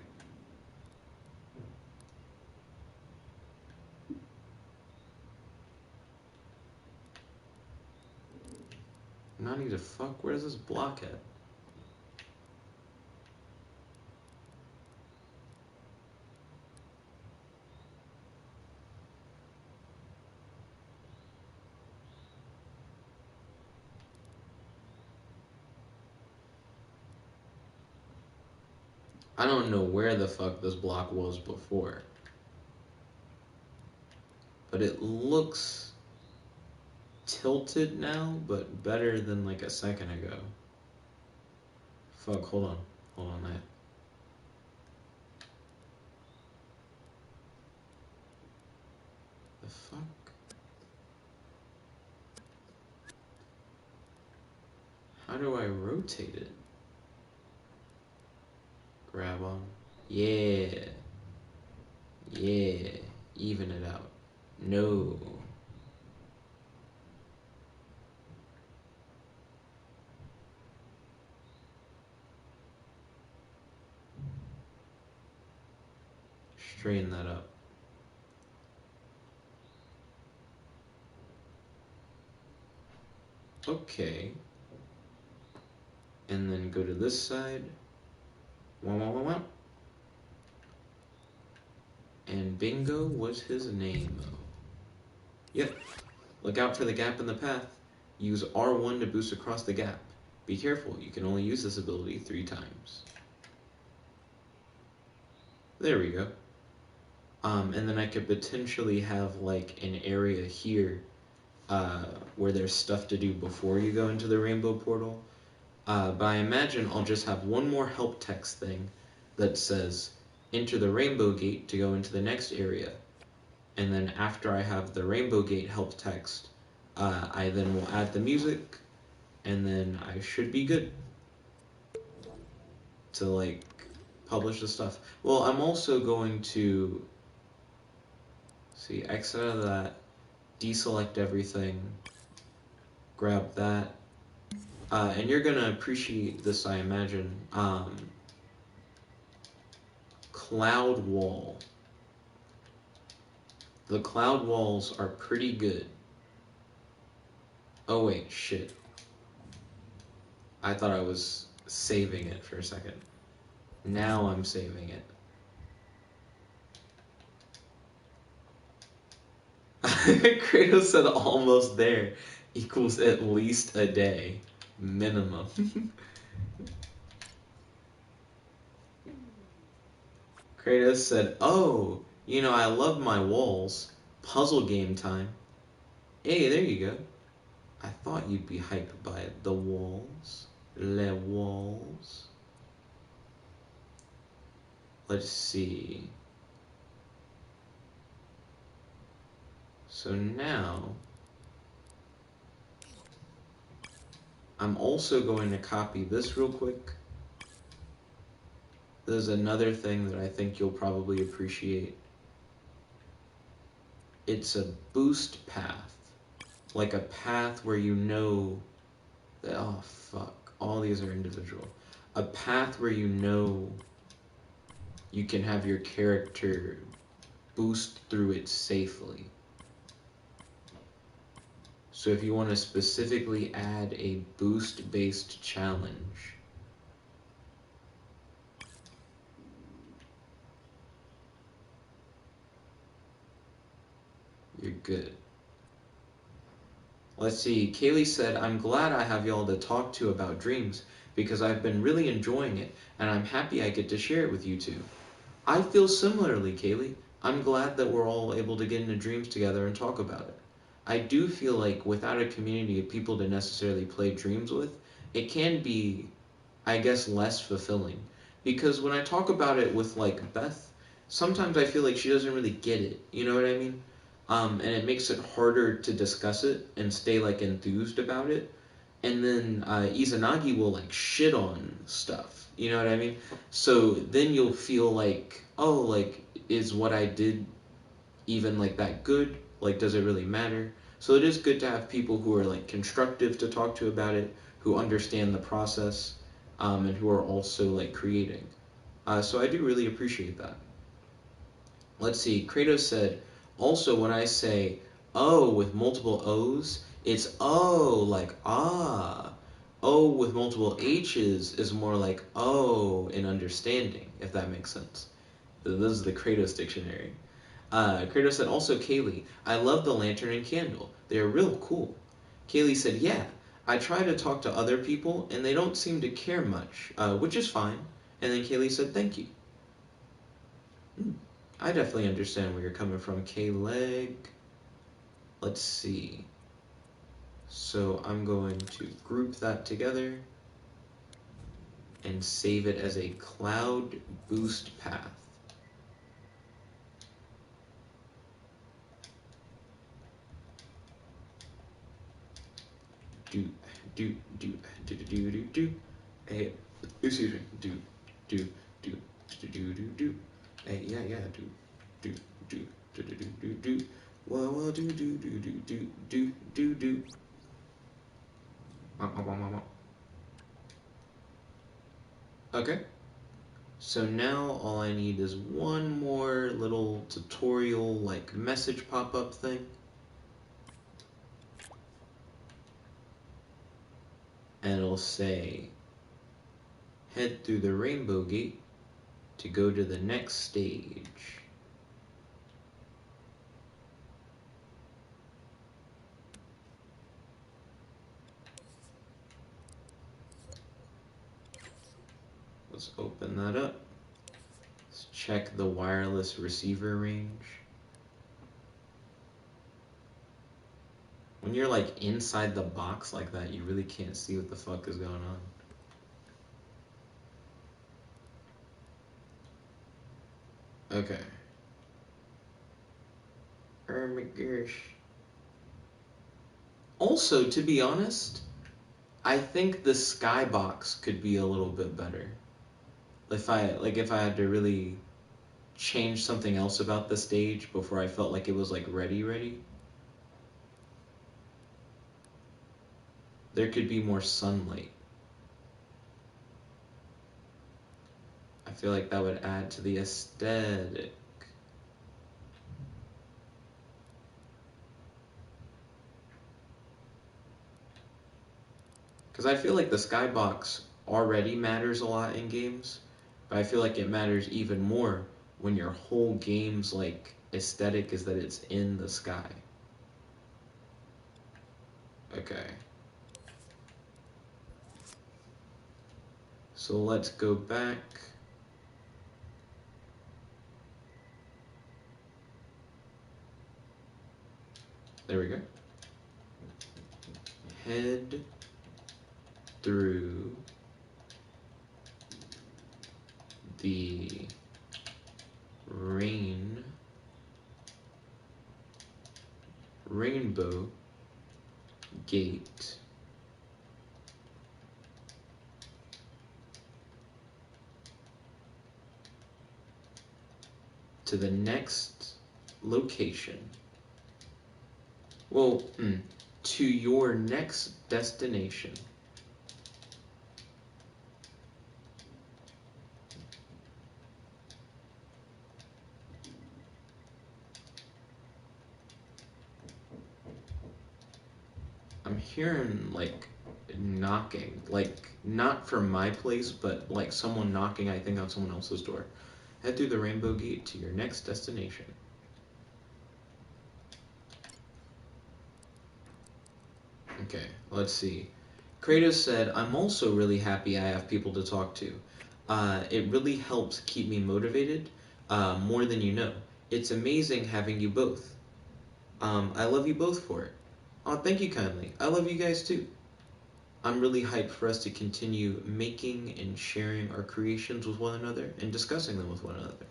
Not need to fuck, where's this block at? I don't know where the fuck this block was before, but it looks tilted now, but better than like a second ago. Fuck, hold on, the fuck? How do I rotate it? Grab on. Yeah. Yeah. Even it out. No. Straighten that up. Okay. And then go to this side. Wah, wah, wah, wah. And bingo was his name. Yep. Look out for the gap in the path. Use R1 to boost across the gap. Be careful, you can only use this ability 3 times. There we go. And then I could potentially have like an area here where there's stuff to do before you go into the rainbow portal. But I imagine I'll just have one more help text thing that says, enter the rainbow gate to go into the next area. And then after I have the rainbow gate help text, I then will add the music, and then I should be good to like publish the stuff. Well, I'm also going to exit out of that, deselect everything, grab that, and you're gonna appreciate this, I imagine. Cloud wall. The cloud walls are pretty good. Oh wait, shit. I thought I was saving it for a second. Now I'm saving it. Kratos said almost there equals at least a day. Minimum. Kratos said, oh, you know, I love my walls. Puzzle game time. Hey, there you go. I thought you'd be hyped by it. The walls. Les walls. Let's see. So now, I'm also going to copy this real quick. There's another thing that I think you'll probably appreciate. It's a boost path. Like a path where you know that, oh fuck, all these are individual. A path where you know you can have your character boost through it safely. So if you want to specifically add a boost-based challenge, you're good. Let's see, Kaylee said, I'm glad I have y'all to talk to about dreams because I've been really enjoying it and I'm happy I get to share it with you two. I feel similarly, Kaylee. I'm glad that we're all able to get into dreams together and talk about it. I do feel like without a community of people to necessarily play dreams with, it can be, I guess, less fulfilling. Because when I talk about it with like Beth, sometimes I feel like she doesn't really get it. You know what I mean? And it makes it harder to discuss it and stay like enthused about it. And then Izanagi will like shit on stuff. You know what I mean? So then you'll feel like, oh, like, is what I did even like that good? Like, does it really matter? So it is good to have people who are like constructive to talk to about it, who understand the process, and who are also like creating. So I do really appreciate that. Let's see, Kratos said, also when I say oh with multiple O's, it's oh like ah. O with multiple H's is more like oh in understanding, if that makes sense. This is the Kratos dictionary. Kratos said, also Kaylee, I love the lantern and candle. They are real cool. Kaylee said, yeah, I try to talk to other people and they don't seem to care much, which is fine. And then Kaylee said, thank you. I definitely understand where you're coming from, K-Leg. Let's see. So I'm going to group that together and save it as a cloud boost path. Do, do, do, do, do, do, do, do. Hey, excuse me. Do, do, do, do, do, do, do. Hey, yeah, do, do, do, do, do, do, do. Well, do, do, do, do, do, do, do, do. Okay. So now all I need is one more little tutorial like message pop-up thing. And it'll say, head through the rainbow gate to go to the next stage. Let's open that up. Let's check the wireless receiver range. When you're like inside the box like that, you really can't see what the fuck is going on. Okay. Oh my gosh. Also, to be honest, I think the skybox could be a little bit better. If I had to really change something else about the stage before I felt like it was like ready. There could be more sunlight. I feel like that would add to the aesthetic. Because I feel like the skybox already matters a lot in games, but I feel like it matters even more when your whole game's like aesthetic is that it's in the sky. Okay. So let's go back. There we go. Head through the rainbow gate to the next location. Well, to your next destination. I'm hearing like knocking, like not from my place, but like someone knocking, I think, on someone else's door. Head through the rainbow gate to your next destination. Okay, let's see. Kratos said, I'm also really happy I have people to talk to. It really helps keep me motivated, more than you know. It's amazing having you both. I love you both for it. Oh, thank you kindly. I love you guys too. I'm really hyped for us to continue making and sharing our creations with one another and discussing them with one another.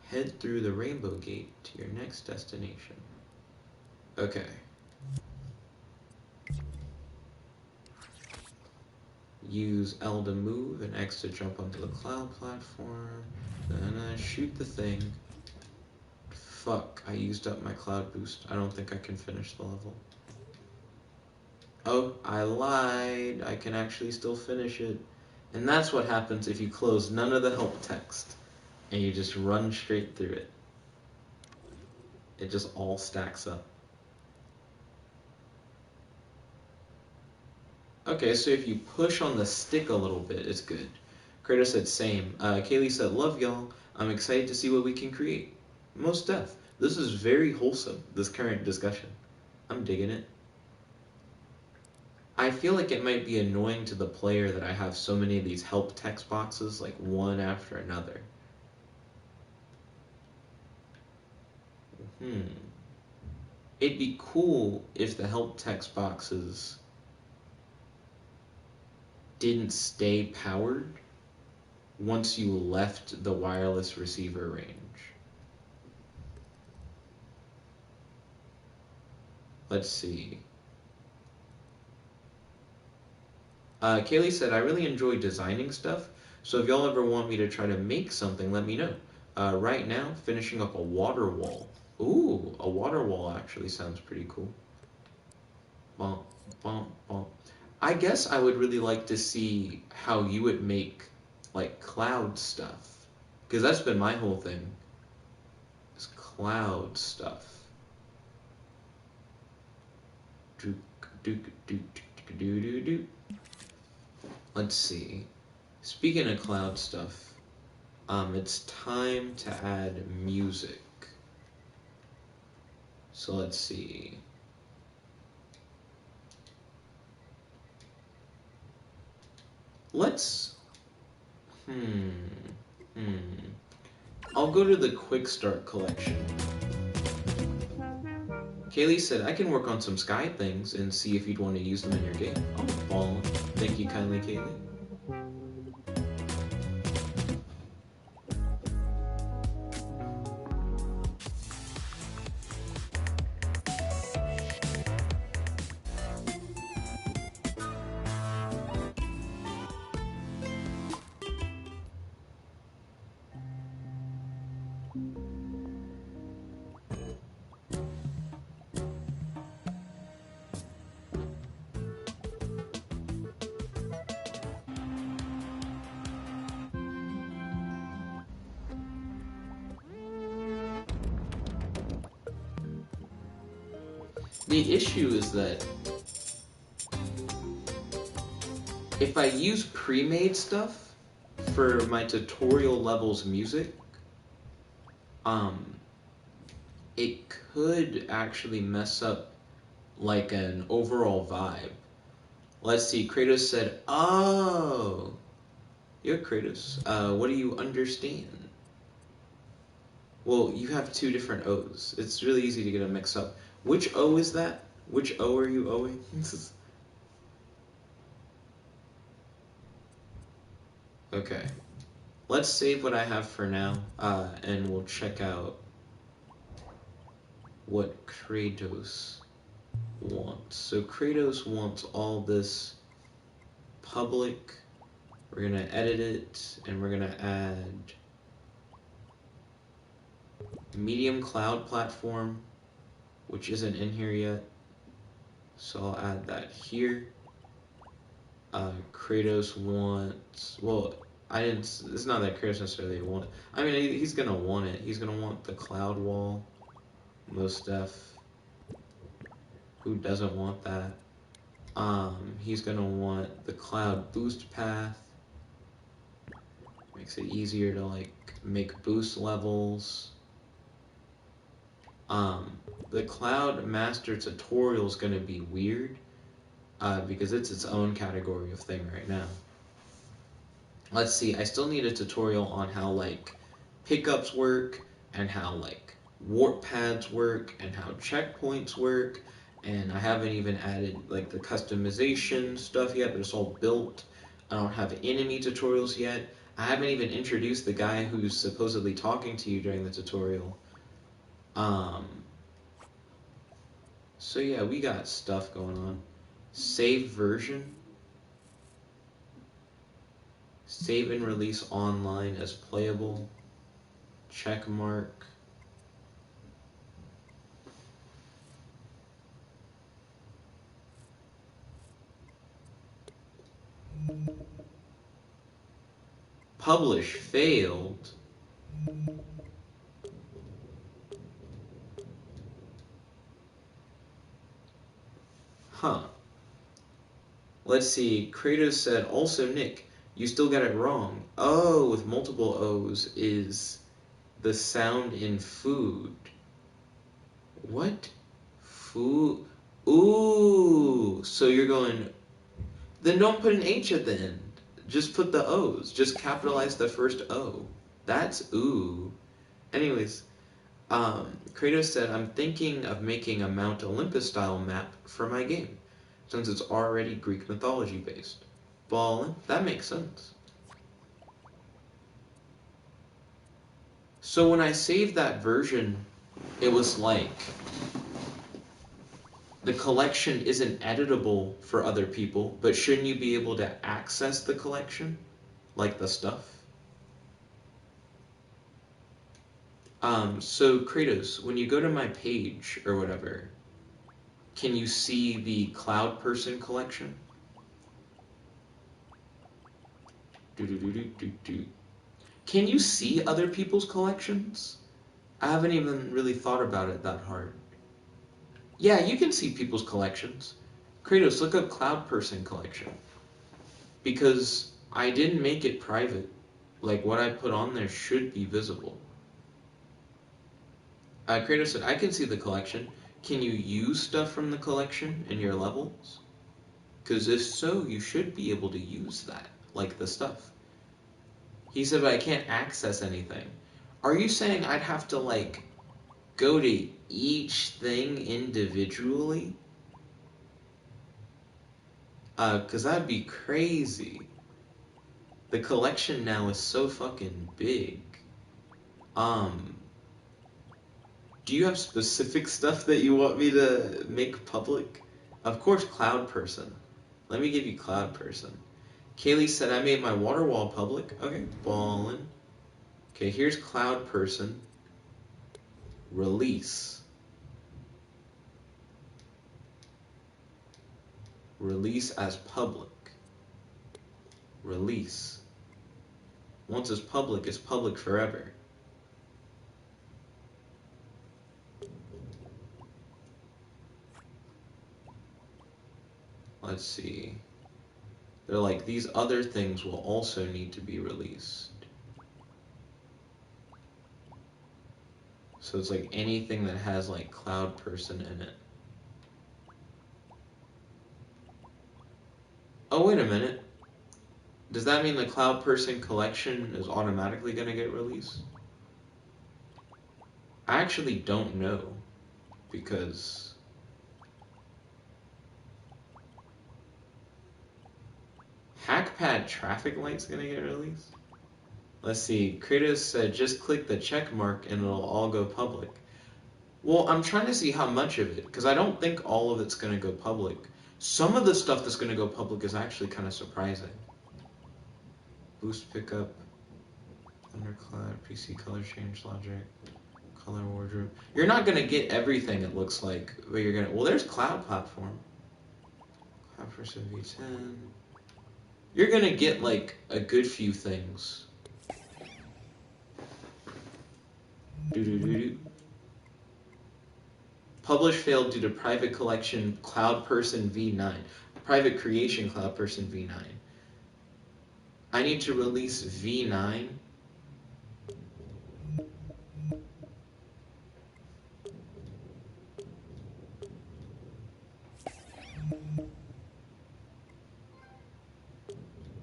Head through the rainbow gate to your next destination. Okay. Use L to move and X to jump onto the cloud platform. Then shoot the thing. Fuck, I used up my cloud boost. I don't think I can finish the level. Oh, I lied. I can actually still finish it. And that's what happens if you close none of the help text and you just run straight through it. It just all stacks up. Okay, so if you push on the stick a little bit, it's good. Kratos said same. Kaylee said, love y'all. I'm excited to see what we can create. Most def. This is very wholesome, this current discussion. I'm digging it. I feel like it might be annoying to the player that I have so many of these help text boxes, like one after another. It'd be cool if the help text boxes didn't stay powered once you left the wireless receiver range. Let's see. Kaylee said, I really enjoy designing stuff, so if y'all ever want me to try to make something, let me know. Right now, finishing up a water wall. Ooh, a water wall actually sounds pretty cool. Bump, bump, bump. I guess I would really like to see how you would make, like, cloud stuff. Because that's been my whole thing. Is cloud stuff. Dook, dook, dook, dook, dook, dook, dook. Let's see. Speaking of cloud stuff, it's time to add music. So let's see. Let's, I'll go to the quick start collection. Kaylee said, I can work on some sky things and see if you'd want to use them in your game. Oh, ball. Thank you kindly, Kaylee. The issue is that if I use pre-made stuff for my tutorial levels music, it could actually mess up like an overall vibe. Let's see, Kratos said, oh, you're Kratos. What do you understand? Well, you have two different O's. It's really easy to get them mixed up. Which O is that? Which O are you O'ing? Okay. Let's save what I have for now, and we'll check out what Kratos wants. So Kratos wants all this public. We're gonna edit it, and we're gonna add medium cloud platform, which isn't in here yet. So I'll add that here. Kratos wants, well, it's not that Kratos necessarily wants, I mean, he's gonna want it. He's gonna want the cloud wall, most def. Who doesn't want that? He's gonna want the cloud boost path. Makes it easier to, like, make boost levels. The Cloud Master tutorial is going to be weird because it's its own category of thing right now. Let's see, I still need a tutorial on how, like, pickups work and how, like, warp pads work and how checkpoints work, and I haven't even added, like, the customization stuff yet, but it's all built. I don't have enemy tutorials yet. I haven't even introduced the guy who's supposedly talking to you during the tutorial. So yeah, we got stuff going on. Save version. Save and release online as playable. Check mark. Publish failed. Huh. Let's see. Kratos said, also Nick, you still got it wrong. Oh, with multiple O's is the sound in food. What? Food? Ooh. So you're going Then don't put an H at the end. Just put the O's. Just capitalize the first O. That's ooh. Anyways, Kratos said, I'm thinking of making a Mount Olympus style map for my game, since it's already Greek mythology based. Ballin', that makes sense. So when I saved that version, it was like, the collection isn't editable for other people, but shouldn't you be able to access the collection? Like the stuff? So Kratos, when you go to my page or whatever, can you see the Cloud Person collection? Can you see other people's collections? I haven't even really thought about it that hard. Yeah, you can see people's collections. Kratos, look up Cloud Person collection. Because I didn't make it private. Like, what I put on there should be visible. Kratos said, I can see the collection. Can you use stuff from the collection in your levels? Because if so, you should be able to use that, like the stuff. He said, but I can't access anything. Are you saying I'd have to, like, go to each thing individually? Because that'd be crazy. The collection now is so fucking big. Do you have specific stuff that you want me to make public? Of course, Cloud Person. Let me give you Cloud Person. Kaylee said, I made my water wall public. Okay, ballin'. Okay, here's Cloud Person. Release. Release as public. Release. Once it's public forever. Let's see. They're like, these other things will also need to be released. So it's like anything that has like Cloud Person in it. Oh, wait a minute. Does that mean the Cloud Person collection is automatically going to get released? I actually don't know, because Hackpad Traffic Light's going to get released? Let's see, Kratos said just click the check mark and it'll all go public. Well, I'm trying to see how much of it, because I don't think all of it's going to go public. Some of the stuff that's going to go public is actually kind of surprising. Boost pickup, Thundercloud, PC color change logic, color wardrobe. You're not going to get everything, it looks like, but you're going to... Well, there's Cloud Platform. Cloud Person V10. You're going to get, like, a good few things. Doo-doo-doo-doo. Publish failed due to private collection Cloud Person V9. Private creation Cloud Person V9. I need to release V9.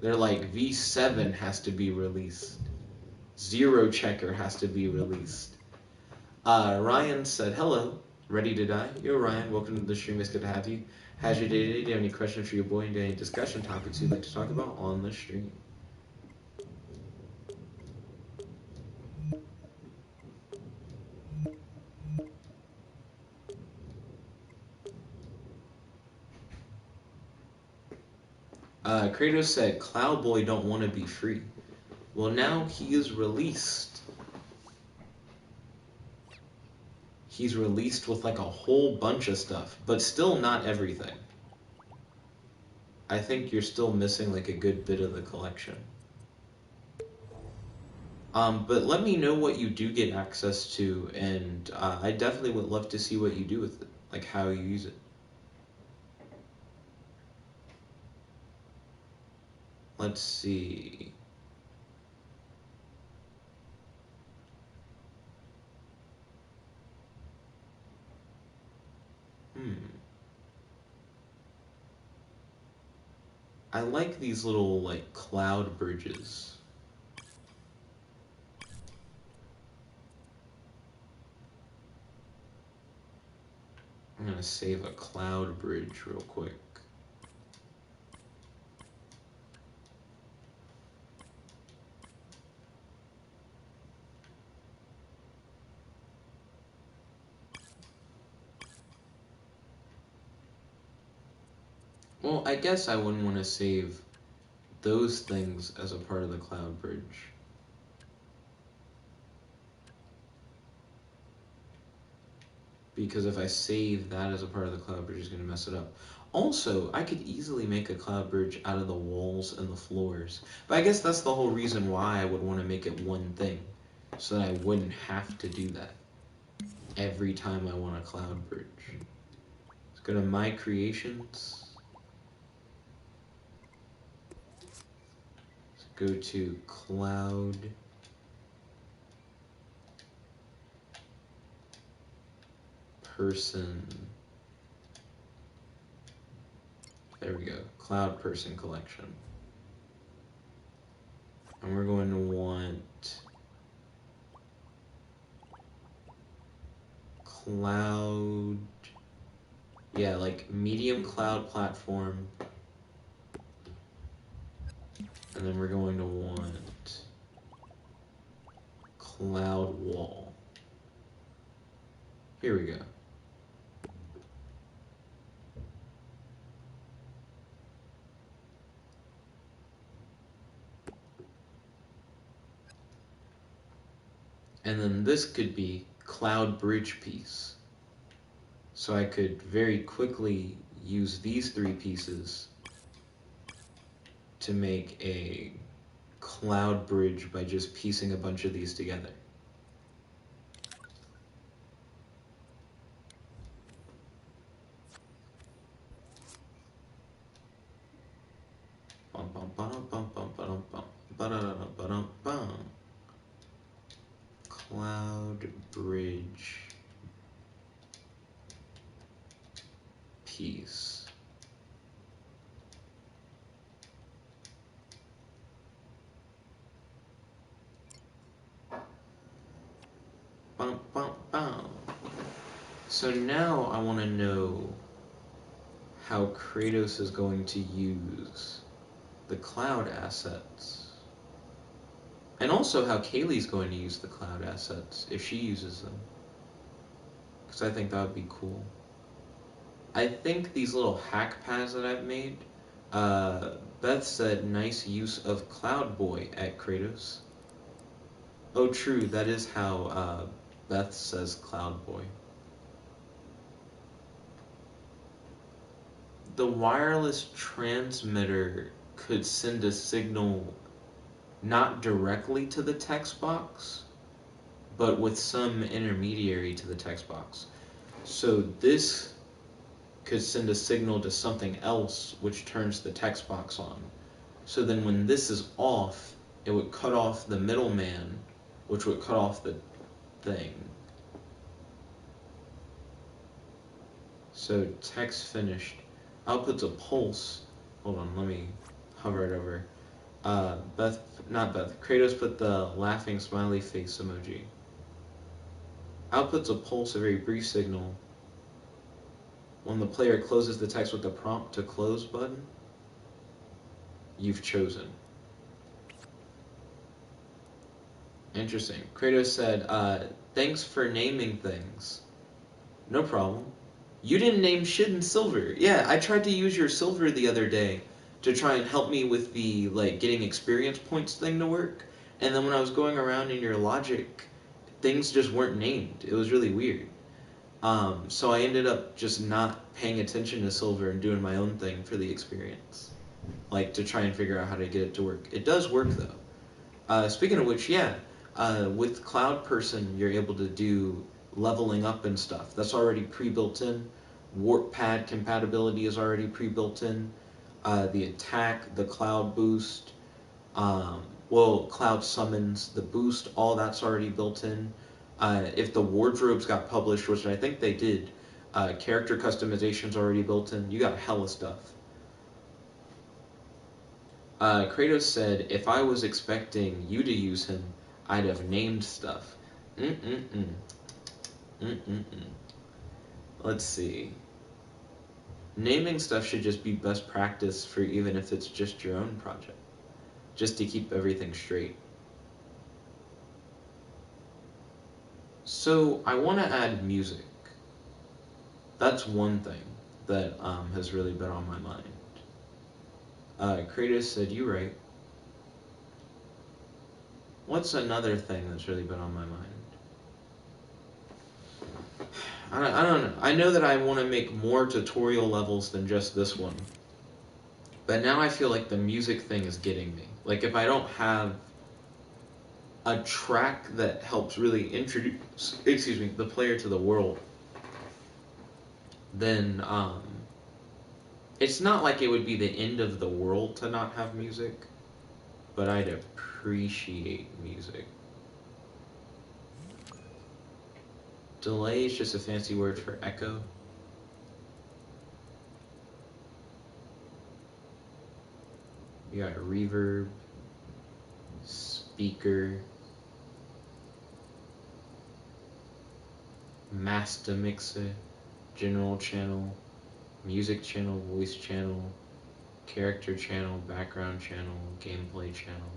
They're like, V7 has to be released. Zero Checker has to be released. Ryan said, hello. Ready to die? Yo, Ryan. Welcome to the stream. It's good to have you. How's your day today? Do you have any questions for your boy? And any discussion topics you'd like to talk about on the stream? Kratos said, Cloud Boy don't want to be free. Well, now he is released. He's released with like a whole bunch of stuff, but still not everything. I think you're still missing like a good bit of the collection. But let me know what you do get access to, and I definitely would love to see what you do with it, like how you use it. Let's see. I like these little, like, cloud bridges. I'm gonna save a cloud bridge real quick. Well, I guess I wouldn't want to save those things as a part of the cloud bridge. Because if I save that as a part of the cloud bridge, it's going to mess it up. Also, I could easily make a cloud bridge out of the walls and the floors. But I guess that's the whole reason why I would want to make it one thing. So that I wouldn't have to do that every time I want a cloud bridge. Let's go to My Creations. Let's go to Cloud. Person. There we go. Cloud Person Collection. And we're going to want cloud, yeah, like medium cloud platform. And then we're going to want cloud wall. Here we go. And then this could be cloud bridge piece. So I could very quickly use these three pieces to make a cloud bridge by just piecing a bunch of these together. Cloud bridge piece. So now I want to know how Kratos is going to use the cloud assets. And also how Kaylee's going to use the cloud assets, if she uses them. Because I think that would be cool. I think these little hack pads that I've made, Beth said, nice use of Cloud Boy at Kratos. Oh, true, that is how Beth says Cloud Boy. The wireless transmitter could send a signal not directly to the text box, but with some intermediary to the text box. So this could send a signal to something else, which turns the text box on. So then when this is off, it would cut off the middleman, which would cut off the thing. So text finished. Output's a pulse. Hold on, let me hover it over. Kratos put the laughing smiley face emoji. Output's a pulse, a very brief signal. When the player closes the text with the prompt to close button, you've chosen. Interesting. Kratos said, thanks for naming things. No problem. You didn't name shit in silver. Yeah, I tried to use your silver the other day to try and help me with the, like, getting experience points thing to work. And then when I was going around in your logic, things just weren't named. It was really weird. So I ended up just not paying attention to silver and doing my own thing for the experience. Like, to try and figure out how to get it to work. It does work, though. Speaking of which, yeah, with Cloud Person, you're able to do leveling up and stuff. That's already pre-built in. Warp pad compatibility is already pre-built in. The attack, the cloud boost, cloud summons, the boost, all that's already built in. If the wardrobes got published, which I think they did, character customization's already built in. You got hella stuff. Kratos said, if I was expecting you to use him, I'd have named stuff. Mm-mm-mm. Mm-mm-mm. Let's see. Naming stuff should just be best practice for even if it's just your own project. Just to keep everything straight. So, I want to add music. That's one thing that has really been on my mind. Kratos said, you right. What's another thing that's really been on my mind? I don't know. I know that I want to make more tutorial levels than just this one. But now I feel like the music thing is getting me. Like, if I don't have a track that helps really introduce, the player to the world, then it's not like it would be the end of the world to not have music, but I'd appreciate music. Delay is just a fancy word for echo. You got reverb, speaker, master mixer, general channel, music channel, voice channel, character channel, background channel, gameplay channel.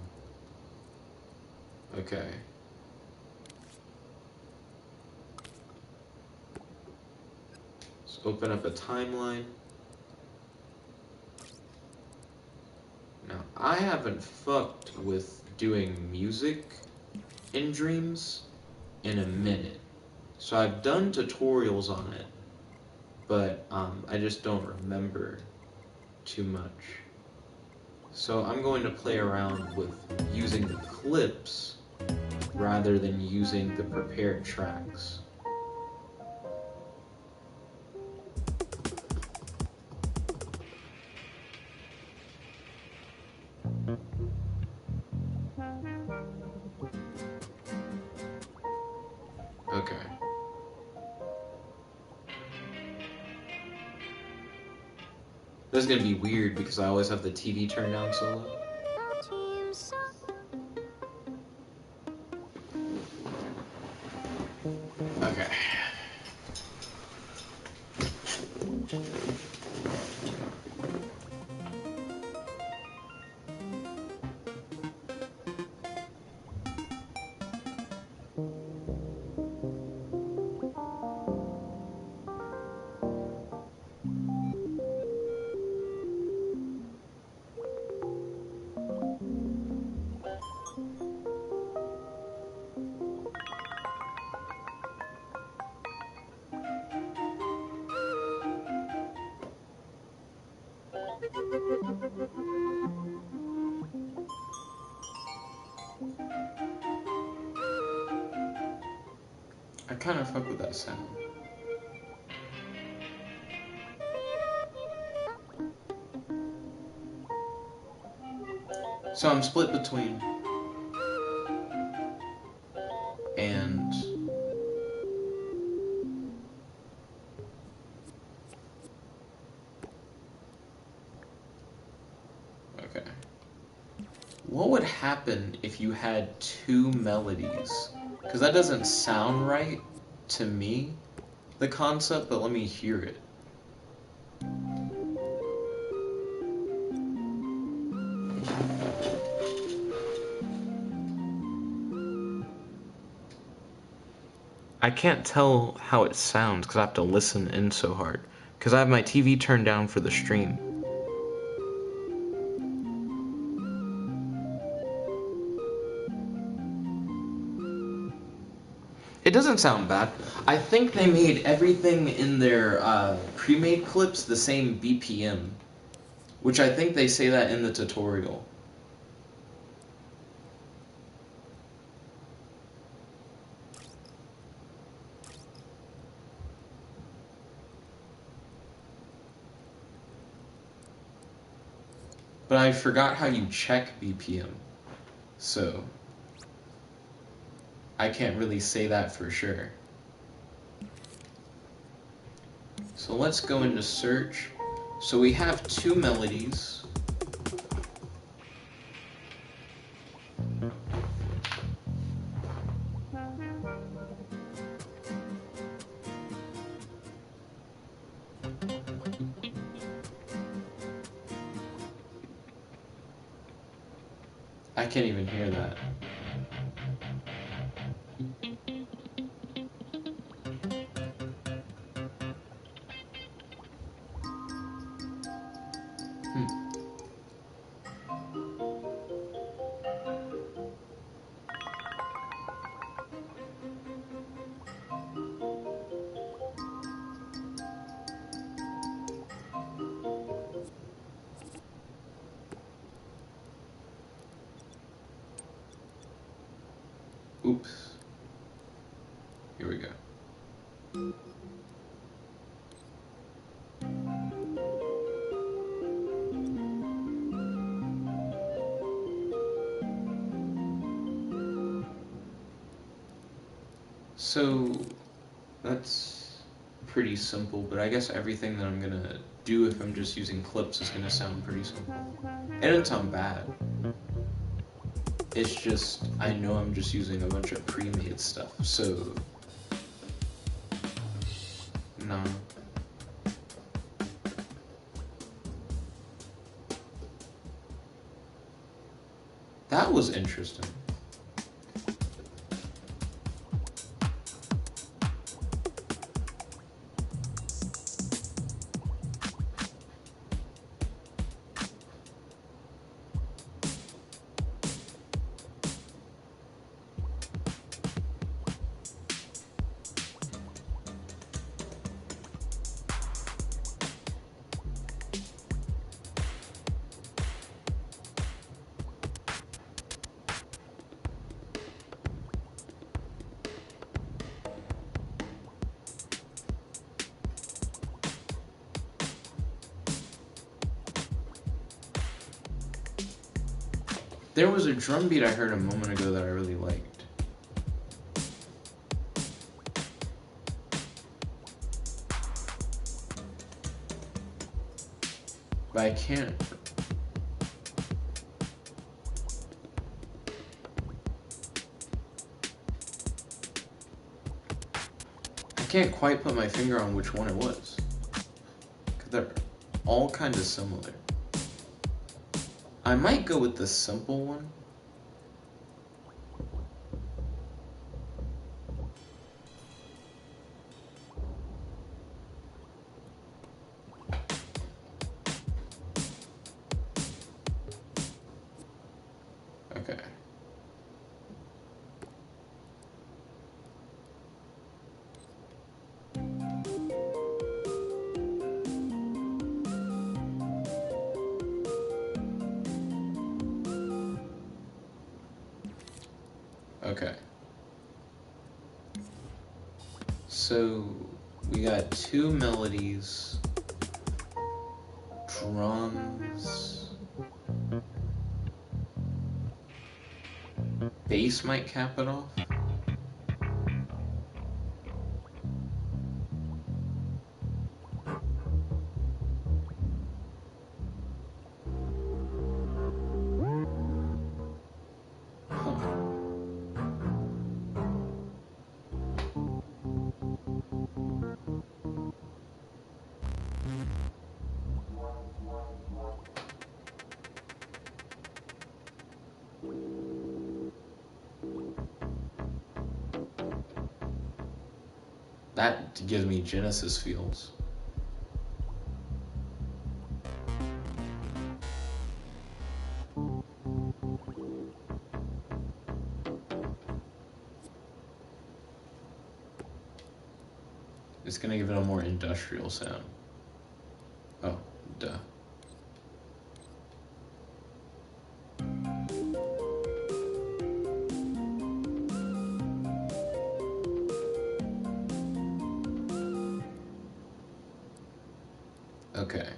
Okay. Let's open up a timeline. Now, I haven't fucked with doing music in Dreams in a minute. So I've done tutorials on it, but I just don't remember too much. So I'm going to play around with using the clips rather than using the prepared tracks. Okay. This is gonna be weird because I always have the TV turned down so low. Okay. I kind of fuck with that sound. So I'm split between and okay. What would happen if you had two melodies? Because that doesn't sound right to me, the concept, but let me hear it. I can't tell how it sounds because I have to listen in so hard. Because I have my TV turned down for the stream. It doesn't sound bad. I think they made everything in their pre-made clips the same BPM. Which I think they say that in the tutorial. But I forgot how you check BPM. So I can't really say that for sure. So let's go into search. So we have two melodies. I can't even hear that. Oops. Here we go. So that's pretty simple, but I guess everything that I'm gonna do if I'm just using clips is gonna sound pretty simple. It doesn't sound bad. It's just, I know I'm just using a bunch of pre-made stuff, so no. That was interesting. There was a drum beat I heard a moment ago that I really liked. But I can't. I can't quite put my finger on which one it was. 'Cause they're all kind of similar. I might go with the simple one. Okay. Okay. So we got two melodies, drums, bass might cap it off. That gives me Genesis feels. It's gonna give it a more industrial sound. Oh, duh. Okay.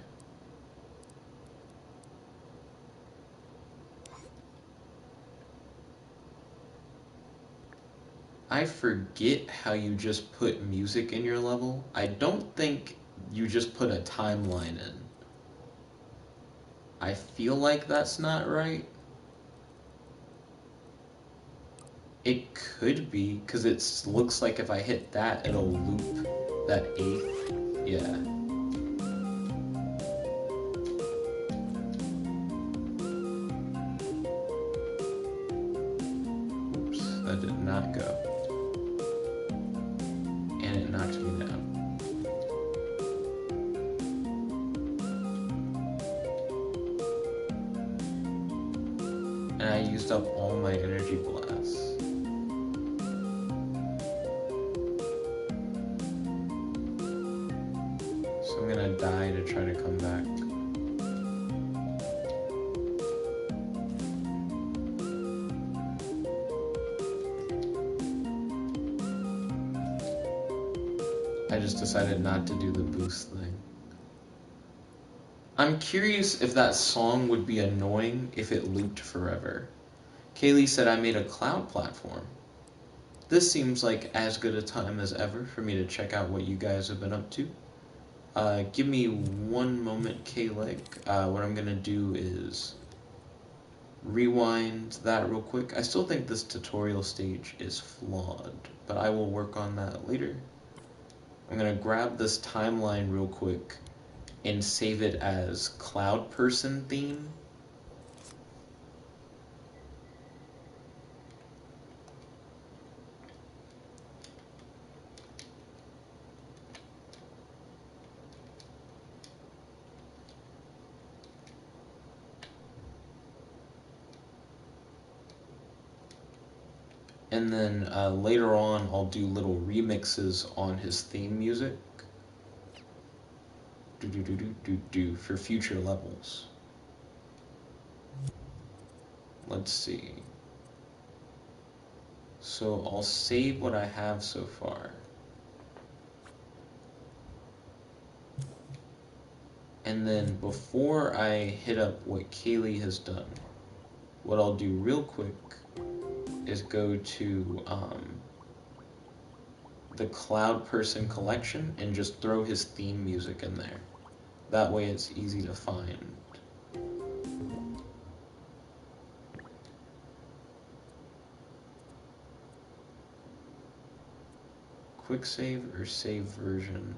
I forget how you just put music in your level. I don't think you just put a timeline in. I feel like that's not right. It could be, because it looks like if I hit that, it'll loop that eighth. Yeah. used up all my energy blasts. So I'm gonna die to try to come back. I just decided not to do the boost thing. I'm curious if that song would be annoying if it looped forever. Kaylee said I made a cloud platform. This seems like as good a time as ever for me to check out what you guys have been up to. Give me one moment, Kayleg. What I'm gonna do is rewind that real quick. I still think this tutorial stage is flawed, but I will work on that later. I'm gonna grab this timeline real quick and save it as Cloud Person theme. And then later on, I'll do little remixes on his theme music. For future levels. Let's see. So I'll save what I have so far. And then before I hit up what Kaylee has done, what I'll do real quick is go to the Cloud Person collection and just throw his theme music in there. That way it's easy to find. Quick save or save version?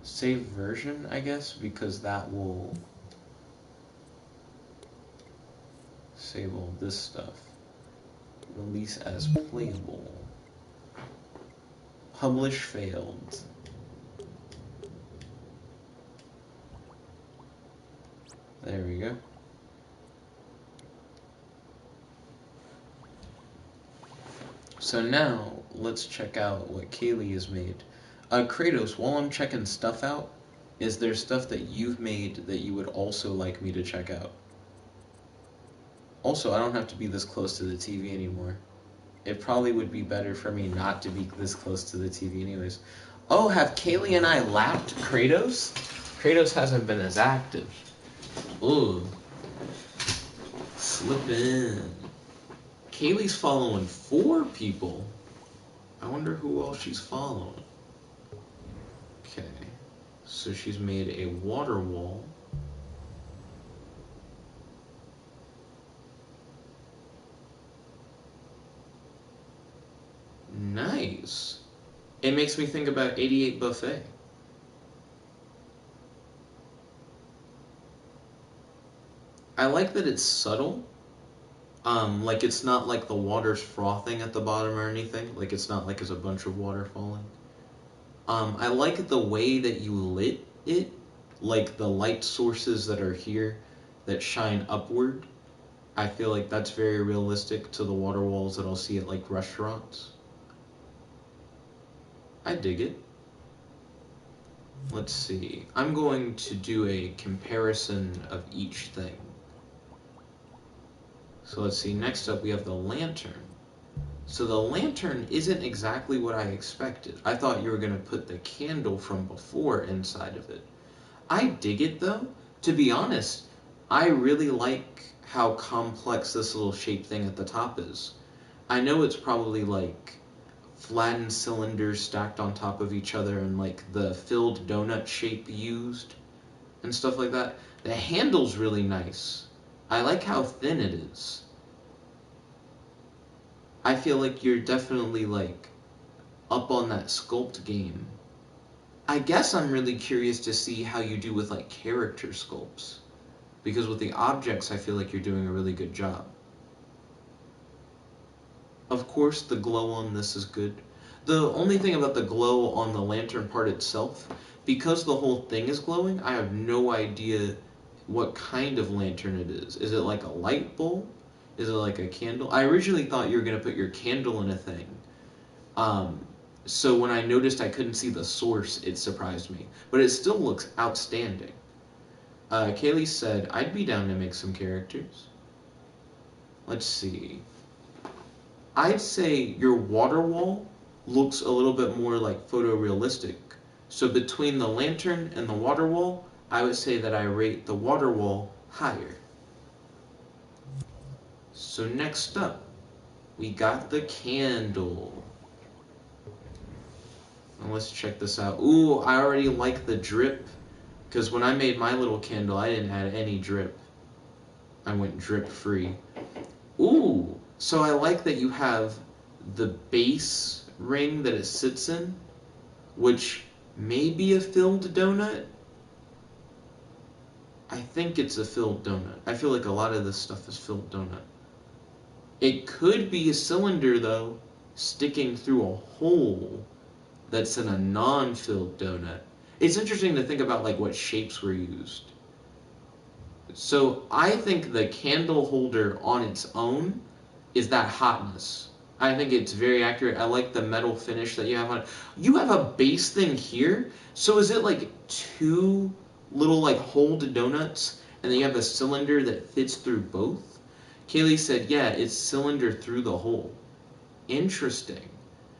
Save version, I guess, because that will save all this stuff. Release as playable. Publish failed. There we go. So now, let's check out what Kaylee has made. Kratos, while I'm checking stuff out, is there stuff that you've made that you would also like me to check out? Also, I don't have to be this close to the TV anymore. It probably would be better for me not to be this close to the TV anyways. Oh, have Kaylee and I lapped Kratos? Kratos hasn't been as active. Ooh. Slip in. Kaylee's following 4 people. I wonder who else she's following. Okay. So she's made a water wall. Nice. It makes me think about 88 Buffet. I like that it's subtle. Like it's not like the water's frothing at the bottom or anything. Like it's not like there's a bunch of water falling. I like the way that you lit it. Like the light sources that are here that shine upward. I feel like that's very realistic to the water walls that I'll see at like restaurants. I dig it. Let's see. I'm going to do a comparison of each thing. So let's see, next up we have the lantern. So the lantern isn't exactly what I expected. I thought you were going to put the candle from before inside of it. I dig it though. To be honest, I really like how complex this little shape thing at the top is. I know it's probably like flattened cylinders stacked on top of each other and like the filled donut shape used and stuff like that. The handle's really nice. I like how thin it is. I feel like you're definitely like up on that sculpt game. I guess I'm really curious to see how you do with like character sculpts. Because with the objects, I feel like you're doing a really good job. Of course, the glow on this is good. The only thing about the glow on the lantern part itself, because the whole thing is glowing, I have no idea what kind of lantern it is. Is it like a light bulb? Is it like a candle? I originally thought you were going to put your candle in a thing. So when I noticed I couldn't see the source, it surprised me. But it still looks outstanding. Kaylee said, I'd be down to make some characters. Let's see. I'd say your water wall looks a little bit more like photorealistic. So between the lantern and the water wall, I would say that I rate the water wall higher. So next up, we got the candle. And let's check this out. Ooh, I already like the drip. Because when I made my little candle, I didn't add any drip. I went drip free. Ooh, so I like that you have the base ring that it sits in, which may be a filled donut. I think it's a filled donut. I feel like a lot of this stuff is filled donut. It could be a cylinder, though, sticking through a hole that's in a non-filled donut. It's interesting to think about like what shapes were used. So I think the candle holder on its own is that hotness. I think it's very accurate. I like the metal finish that you have on it. You have a base thing here. So is it like two little like holed donuts and then you have a cylinder that fits through both? Kaylee said, yeah, it's cylinder through the hole. Interesting.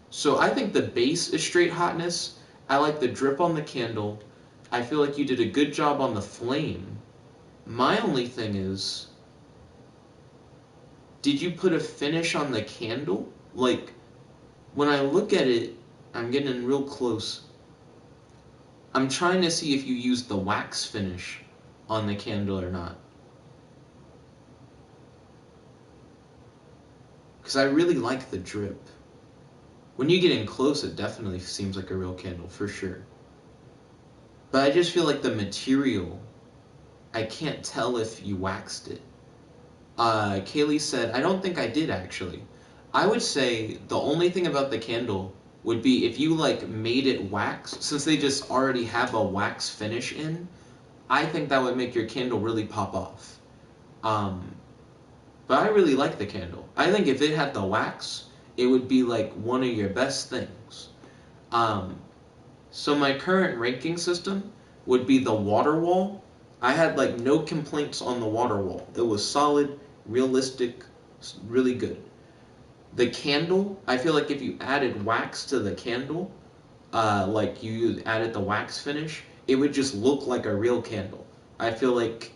So I think the base is straight hotness. I like the drip on the candle. I feel like you did a good job on the flame. My only thing is, did you put a finish on the candle? Like, when I look at it, I'm getting real close. I'm trying to see if you used the wax finish on the candle or not. Because I really like the drip. When you get in close, it definitely seems like a real candle, for sure. But I just feel like the material, I can't tell if you waxed it. Kaylee said, I don't think I did, actually. I would say the only thing about the candle would be if you like made it wax, since they just already have a wax finish in, I think that would make your candle really pop off. But I really like the candle. I think if it had the wax, it would be like one of your best things. So my current ranking system would be the water wall. I had like no complaints on the water wall. It was solid, realistic, really good. The candle, I feel like if you added wax to the candle, like you added the wax finish, it would just look like a real candle. I feel like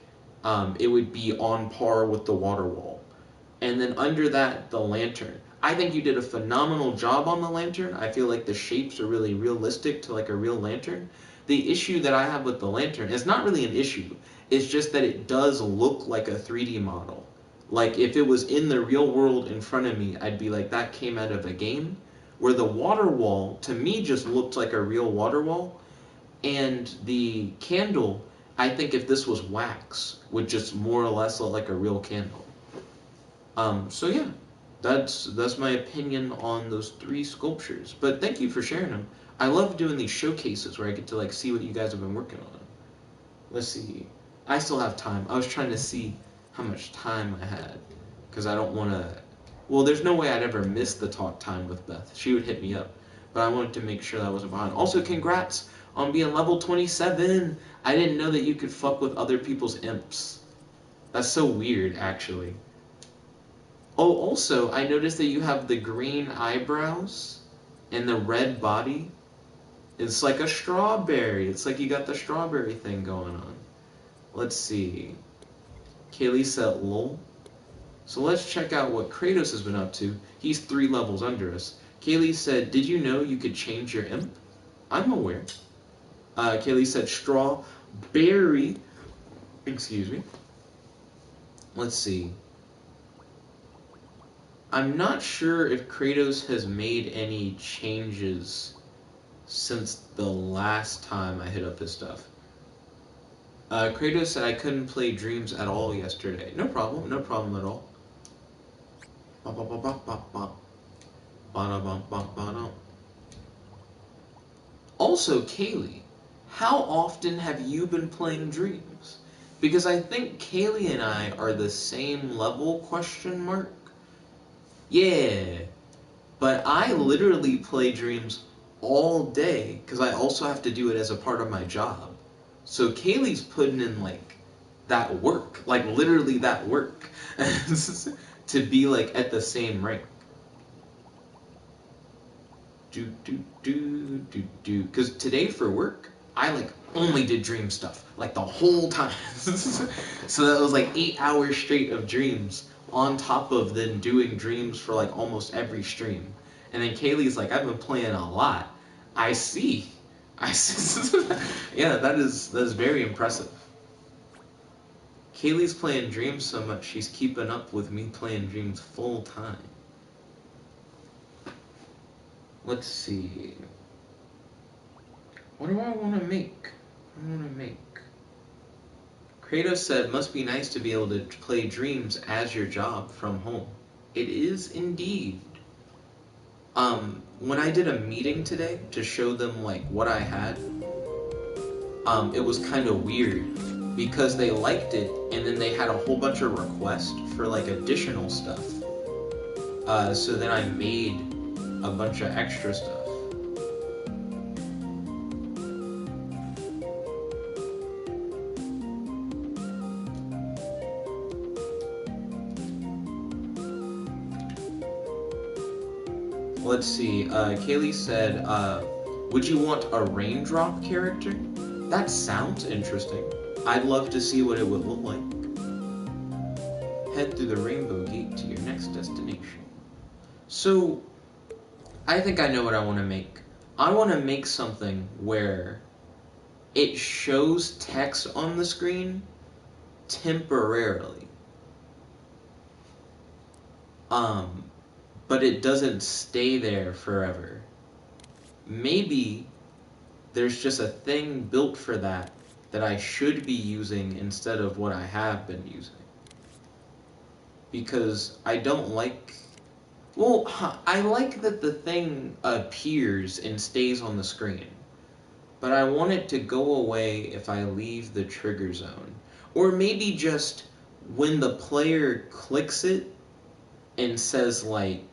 it would be on par with the water wall. And then under that, the lantern. I think you did a phenomenal job on the lantern. I feel like the shapes are really realistic to like a real lantern. The issue that I have with the lantern is not really an issue. It's just that it does look like a 3D model. Like if it was in the real world in front of me, I'd be like, that came out of a game. Where the water wall, to me, just looked like a real water wall. And the candle, I think if this was wax, would just more or less look like a real candle. So yeah, that's my opinion on those three sculptures. But thank you for sharing them. I love doing these showcases where I get to like see what you guys have been working on. Let's see. I still have time. I was trying to see how much time I had because I don't want to. Well, there's no way I'd ever miss the talk time with Beth. She would hit me up. But I wanted to make sure that I wasn't behind. Also, congrats on being level 27. I didn't know that you could fuck with other people's imps. That's so weird, actually. Oh, also, I noticed that you have the green eyebrows and the red body. It's like a strawberry. It's like you got the strawberry thing going on. Let's see. Kaylee said lol. So let's check out what Kratos has been up to. He's 3 levels under us. Kaylee said, did you know you could change your imp? I'm aware. Kaylee said strawberry. Excuse me. Let's see. I'm not sure if Kratos has made any changes since the last time I hit up his stuff. Kratos said I couldn't play Dreams at all yesterday. No problem at all. Also, Kaylee, how often have you been playing Dreams? Because I think Kaylee and I are the same level, question mark? Yeah. But I literally play Dreams all day because I also have to do it as a part of my job. So Kaylee's putting in like that work, like literally that work, to be like at the same rank. Do. Because today for work, I like only did dream stuff like the whole time. So that was like 8 hours straight of dreams on top of then doing dreams for like almost every stream. And then Kaylee's like, I've been playing a lot. I see. I see. Yeah, that is very impressive. Kaylee's playing dreams so much she's keeping up with me playing dreams full time. Let's see. What do I want to make? I want to make. Kratos said, must be nice to be able to play dreams as your job from home. It is indeed. When I did a meeting today to show them like what I had, it was kind of weird because they liked it and then they had a whole bunch of requests for like additional stuff. So then I made a bunch of extra stuff. Let's see. Kaylee said, would you want a raindrop character? That sounds interesting. I'd love to see what it would look like. Head through the rainbow gate to your next destination. So, I think I know what I want to make. I want to make something where it shows text on the screen temporarily. But it doesn't stay there forever. Maybe there's just a thing built for that I should be using instead of what I have been using. Because I don't like... Well, I like that the thing appears and stays on the screen. But I want it to go away if I leave the trigger zone. Or maybe just when the player clicks it and says like,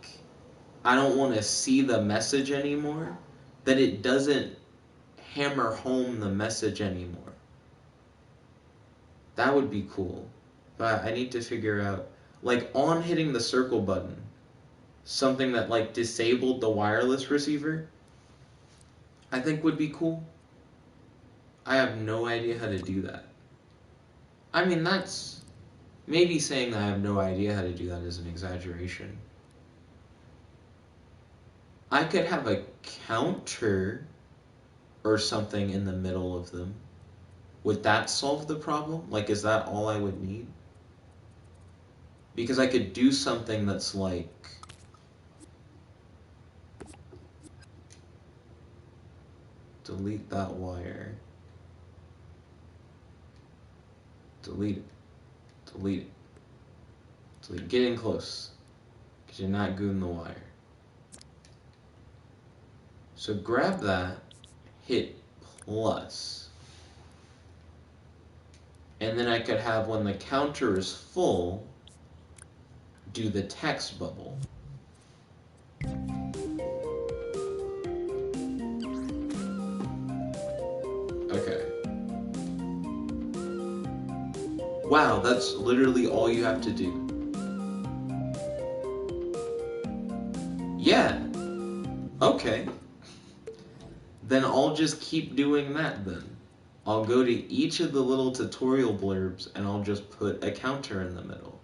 I don't want to see the message anymore, that it doesn't hammer home the message anymore. That would be cool. But I need to figure out, like on hitting the circle button, something that like disabled the wireless receiver, I think would be cool. I have no idea how to do that. I mean, that's... Maybe saying that I have no idea how to do that is an exaggeration. I could have a counter or something in the middle of them. Would that solve the problem? Like, is that all I would need? Because I could do something that's like... Delete that wire. Delete it. Delete it. Delete. Get in close. Because you're not gooing the wire. So grab that, hit plus, and then I could have when the counter is full, do the text bubble. Okay. Wow, that's literally all you have to do. Yeah. Okay. Then I'll just keep doing that then. I'll go to each of the little tutorial blurbs and I'll just put a counter in the middle.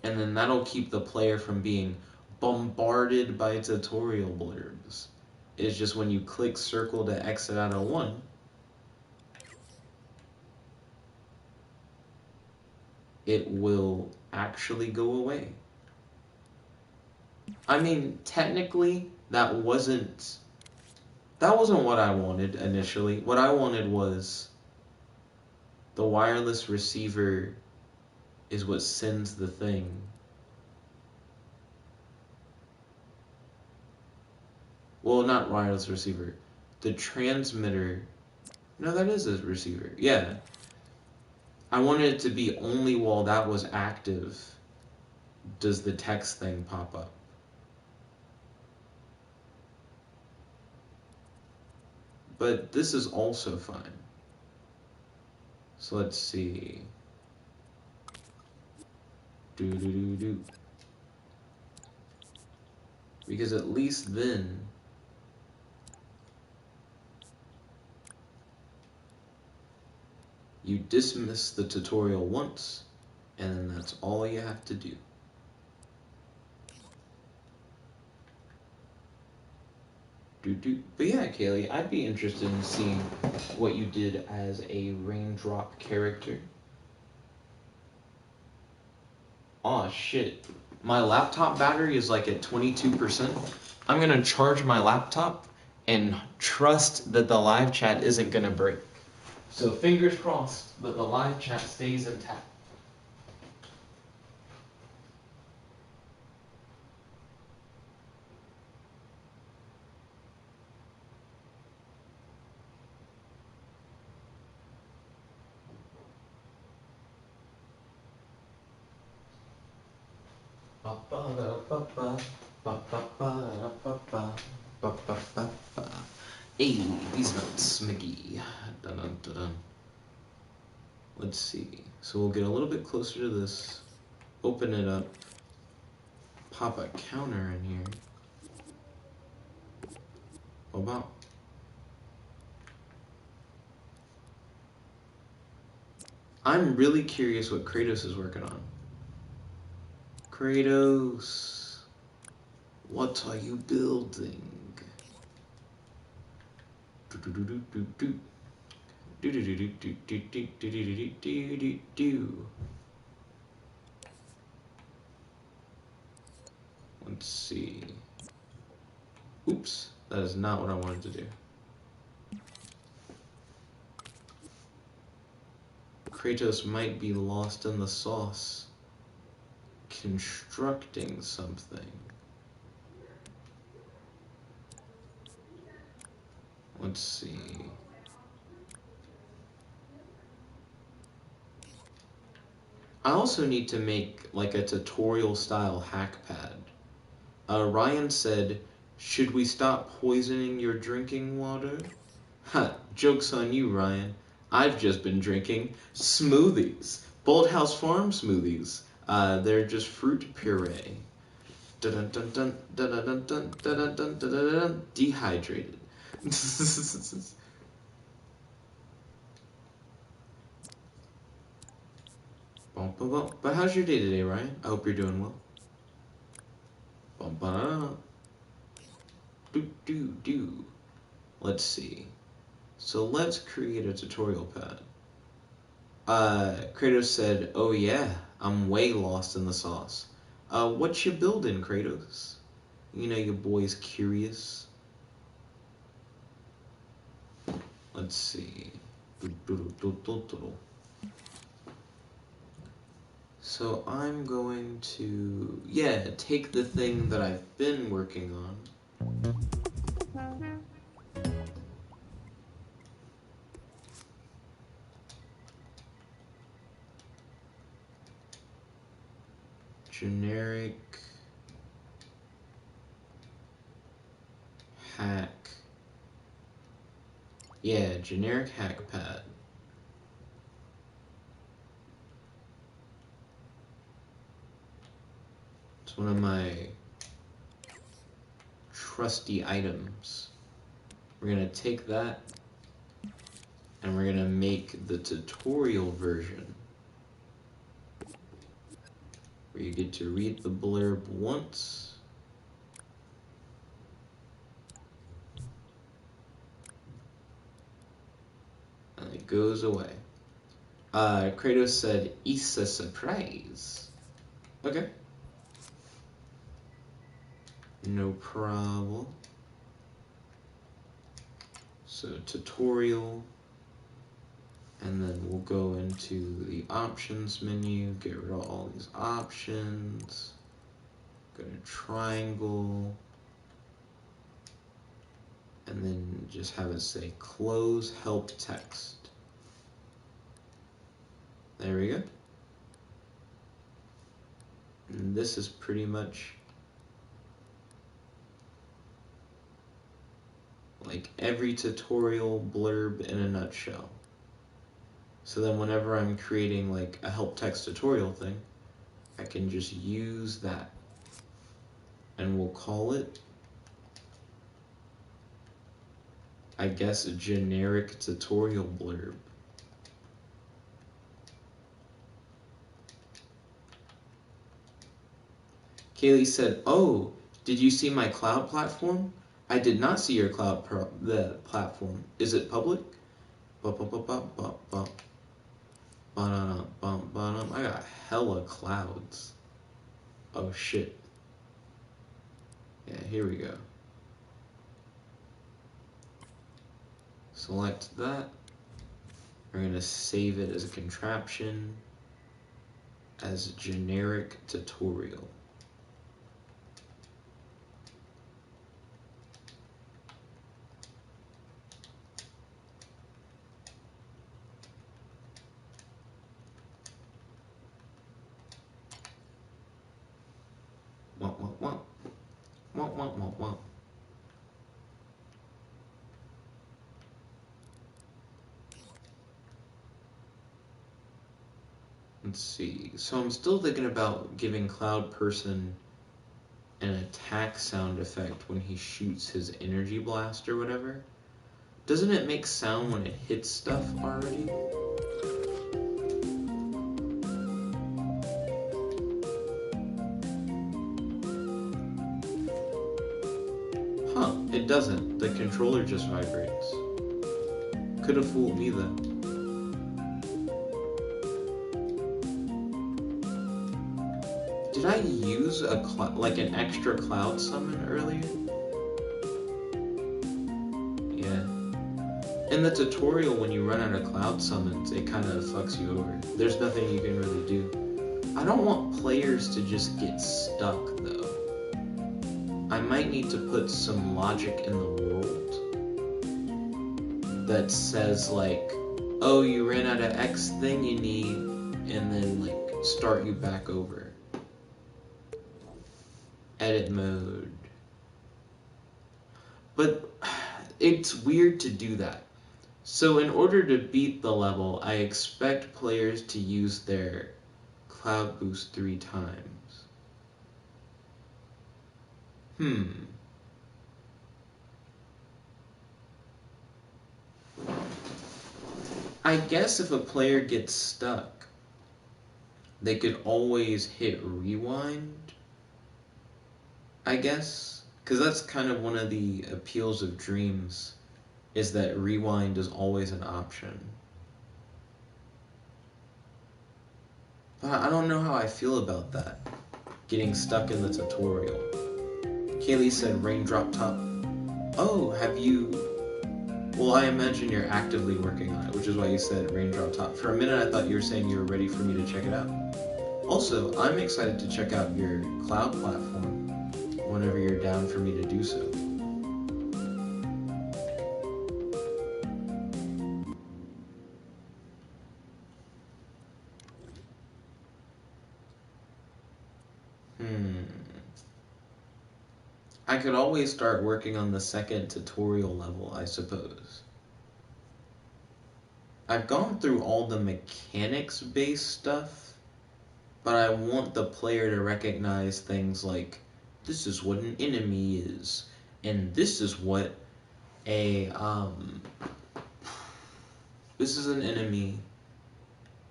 And then that'll keep the player from being bombarded by tutorial blurbs. It's just when you click circle to exit out of one, it will actually go away. I mean, technically, that wasn't what I wanted initially. What I wanted was the wireless receiver is what sends the thing. Well, not wireless receiver. the transmitter, no, that is a receiver. Yeah. I wanted it to be only while that was active does the text thing pop up. But this is also fine. So let's see. Do. Because at least then you dismiss the tutorial once, and then that's all you have to do. But yeah, Kaylee, I'd be interested in seeing what you did as a raindrop character. Aw, shit. My laptop battery is like at 22%. I'm gonna charge my laptop and trust that the live chat isn't gonna break. So fingers crossed that the live chat stays intact. Hey, these nuts, Mickey. Dun, dun, dun, dun. Let's see. So we'll get a little bit closer to this. Open it up. Pop a counter in here. What about? I'm really curious what Kratos is working on. Kratos, what are you building? Let's see. Oops, that is not what I wanted to do. Kratos might be lost in the sauce, constructing something. Let's see. I also need to make like a tutorial style hack pad. Ryan said, should we stop poisoning your drinking water? Ha, joke's on you, Ryan. I've just been drinking smoothies. Bolthouse Farm smoothies. They're just fruit puree. Dun dun dun dun dun dun dun dun dun dun. Dehydrated. But how's your day today, Ryan? I hope you're doing well. Do. Let's see. So let's create a tutorial pad. Kratos said, oh yeah, I'm way lost in the sauce. What you building, Kratos? You know your boy's curious. Let's see. So I'm going to, take the thing that I've been working on. Generic hack. Yeah, generic hack pad. It's one of my trusty items. We're gonna take that and we're gonna make the tutorial version where you get to read the blurb once and it goes away. Kratos said, "It's a surprise." Okay. No problem. So tutorial, and then we'll go into the options menu, get rid of all these options, go to triangle, and then just have it say close help text. There we go. And this is pretty much like every tutorial blurb in a nutshell. So then whenever I'm creating like a help text tutorial thing, I can just use that. And we'll call it, I guess, a generic tutorial blurb. Kaylee said, "Oh, did you see my cloud platform? I did not see your the platform. Is it public?" I got hella clouds. Oh shit. Yeah, here we go. Select that. We're gonna save it as a contraption, as a generic tutorial. Wah, wah, wah. Wah, wah, wah, wah. Let's see. So I'm still thinking about giving Cloud Person an attack sound effect when he shoots his energy blast or whatever. Doesn't it make sound when it hits stuff already? Huh, it doesn't. The controller just vibrates. Could have fooled me though. Did I use like an extra cloud summon earlier? Yeah. In the tutorial, when you run out of cloud summons, it kind of fucks you over. There's nothing you can really do. I don't want players to just get stuck though. I might need to put some logic in the world that says like, oh, you ran out of X thing you need, and then like start you back over. Edit mode. But it's weird to do that. So in order to beat the level, I expect players to use their cloud boost 3 times. I guess if a player gets stuck, they could always hit rewind, I guess. Because that's kind of one of the appeals of Dreams, is that rewind is always an option. But I don't know how I feel about that, getting stuck in the tutorial. Kaylee said raindrop top. Oh, have you... Well, I imagine you're actively working on it, which is why you said raindrop top. For a minute I thought you were saying you were ready for me to check it out. Also, I'm excited to check out your cloud platform whenever you're down for me to do so. I could always start working on the second tutorial level, I suppose. I've gone through all the mechanics-based stuff, but I want the player to recognize things like, this is what an enemy is, and this is what a, this is an enemy,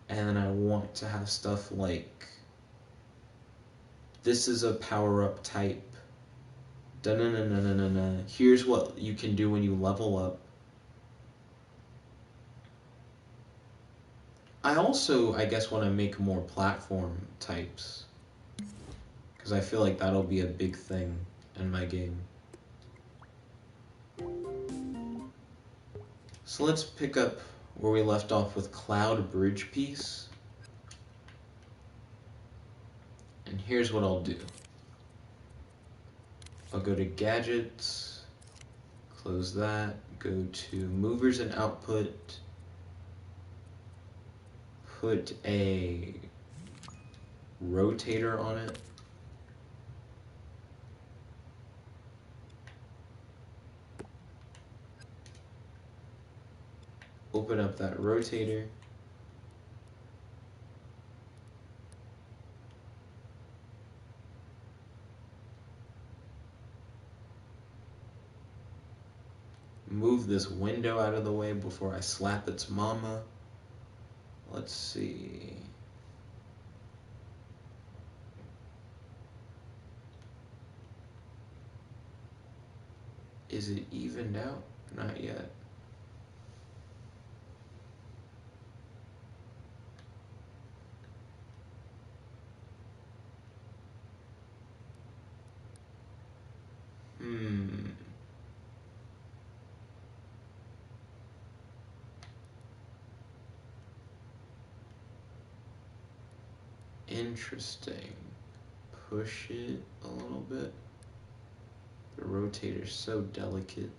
and then I want to have stuff like, this is a power-up type, da-na-na-na-na-na-na, here's what you can do when you level up. I also, I guess, want to make more platform types, because I feel like that'll be a big thing in my game. So let's pick up where we left off with Cloud Bridge Piece. And here's what I'll do. I'll go to Gadgets, Close that, go to movers and output, put a rotator on it. Open up that rotator. Move this window out of the way before I slap its mama. Let's see. Is it evened out? Not yet. Interesting. Push it a little bit. The rotator's so delicate.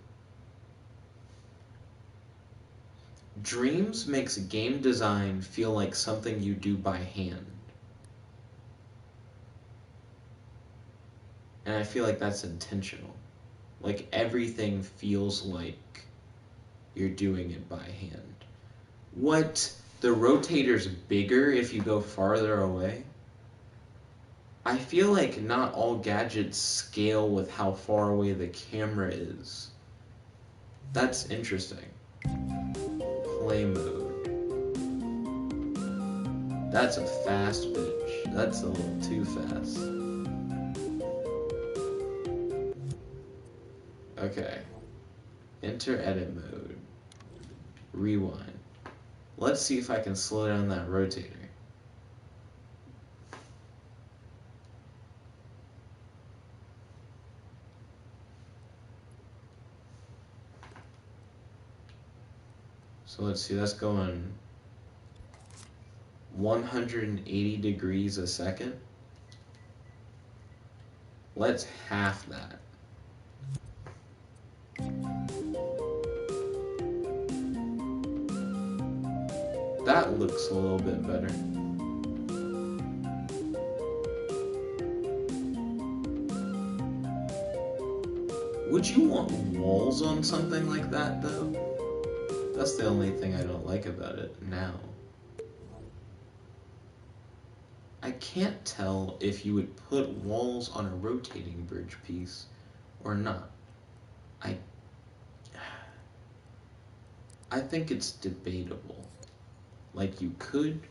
Dreams makes game design feel like something you do by hand. And I feel like that's intentional. Like everything feels like you're doing it by hand. What? The rotator's bigger if you go farther away? I feel like not all gadgets scale with how far away the camera is. That's interesting. Play mode. That's a fast bitch. That's a little too fast. Okay. Enter edit mode. Rewind. Let's see if I can slow down that rotator. So let's see, that's going 180 degrees a second. Let's half that. That looks a little bit better. Would you want walls on something like that, though? That's the only thing I don't like about it now. I can't tell if you would put walls on a rotating bridge piece or not. I think it's debatable. Like you could,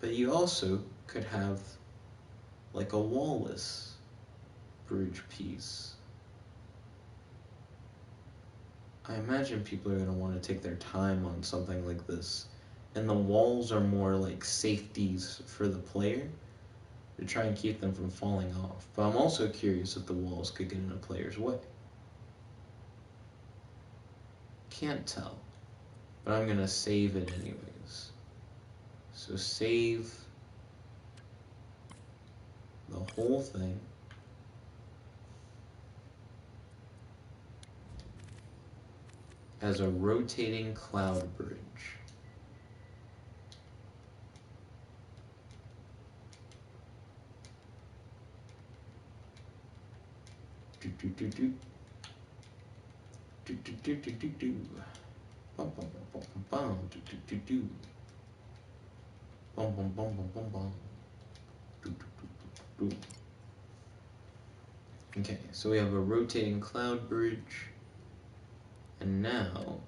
but you also could have like a wall-less bridge piece. I imagine people are going to want to take their time on something like this, and the walls are more like safeties for the player to try and keep them from falling off. But I'm also curious if the walls could get in a player's way. Can't tell, but I'm going to save it anyways. So save the whole thing. As a rotating cloud bridge. Do do do do. Do do do do do do. Bum bum bum bum bum bum. Do do do do. Bum bum bum bum bum bum. Do do do do do. Okay, so we have a rotating cloud bridge. And now,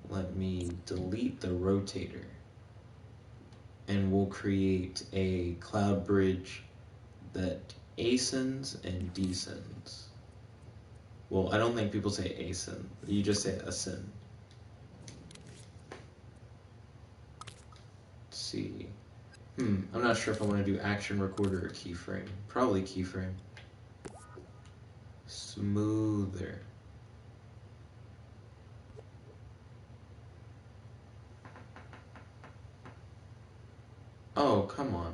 let me delete the rotator. And we'll create a cloud bridge that ascends and descends. Well, I don't think people say ascend. You just say ascend. Let's see. I'm not sure if I want to do action recorder or keyframe. Probably keyframe. Smoother. Oh, come on.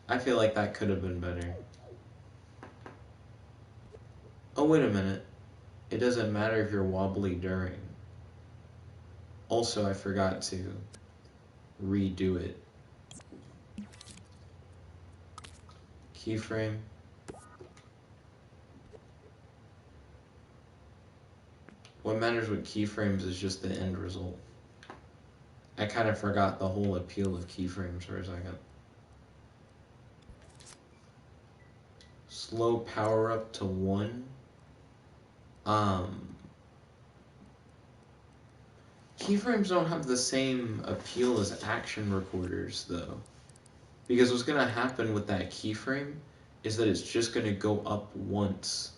I feel like that could have been better. Oh, wait a minute. It doesn't matter if you're wobbly during. Also, I forgot to redo it. Keyframe. What matters with keyframes is just the end result. I kind of forgot the whole appeal of keyframes for a second. Slow power up to 1. Keyframes don't have the same appeal as action recorders, though. Because what's going to happen with that keyframe is that it's just going to go up once,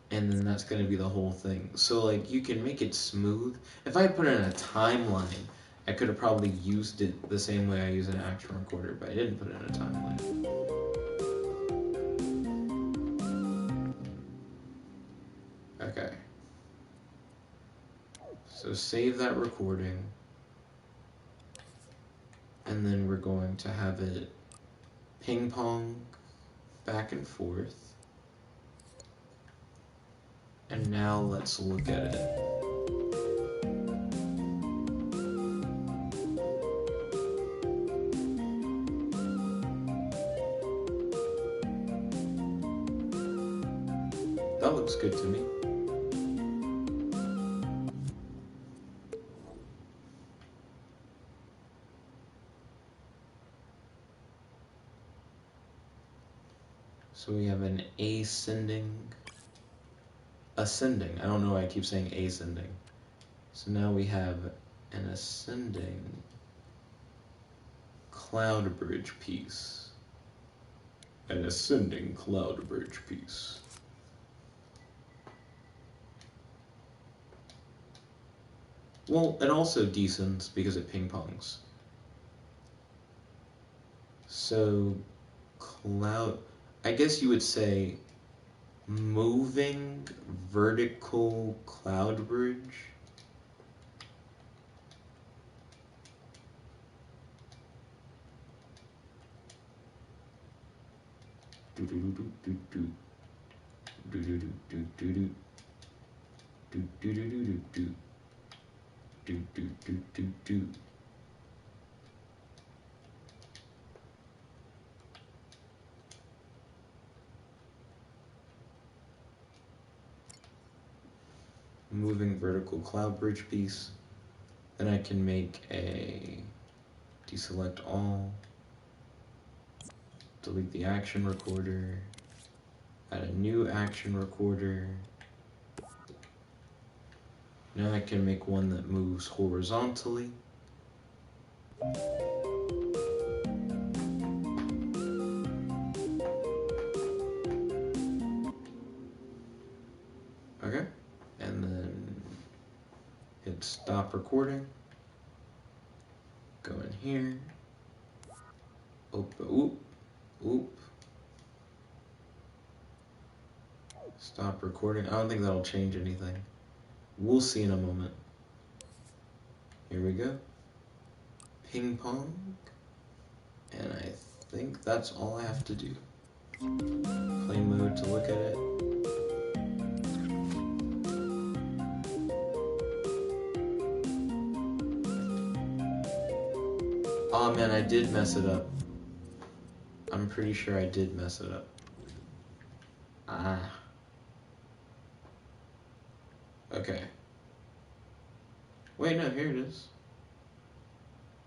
and then that's going to be the whole thing. So, like, you can make it smooth. If I put it in a timeline, I could have probably used it the same way I use an action recorder, but I didn't put it in a timeline. Okay. So save that recording, and then we're going to have it ping pong back and forth. And now let's look at it. That looks good to me. So we have an ascending. I don't know why I keep saying ascending. So now we have an ascending cloud bridge piece. An ascending cloud bridge piece. Well, it also descends because it ping pongs. So, I guess you would say moving vertical cloud bridge. Do do do do do do do do do do do do do do do do do do do do. Moving vertical cloud bridge piece. Then I can make a deselect all, delete the action recorder, add a new action recorder. Now I can make one that moves horizontally. Okay, and then hit stop recording. Go in here. Oop. Stop recording. I don't think that'll change anything. We'll see in a moment. Here we go. Ping pong. And I think that's all I have to do. Play mode to look at it. Oh man, I did mess it up. I'm pretty sure I did mess it up. Okay. Wait, no, here it is.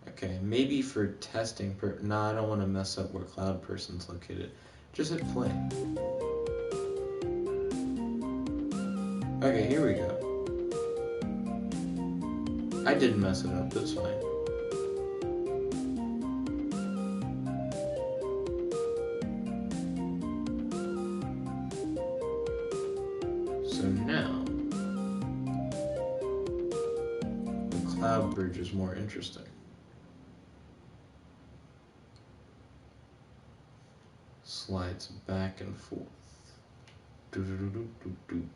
Okay, maybe for testing nah, I don't want to mess up where Cloud Person's located. Just hit play. Okay, here we go. I didn't mess it up, that's fine. So now, the cloud bridge is more interesting. Slides back and forth. Do do do do do do.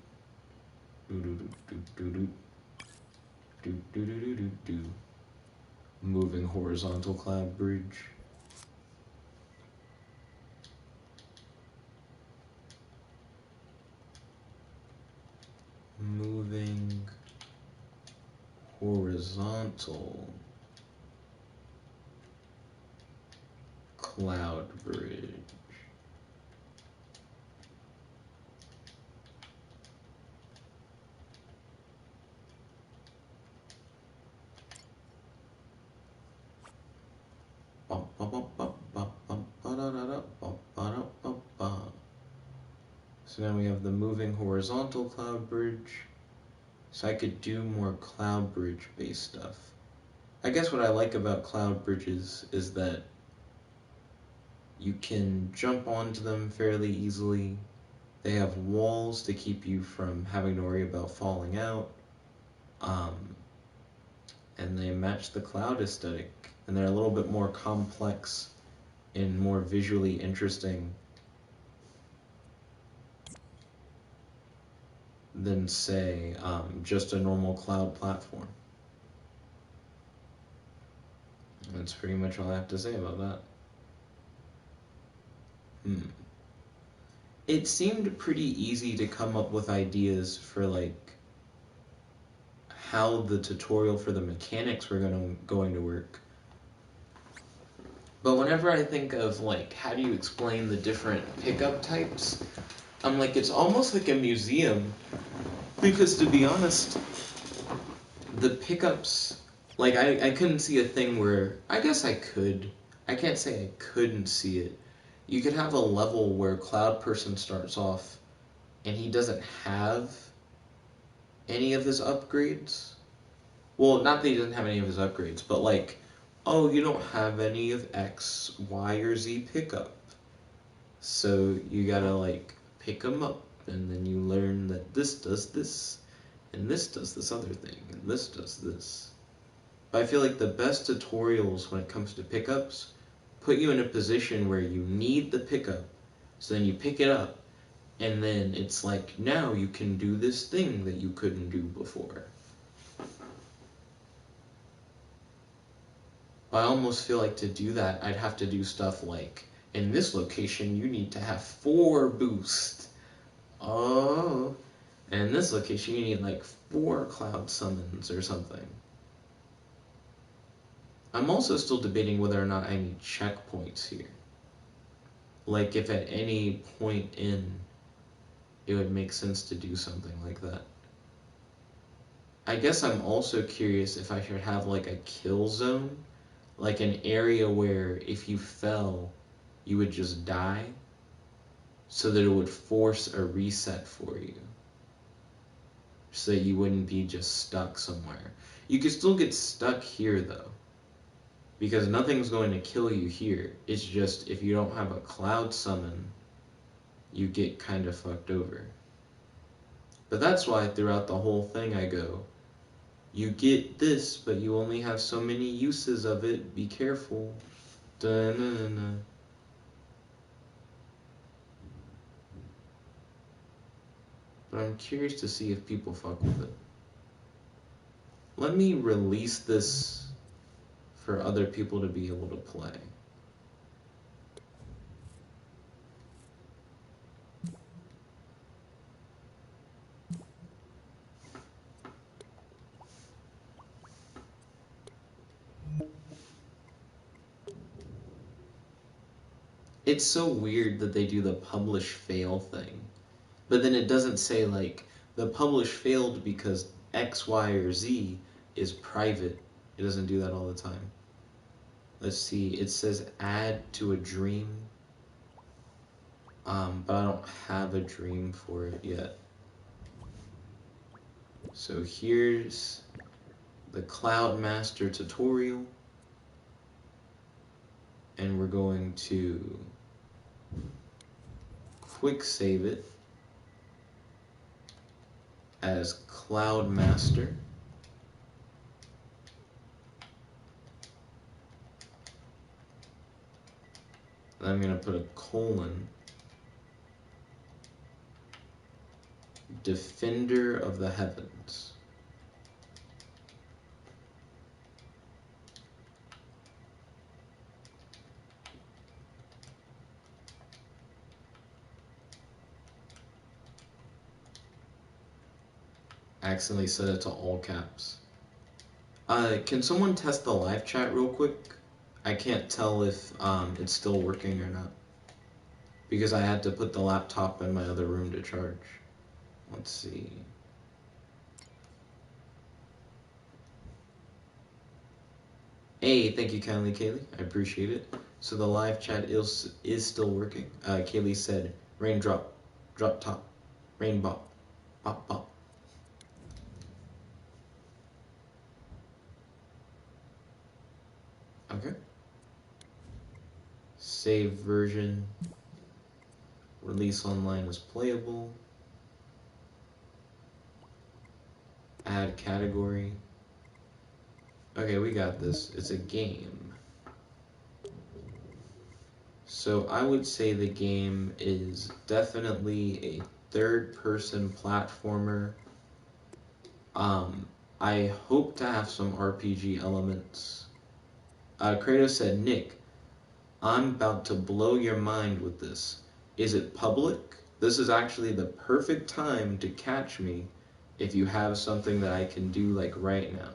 Do do do do do. Do do do do do do. Moving horizontal cloud bridge. moving horizontal cloud bridge. So now we have the moving horizontal cloud bridge. So I could do more cloud bridge based stuff. I guess what I like about cloud bridges is that you can jump onto them fairly easily. They have walls to keep you from having to worry about falling out. And they match the cloud aesthetic. And they're a little bit more complex and more visually interesting than, say, just a normal cloud platform. That's pretty much all I have to say about that. It seemed pretty easy to come up with ideas for like how the tutorial for the mechanics were going to work. But whenever I think of like how do you explain the different pickup types, I'm like it's almost like a museum, because to be honest, the pickups, like I couldn't see a thing where, I guess I could. I can't say I couldn't see it. You could have a level where Cloud Person starts off and he doesn't have any of his upgrades. Well, not that he doesn't have any of his upgrades, but like, oh, you don't have any of X, Y, or Z pickup. So you gotta like pick them up, and then you learn that this does this, and this does this other thing, and this does this. But I feel like the best tutorials when it comes to pickups put you in a position where you need the pickup, so then you pick it up, and then it's like, now you can do this thing that you couldn't do before. I almost feel like to do that, I'd have to do stuff like, in this location, you need to have 4 boost. Oh, and in this location, you need like 4 cloud summons or something. I'm also still debating whether or not I need checkpoints here. Like if at any point in, it would make sense to do something like that. I guess I'm also curious if I should have like a kill zone, like an area where if you fell, you would just die, so that it would force a reset for you, so that you wouldn't be just stuck somewhere. You could still get stuck here though, because nothing's going to kill you here. It's just if you don't have a cloud summon, you get kind of fucked over. But that's why throughout the whole thing I go, you get this, but you only have so many uses of it, be careful. Da-na-na-na. But I'm curious to see if people fuck with it. Let me release this for other people to be able to play. It's so weird that they do the publish fail thing, but then it doesn't say like the publish failed because X, Y, or Z is private. It doesn't do that all the time. Let's see, it says add to a dream, but I don't have a dream for it yet. So here's the Cloud Master tutorial, and we're going to quick save it as Cloud Master. And I'm going to put a colon, Defender of the Heavens. accidentally set it to all caps. Can someone test the live chat real quick? I can't tell if it's still working or not, because I had to put the laptop in my other room to charge. Let's see. Hey, thank you kindly, Kaylee. I appreciate it. So the live chat is still working. Kaylee said, raindrop, drop top, rain bop, bop bop. Okay. Save version. Release online is playable. Add category. Okay, we got this. It's a game. So I would say the game is definitely a third-person platformer. I hope to have some RPG elements. Kratos said, Nick, I'm about to blow your mind with this. Is it public? This is actually the perfect time to catch me if you have something that I can do like right now.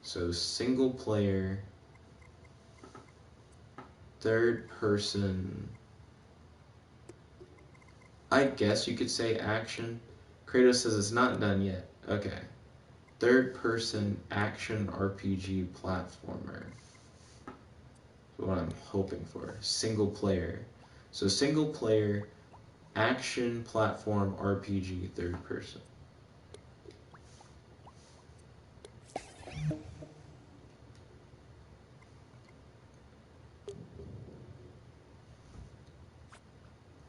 So single player, third person, I guess you could say action. Kratos says it's not done yet. Okay. Third person action RPG platformer. That's what I'm hoping for. Single player. So single player action platform RPG third person.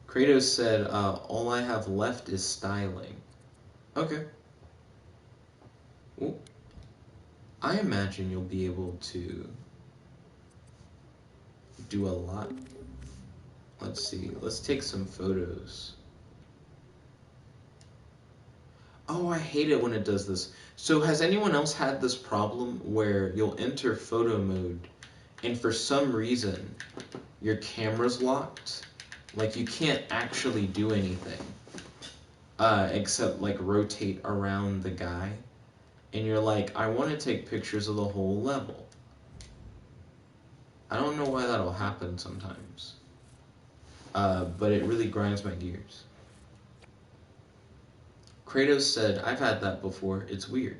Kratos said, all I have left is styling. Okay. Well, I imagine you'll be able to do a lot. Let's see. Let's take some photos. Oh, I hate it when it does this. So has anyone else had this problem where you'll enter photo mode and for some reason your camera's locked? Like you can't actually do anything except like rotate around the guy. And you're like, I want to take pictures of the whole level. I don't know why that'll happen sometimes. But it really grinds my gears. Kratos said, I've had that before. It's weird.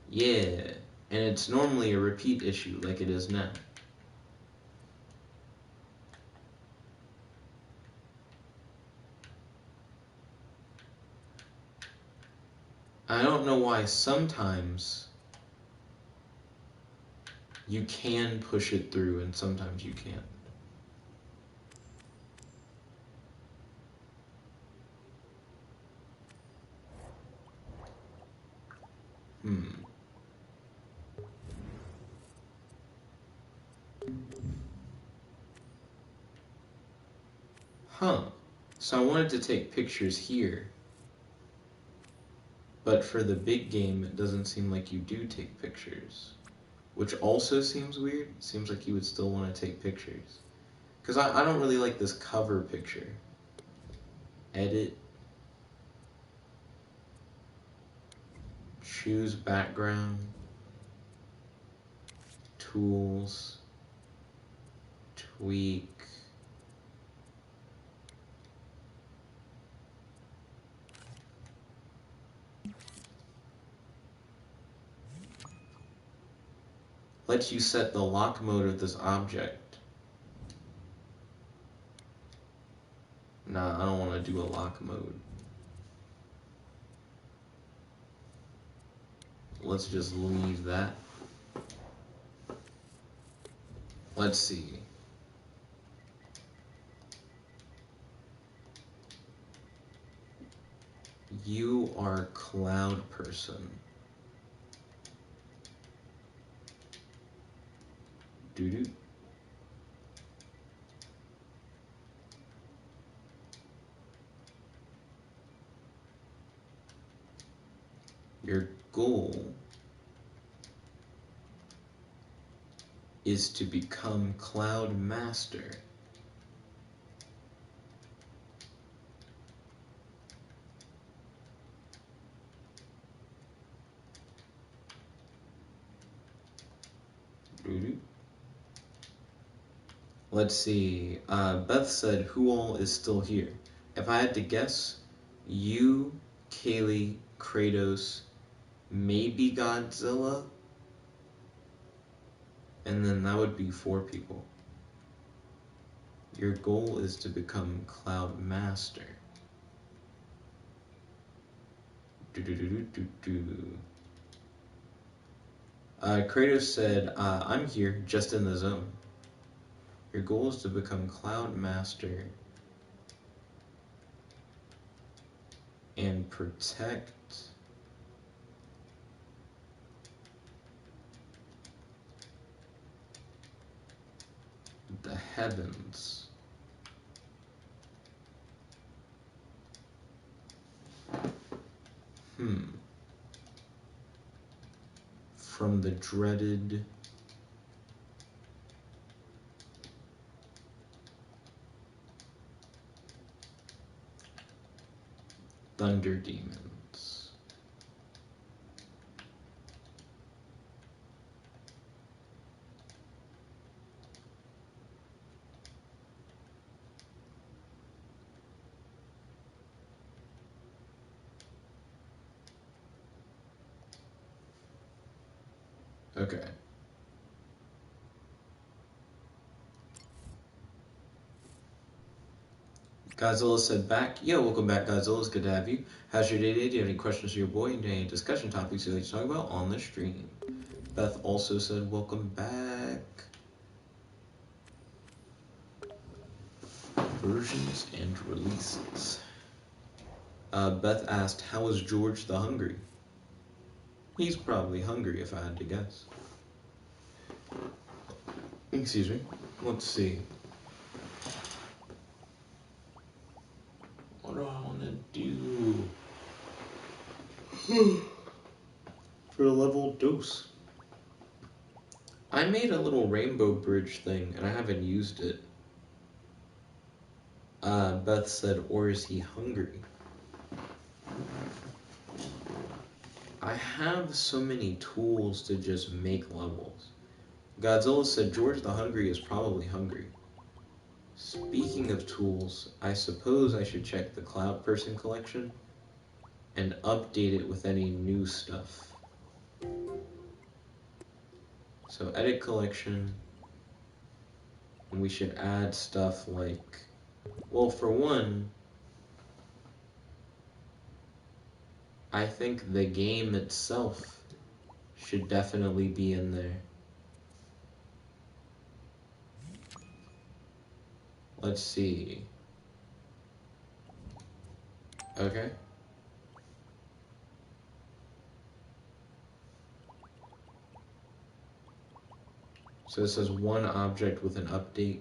Yeah, and it's normally a repeat issue like it is now. I don't know why sometimes you can push it through and sometimes you can't. Huh. So I wanted to take pictures here. But for the big game, it doesn't seem like you do take pictures. Which also seems weird. It seems like you would still want to take pictures. Because I don't really like this cover picture. Edit. Choose background. Tools. Tweak. Lets you set the lock mode of this object. Nah, I don't want to do a lock mode. Let's just leave that. Let's see. You are cloud person. Doo-doo. Your goal is to become Cloud Master. Let's see. Beth said, who all is still here? If I had to guess, you, Kaylee, Kratos, maybe Godzilla, and then that would be 4 people. Your goal is to become Cloud Master. Kratos said, I'm here, just in the zone. Your goal is to become Cloud Master and protect the heavens. From the dreaded thunder demons. Okay. Godzilla said back, yo, welcome back, Godzilla. It's good to have you. How's your day today? Do you have any questions for your boy? Any discussion topics you'd like to talk about on the stream? Beth also said, welcome back. Versions and releases. Beth asked, how is George the Hungry? He's probably hungry if I had to guess. Excuse me. Let's see. What do I want to do? For a level dose. I made a little rainbow bridge thing and I haven't used it. Beth said, or is he hungry? I have so many tools to just make levels. Godzilla said, George the Hungry is probably hungry. Speaking of tools, I suppose I should check the Cloud Person collection and update it with any new stuff. So edit collection, and we should add stuff like, well, for one, I think the game itself should definitely be in there. Let's see. Okay. So it says one object with an update.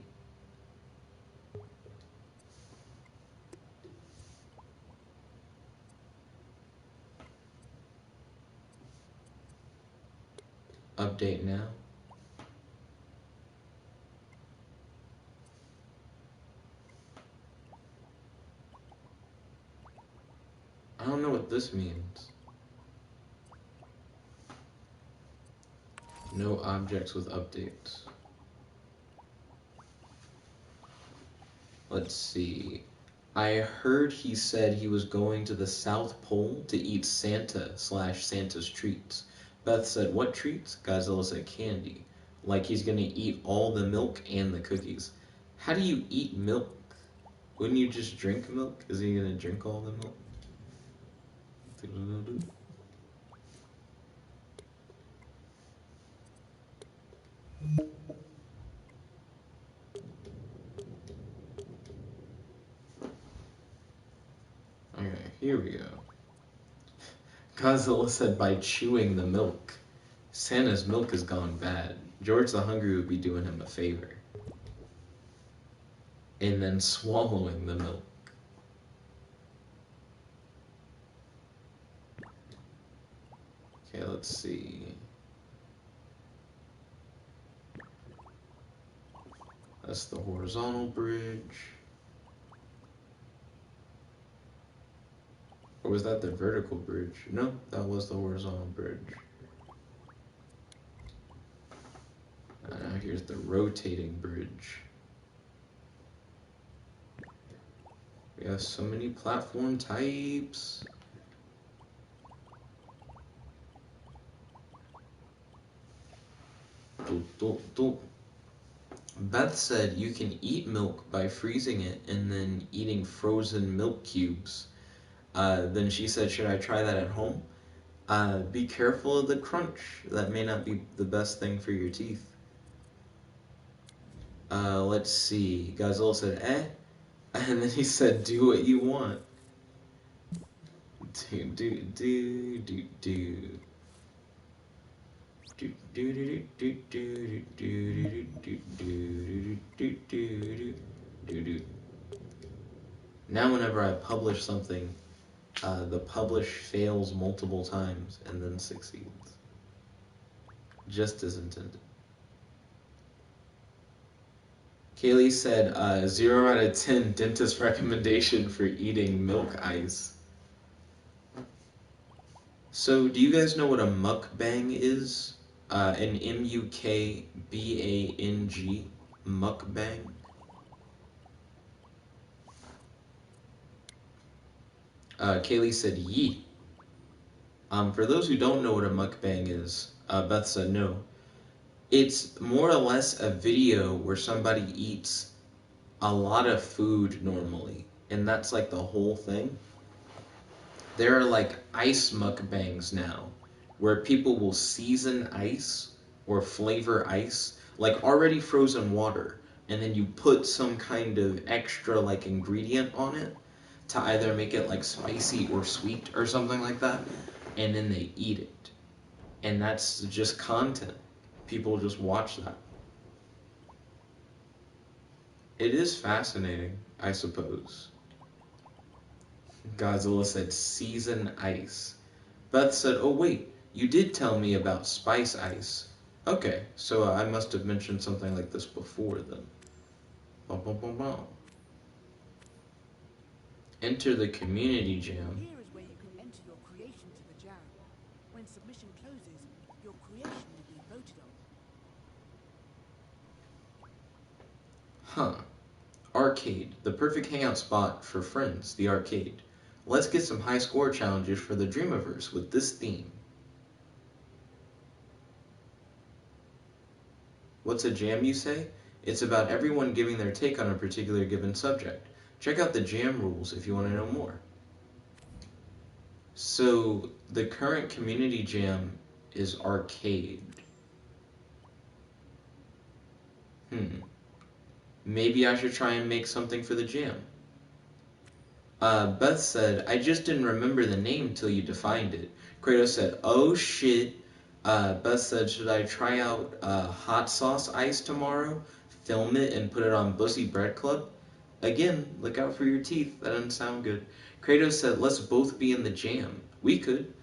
Update now. I don't know what this means. No objects with updates. Let's see. I heard he said he was going to the South Pole to eat Santa/Santa's treats. Beth said, what treats? Godzilla said, candy. Like he's gonna eat all the milk and the cookies. How do you eat milk? Wouldn't you just drink milk? Is he gonna drink all the milk? Okay, here we go. Godzilla said by chewing the milk. Santa's milk has gone bad. George the Hungry would be doing him a favor. And then swallowing the milk. Okay, let's see. That's the horizontal bridge. Or was that the vertical bridge? No, that was the horizontal bridge. And now here's the rotating bridge. We have so many platform types. Beth said you can eat milk by freezing it and then eating frozen milk cubes. Then she said, should I try that at home? Be careful of the crunch. That may not be the best thing for your teeth. Let's see. Godzilla said, eh? And then he said, do what you want. Now whenever I publish something, the publish fails multiple times and then succeeds. Just as intended. Kaylee said 0 out of 10 dentist recommendation for eating milk ice. So do you guys know what a mukbang is? An M-U-K-B-A-N-G, mukbang? Kaylee said yeet. For those who don't know what a mukbang is, Beth said no. It's more or less a video where somebody eats a lot of food normally, and that's like the whole thing. There are like ice mukbangs now, where people will season ice or flavor ice, like already frozen water, and then you put some kind of extra like ingredient on it to either make it like spicy or sweet or something like that, and then they eat it. And that's just content. People just watch that. It is fascinating, I suppose. Godzilla said season ice. Beth said, oh wait, you did tell me about spice ice. Okay, so I must have mentioned something like this before then. Bum, bum, bum, bum. Enter the community jam. Here is where you can enter your creation to the jam. When submission closes, your creation will be voted on. Huh. Arcade, the perfect hangout spot for friends, the arcade. Let's get some high score challenges for the Dreamiverse with this theme. What's a jam, you say? It's about everyone giving their take on a particular given subject. Check out the jam rules if you want to know more. So, the current community jam is arcade. Maybe I should try and make something for the jam. Beth said, I just didn't remember the name till you defined it. Kratos said, oh shit. Beth said, should I try out hot sauce ice tomorrow? Film it and put it on Bussy Bread Club? Again, look out for your teeth. That doesn't sound good. Kratos said, let's both be in the jam. We could.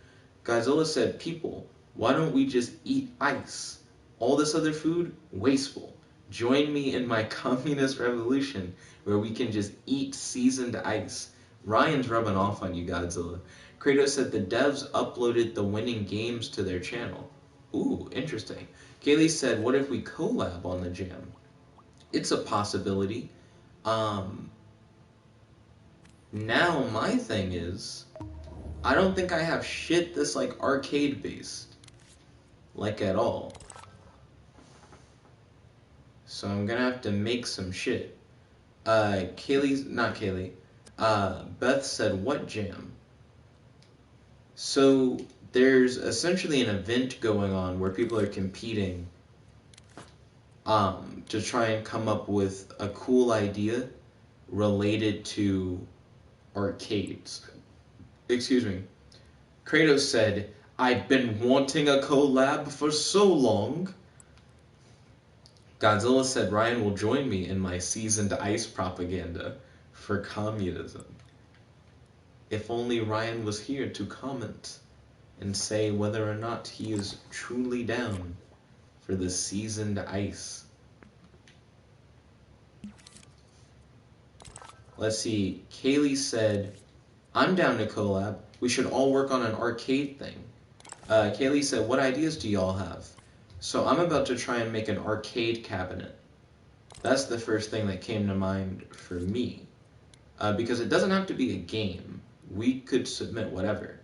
Godzilla said, people, why don't we just eat ice? All this other food, wasteful. Join me in my communist revolution where we can just eat seasoned ice. Ryan's rubbing off on you, Godzilla. Kratos said the devs uploaded the winning games to their channel. Ooh, interesting. Kaylee said, what if we collab on the jam? It's a possibility. Now my thing is, I don't think I have shit that's like arcade based. Like at all. So I'm gonna have to make some shit. Beth said, what jam? So there's essentially an event going on where people are competing to try and come up with a cool idea related to arcades. Excuse me. Kratos said, I've been wanting a collab for so long. Godzilla said Ryan will join me in my seasoned ice propaganda for communism. If only Ryan was here to comment and say whether or not he is truly down for the seasoned ice. Let's see. Kaylee said, I'm down to collab. We should all work on an arcade thing. Kaylee said, what ideas do y'all have? So I'm about to try and make an arcade cabinet. That's the first thing that came to mind for me. Because it doesn't have to be a game. We could submit whatever.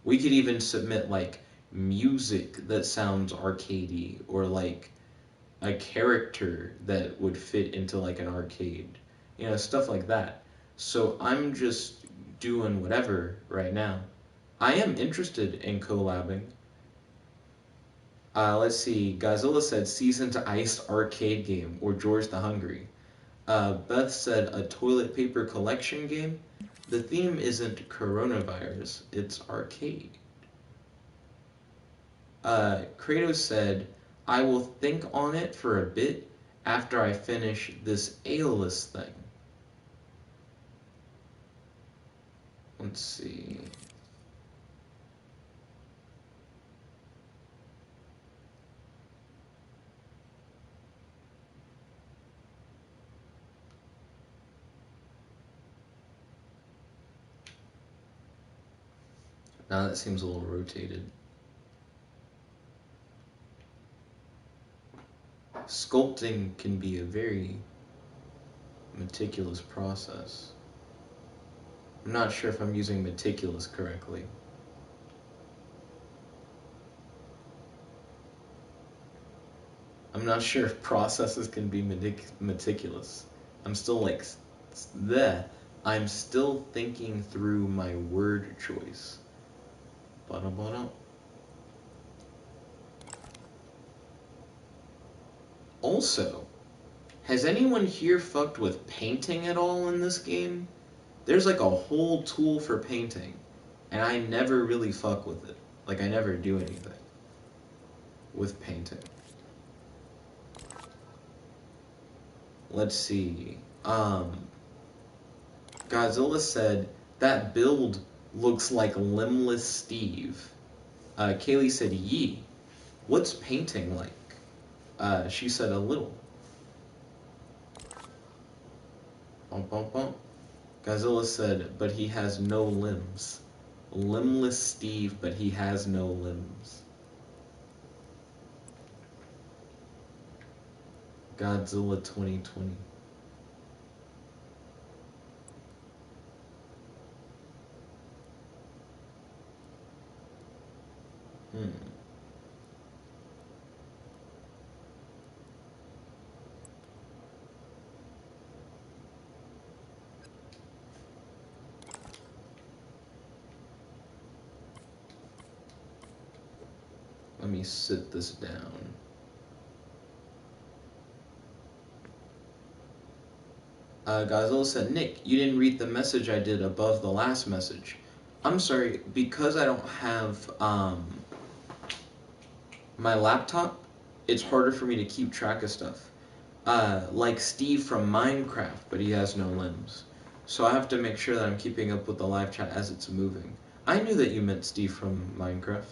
We could even submit like music that sounds arcadey, or like a character that would fit into like an arcade. You know, stuff like that. So I'm just doing whatever right now. I am interested in collabing. Let's see. Godzilla said Seasoned Iced arcade game or George the Hungry. Beth said a toilet paper collection game. The theme isn't coronavirus, it's arcade. Kratos said, I will think on it for a bit after I finish this A-list thing. Let's see. Now that seems a little rotated. Sculpting can be a very meticulous process. I'm not sure if I'm using meticulous correctly. I'm not sure if processes can be meticulous. I'm still like, I'm still thinking through my word choice. Ba-da-ba-da. Also, has anyone here fucked with painting at all in this game? There's like a whole tool for painting, and I never really fuck with it. Like, I never do anything with painting. Let's see. Godzilla said, that build looks like Limbless Steve. Kaylee said, yee. What's painting like? She said, a little. Bum, bum, bum. Godzilla said, but he has no limbs. Limbless Steve, but he has no limbs. Godzilla 2020. Let me sit this down. Godzilla said, Nick, you didn't read the message I did above the last message. I'm sorry, because I don't have my laptop, it's harder for me to keep track of stuff. Like Steve from Minecraft, but he has no limbs. So I have to make sure that I'm keeping up with the live chat as it's moving. I knew that you meant Steve from Minecraft.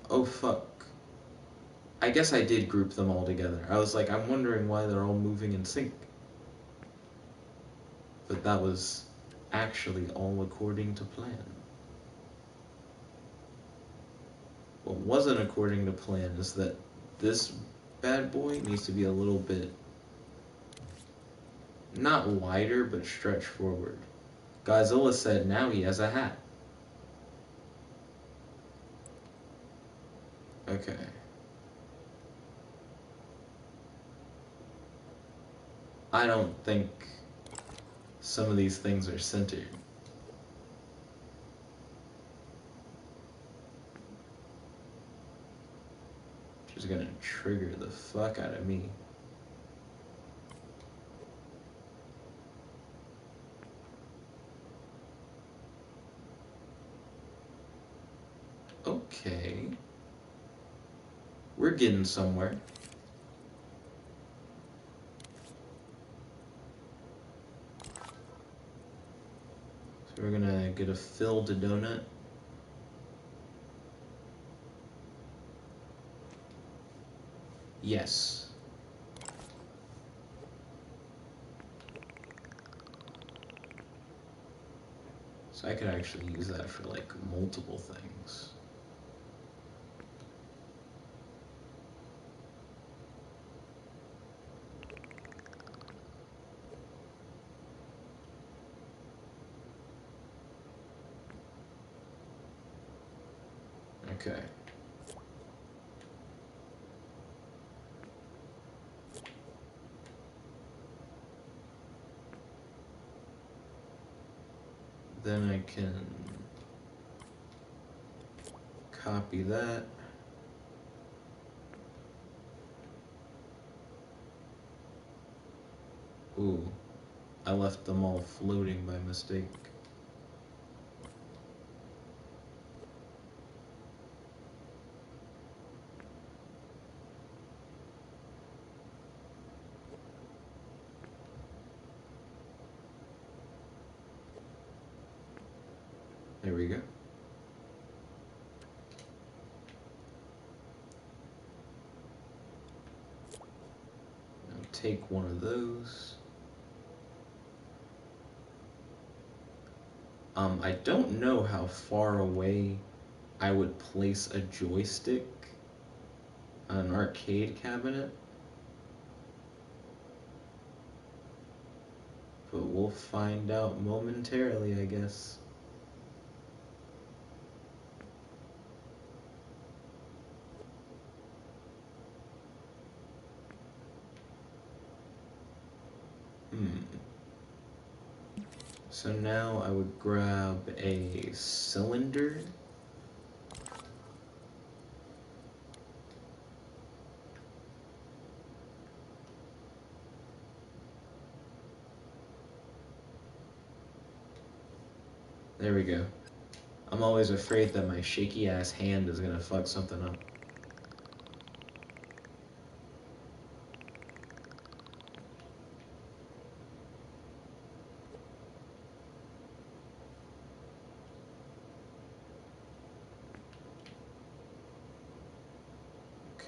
Oh fuck. I guess I did group them all together. I was like, I'm wondering why they're all moving in sync. But that was actually all according to plan. What wasn't according to plan is that this bad boy needs to be a little bit, not wider, but stretched forward. Godzilla said now he has a hat. Okay. I don't think some of these things are centered. Which is gonna trigger the fuck out of me. Okay. We're getting somewhere. So we're gonna get a filled donut. Yes. So I could actually use that for like multiple things. Okay. Then I can copy that. Ooh, I left them all floating by mistake. There we go. Now take one of those. I don't know how far away I would place a joystick on an arcade cabinet, but we'll find out momentarily, I guess. So now I would grab a cylinder. There we go. I'm always afraid that my shaky ass hand is gonna fuck something up.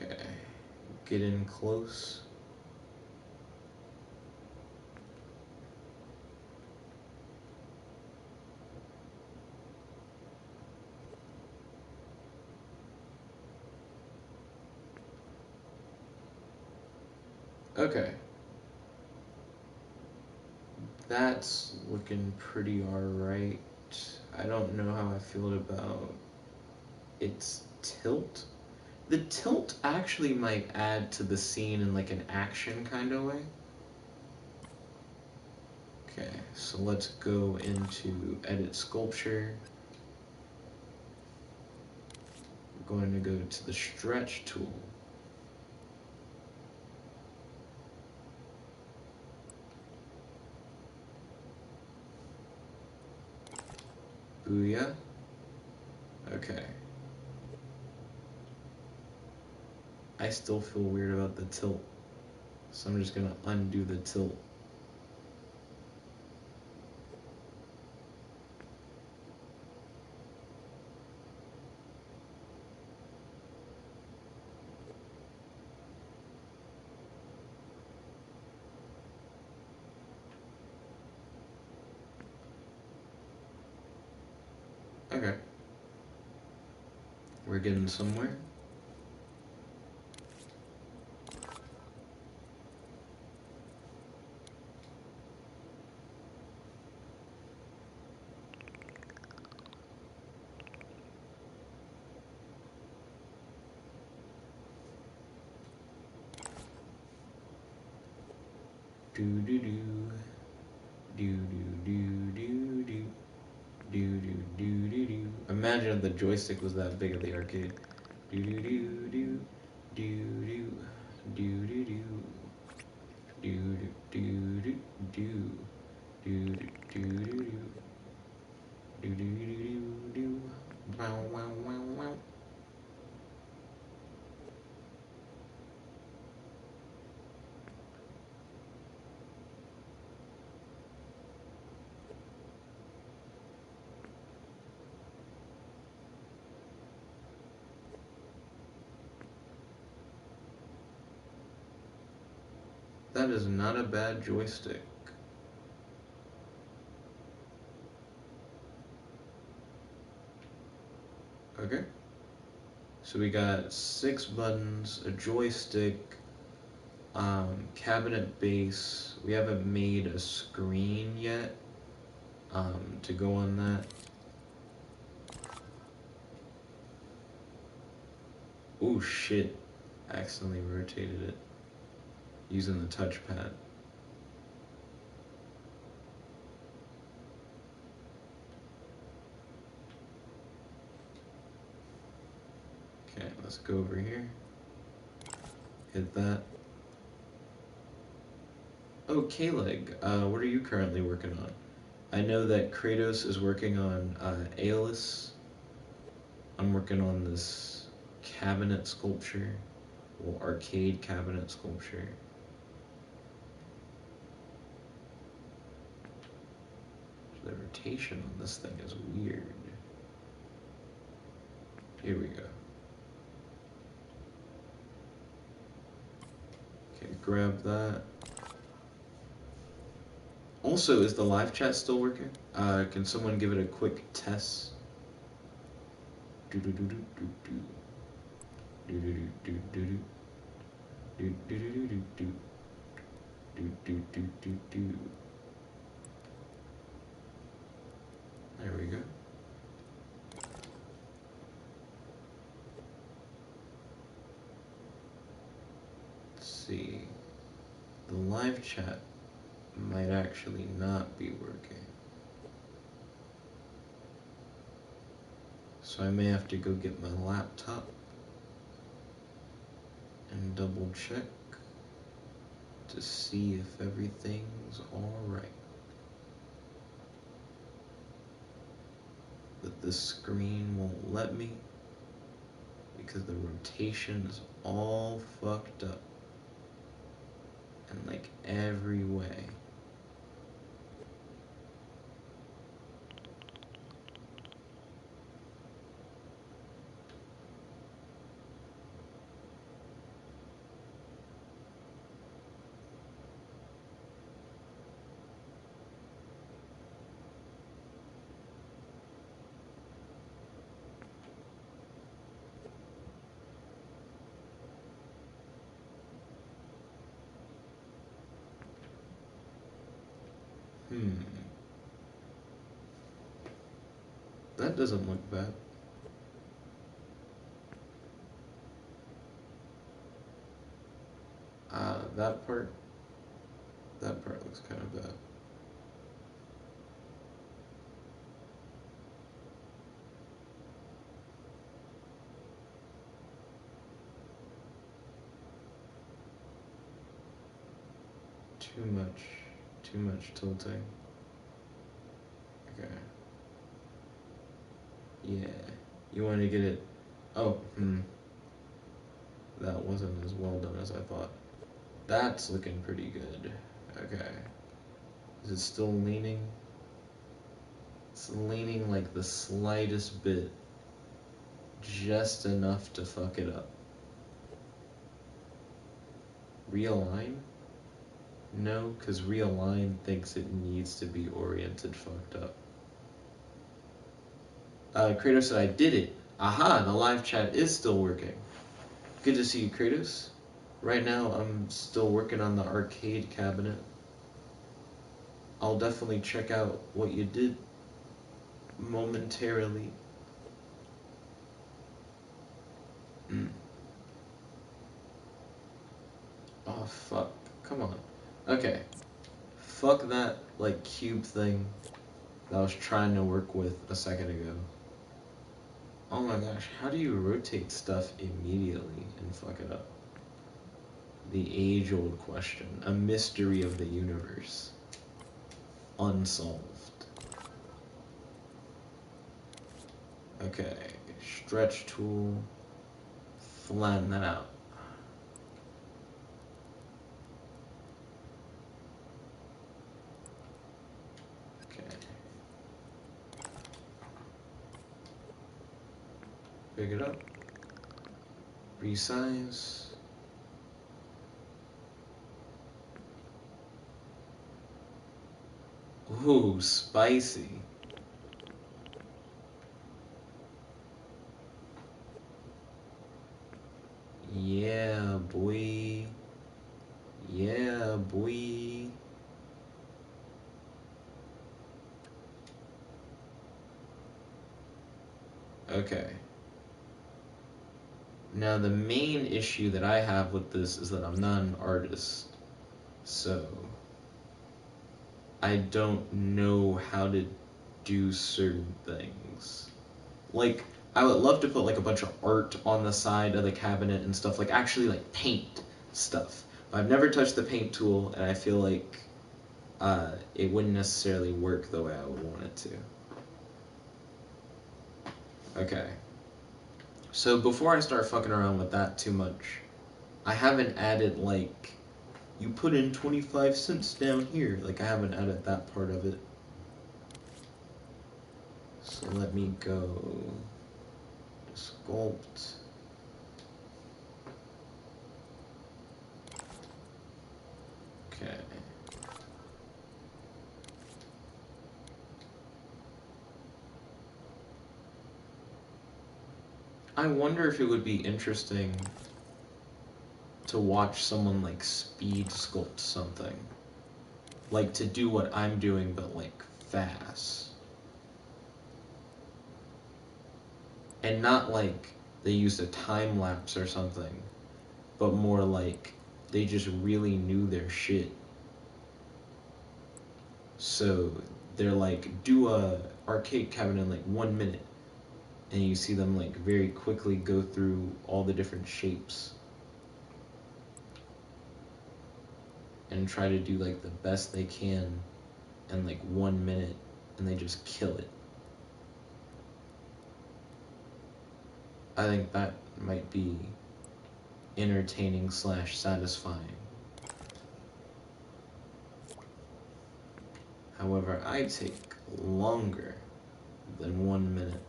Okay, get in close. Okay. That's looking pretty alright. I don't know how I feel about its tilt. The tilt actually might add to the scene in like an action kind of way. Okay, so let's go into edit sculpture. We're going to go to the stretch tool. Booyah. Okay. I still feel weird about the tilt, so I'm just gonna undo the tilt. Okay. We're getting somewhere. Do do do. Do do do do do. Do do do do do. Imagine if the joystick was that big at the arcade. Do do do do. Do do. Do do do. Do do do do. Do do do do do. Do do do do do. Wow wow wow wow. That is not a bad joystick. Okay. So we got 6 buttons, a joystick, cabinet base. We haven't made a screen yet to go on that. Oh shit, accidentally rotated it using the touchpad. Okay, let's go over here. Hit that. Oh, K-Leg, what are you currently working on? I know that Kratos is working on Aeolus. I'm working on this cabinet sculpture, well, arcade cabinet sculpture. The rotation on this thing is weird. Here we go. Okay, grab that. Also, is the live chat still working? Can someone give it a quick test? Do do do do do do. Do do do do do. Do do do do do do. Do do do do do. There we go. Let's see. The live chat might actually not be working. So I may have to go get my laptop and double check to see if everything's alright. But the screen won't let me because the rotation is all fucked up in like every way. That doesn't look bad. That part looks kind of bad. Too much tilting. Okay. Yeah, you want to get it, oh, that wasn't as well done as I thought. That's looking pretty good. Okay. Is it still leaning? It's leaning like the slightest bit. Just enough to fuck it up. Realign? No, because realign thinks it needs to be oriented fucked up. Kratos said, I did it. Aha, the live chat is still working. Good to see you, Kratos. Right now, I'm still working on the arcade cabinet. I'll definitely check out what you did momentarily. Oh, fuck. Come on. Okay. Fuck that, like, cube thing that I was trying to work with a second ago. Oh my gosh, how do you rotate stuff immediately and fuck it up? The age-old question. A mystery of the universe. Unsolved. Okay. Stretch tool. Flatten that out. Okay. Pick it up. Resize. Ooh, spicy. Yeah, boy. Yeah, boy. Okay. Now, the main issue that I have with this is that I'm not an artist. So, I don't know how to do certain things. Like, I would love to put like a bunch of art on the side of the cabinet and stuff, like actually like paint stuff. But I've never touched the paint tool, and I feel like it wouldn't necessarily work the way I would want it to. Okay. So before I start fucking around with that too much, I haven't added like you put in 25 cents down here. Like I haven't added that part of it. So let me go sculpt. Okay. I wonder if it would be interesting to watch someone like speed sculpt something. Like to do what I'm doing but like fast. And not like they used a time lapse or something, but more like they just really knew their shit. So they're like, do a arcade cabinet in like 1 minute, and you see them like very quickly go through all the different shapes and try to do like the best they can in like 1 minute, and they just kill it. I think that might be entertaining / satisfying. However, I take longer than 1 minute.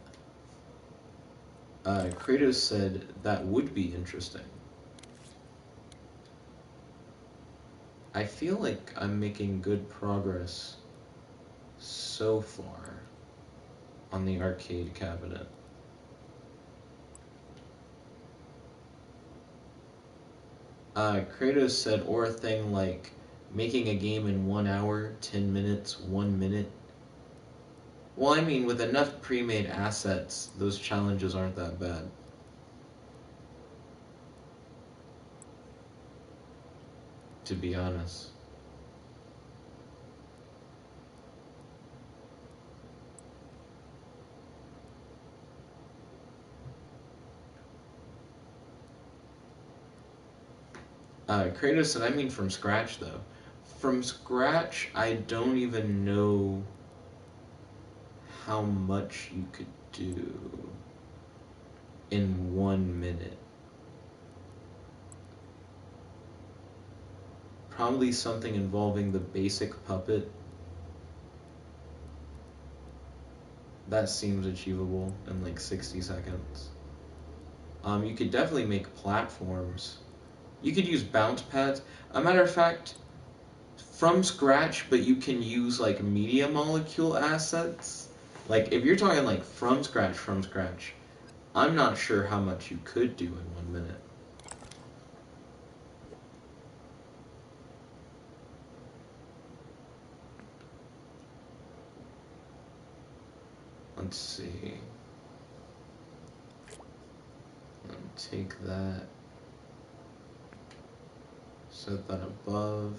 Kratos said that would be interesting. I feel like I'm making good progress so far on the arcade cabinet. Kratos said, or a thing like making a game in 1 hour, 10 minutes, 1 minute. Well, I mean, with enough pre-made assets, those challenges aren't that bad. To be honest. Kratos said, I mean from scratch though. From scratch, I don't even know how much you could do in 1 minute. Probably something involving the basic puppet. That seems achievable in like 60 seconds. You could definitely make platforms. You could use bounce pads. A matter of fact, from scratch, but you can use like media molecule assets. Like if you're talking like from scratch, I'm not sure how much you could do in 1 minute. Let's see. Take that. Set that above.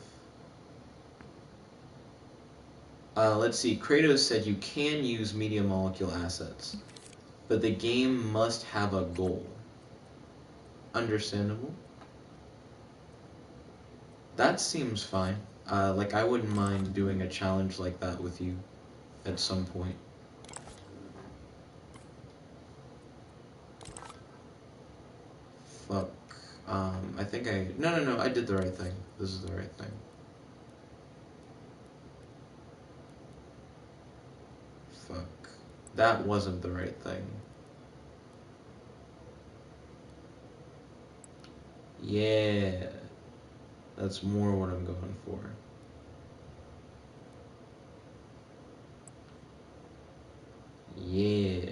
Let's see. Kratos said you can use media molecule assets, but the game must have a goal. Understandable. That seems fine. Like I wouldn't mind doing a challenge like that with you at some point. Fuck. I think no, I did the right thing. This is the right thing. Fuck. That wasn't the right thing. Yeah. That's more what I'm going for. Yeah.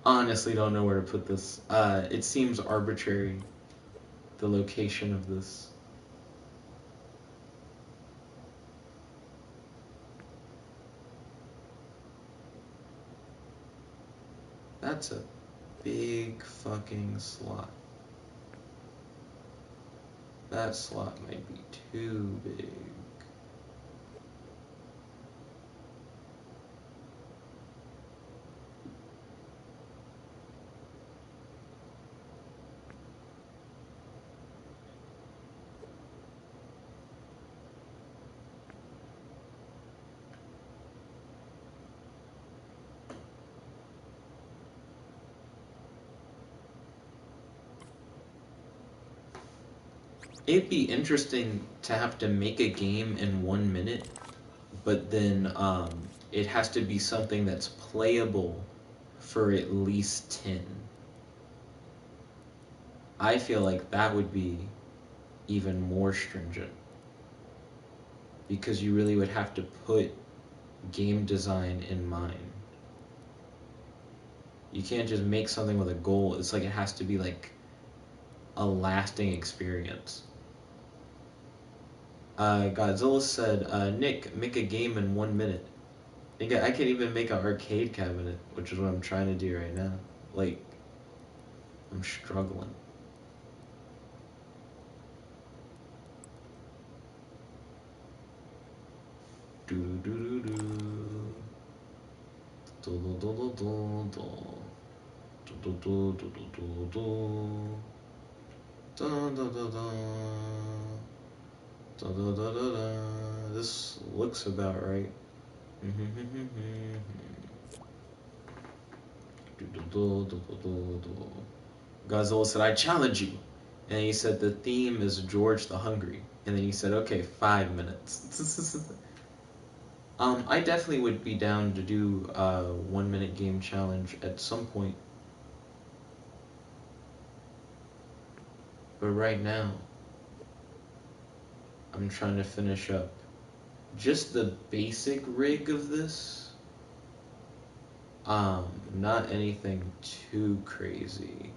honestly don't know where to put this. It seems arbitrary, the location of this. That's a big fucking slot. That slot might be too big. It'd be interesting to have to make a game in 1 minute, but then it has to be something that's playable for at least 10. I feel like that would be even more stringent because you really would have to put game design in mind. You can't just make something with a goal. It's like it has to be like a lasting experience. Godzilla said, Nick, make a game in 1 minute. I can even make an arcade cabinet, which is what I'm trying to do right now. Like, I'm struggling. Do do do do do do do do do do do do do do do dun, dun, dun, dun. Dun, dun, dun, dun, dun. This looks about right. Godzilla said, I challenge you. And he said, the theme is George the Hungry. And then he said, okay, 5 minutes. I definitely would be down to do a 1 minute game challenge at some point. But right now, I'm trying to finish up just the basic rig of this. Not anything too crazy.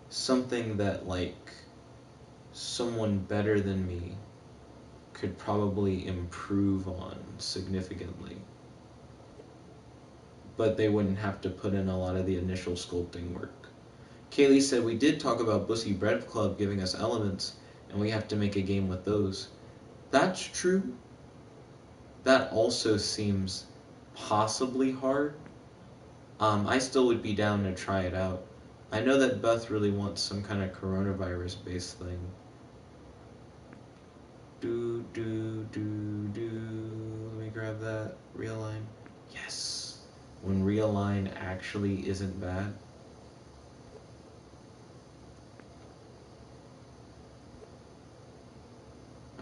Something that, like, someone better than me could probably improve on significantly. But they wouldn't have to put in a lot of the initial sculpting work. Kaylee said, we did talk about Bussy Bread Club giving us elements, and we have to make a game with those. That's true. That also seems possibly hard. I still would be down to try it out. I know that Beth really wants some kind of coronavirus-based thing. Do. Let me grab that. Realign. Yes. When realign actually isn't bad.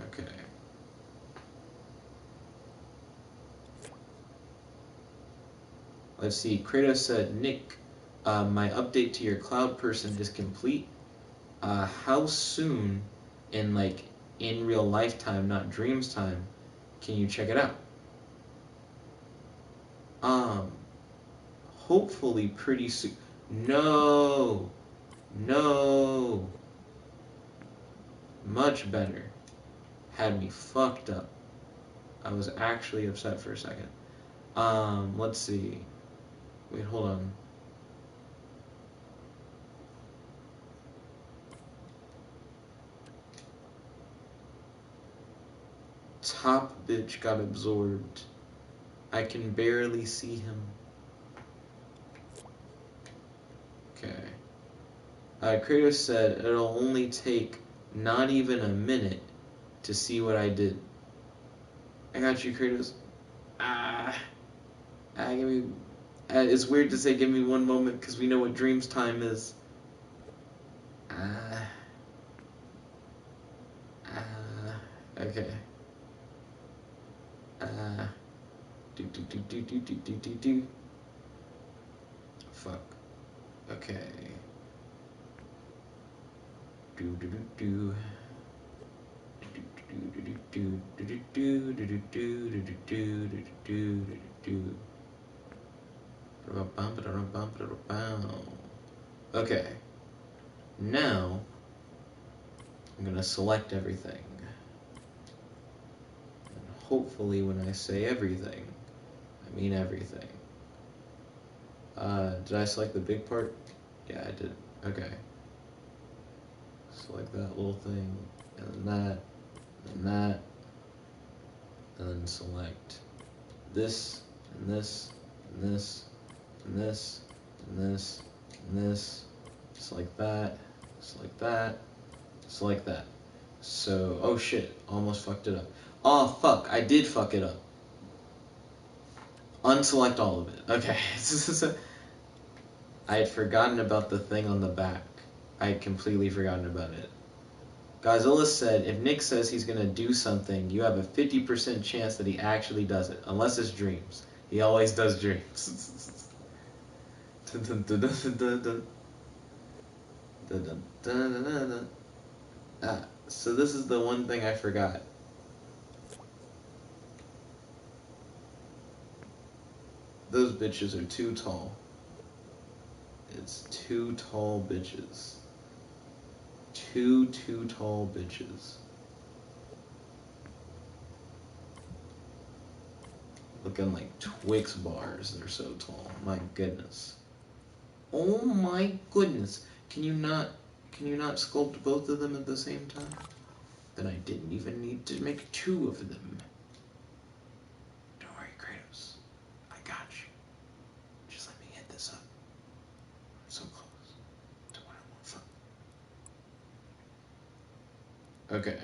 Okay. Let's see. Kratos said, Nick, my update to your cloud person is complete. How soon in real lifetime, not dreams time, can you check it out? Hopefully pretty soon. No. Much better. Had me fucked up. I was actually upset for a second. Let's see. Wait, hold on. Top bitch got absorbed. I can barely see him. Okay. Kratos said it'll only take not even a minute to see what I did. I got you, Kratos. Give me. It's weird to say give me one moment because we know what dreams time is. Okay. Do. Fuck. Okay. Do. Okay. Now, I'm going to select everything. And hopefully when I say everything, I mean everything. Did I select the big part? Yeah, I did. Okay. Select that little thing, and then that, and that, and then select this, and this, and this, and this, and this, and this. Select that, select that, select that. So, oh shit, almost fucked it up. Oh fuck, I did fuck it up. Unselect all of it. Okay. I had forgotten about the thing on the back. I had completely forgotten about it. Godzilla said, if Nick says he's gonna do something, you have a 50% chance that he actually does it. Unless it's dreams. He always does dreams. So this is the one thing I forgot. Those bitches are too tall. It's two tall bitches. Two tall bitches. Looking like Twix bars. They're so tall. My goodness. Oh my goodness. Can you not sculpt both of them at the same time? Then I didn't even need to make two of them. Don't worry, Kratos. I got you. Just let me hit this up. I'm so close to what I want. Fuck. Okay.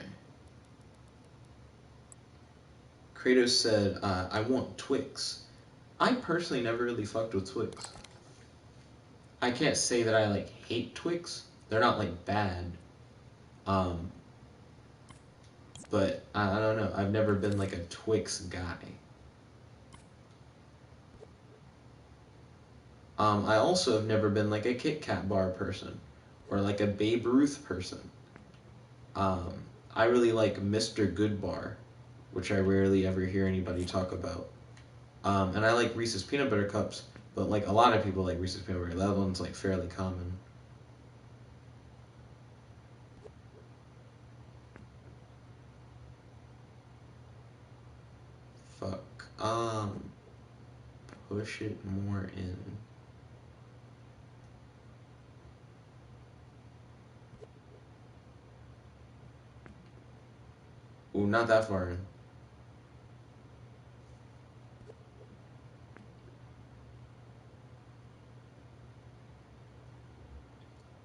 Kratos said, I want Twix. I personally never really fucked with Twix. I can't say that I like hate Twix. They're not like bad. But I don't know. I've never been like a Twix guy. I also have never been like a Kit Kat bar person or like a Babe Ruth person. I really like Mr. Goodbar, which I rarely ever hear anybody talk about. And I like Reese's Peanut Butter Cups, but like a lot of people like Reese's Peanut Butter. That one's like fairly common. Fuck. Push it more in. Ooh, not that far in.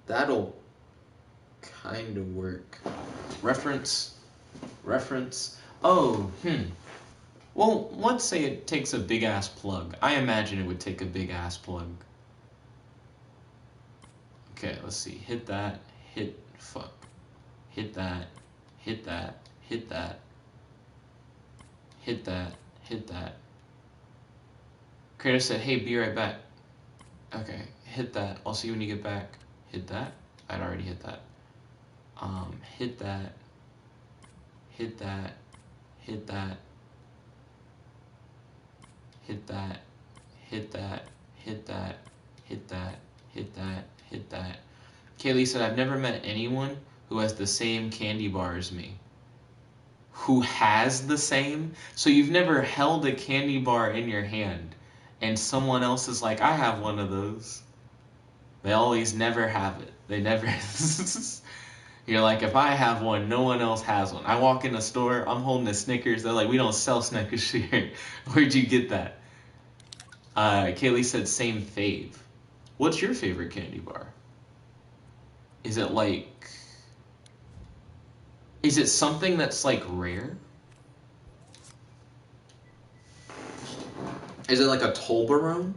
That'll kind of work. Reference. Oh, Well, let's say it takes a big ass plug. I imagine it would take a big ass plug. Okay, let's see. Hit that. Fuck. Hit that. Hit that. Hit that. Hit that. Hit that. Kratos said, hey, be right back. Okay, hit that. I'll see you when you get back. Hit that. I'd already hit that. Hit that. Hit that. Hit that. Hit that. Hit that. Hit that. Hit that. Hit that. Hit that. Kaylee said, I've never met anyone who has the same candy bar as me. Who has the same? So you've never held a candy bar in your hand and someone else is like, I have one of those. They always never have it. They never. You're like, if I have one, no one else has one. I walk in a store, I'm holding a Snickers. They're like, we don't sell Snickers here. Where'd you get that? Kaylee said, same fave. What's your favorite candy bar? Is it like... Is it something that's like rare? Is it like a Toblerone?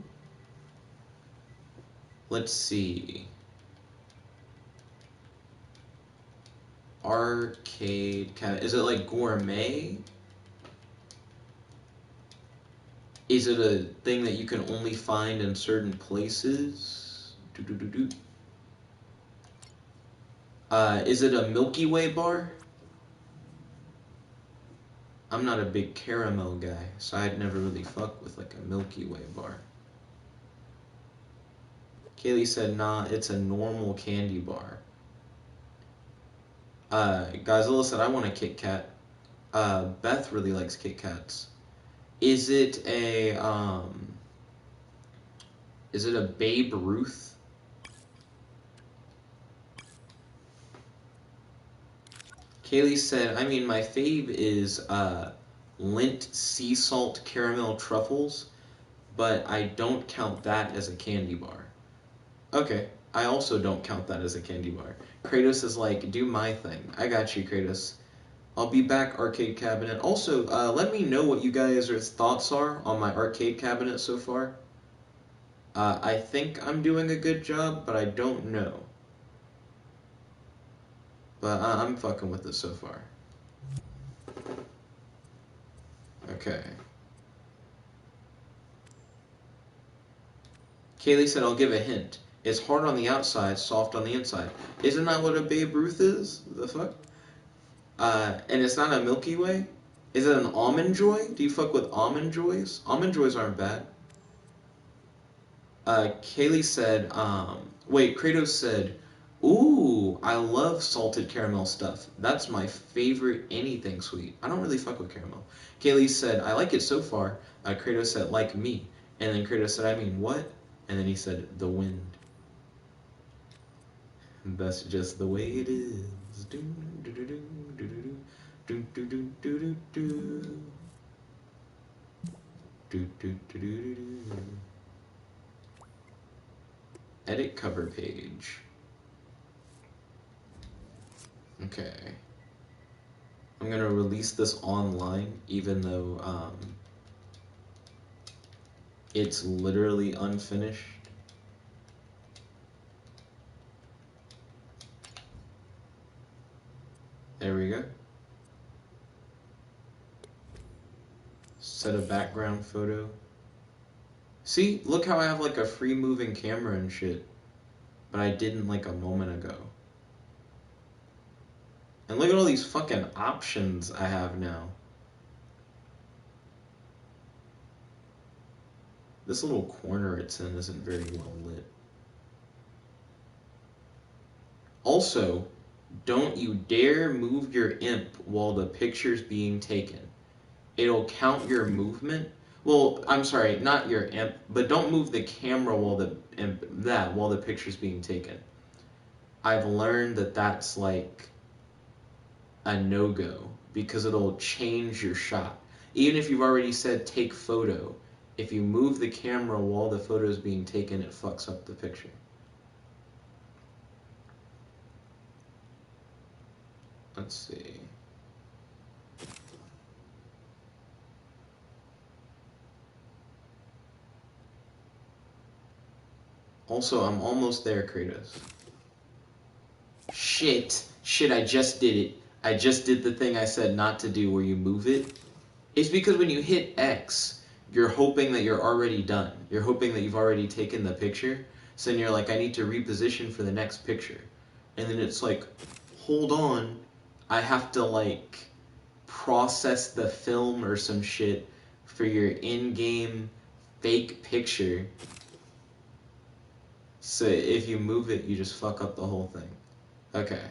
Let's see. Arcade cabinet. Is it like gourmet? Is it a thing that you can only find in certain places? Is it a Milky Way bar? I'm not a big caramel guy, so I'd never really fuck with like a Milky Way bar. Kaylee said, nah, it's a normal candy bar. Godzilla said, I want a Kit Kat. Beth really likes Kit Kats. Is it a Babe Ruth? Kaylee said, I mean, my fave is Lindt sea salt caramel truffles, but I don't count that as a candy bar. Okay, I also don't count that as a candy bar. Kratos is like, do my thing. I got you, Kratos. I'll be back, arcade cabinet. Also, let me know what you guys' thoughts are on my arcade cabinet so far. I think I'm doing a good job, but I don't know. But I'm fucking with it so far. Okay. Kaylee said, I'll give a hint. It's hard on the outside, soft on the inside. Isn't that what a Babe Ruth is? The fuck? And it's not a Milky Way? Is it an Almond Joy? Do you fuck with Almond Joys? Almond Joys aren't bad. Kaylee said, wait, Kratos said, ooh, I love salted caramel stuff. That's my favorite anything sweet. I don't really fuck with caramel. Kaylee said, I like it so far. Kratos said, like me. And then Kratos said, I mean, what? And then he said, the wind. That's just the way it is. Edit cover page. Okay. I'm gonna release this online, even though it's literally unfinished. There we go. Set a background photo. See, look how I have like a free moving camera and shit, but I didn't like a moment ago. And look at all these fucking options I have now. This little corner it's in isn't very well lit. Also, don't you dare move your imp while the picture's being taken. It'll count your movement. Well, I'm sorry, not your imp, but don't move the camera while the picture's being taken. I've learned that that's like a no-go because it'll change your shot. Even if you've already said take photo, if you move the camera while the photo is being taken, it fucks up the picture. Let's see. Also, I'm almost there, Kratos. Shit, I just did it. I just did the thing I said not to do where you move it. It's because when you hit X, you're hoping that you're already done. You're hoping that you've already taken the picture. So then you're like, I need to reposition for the next picture. And then it's like, hold on. I have to like process the film or some shit for your in-game fake picture. So if you move it, you just fuck up the whole thing. Okay.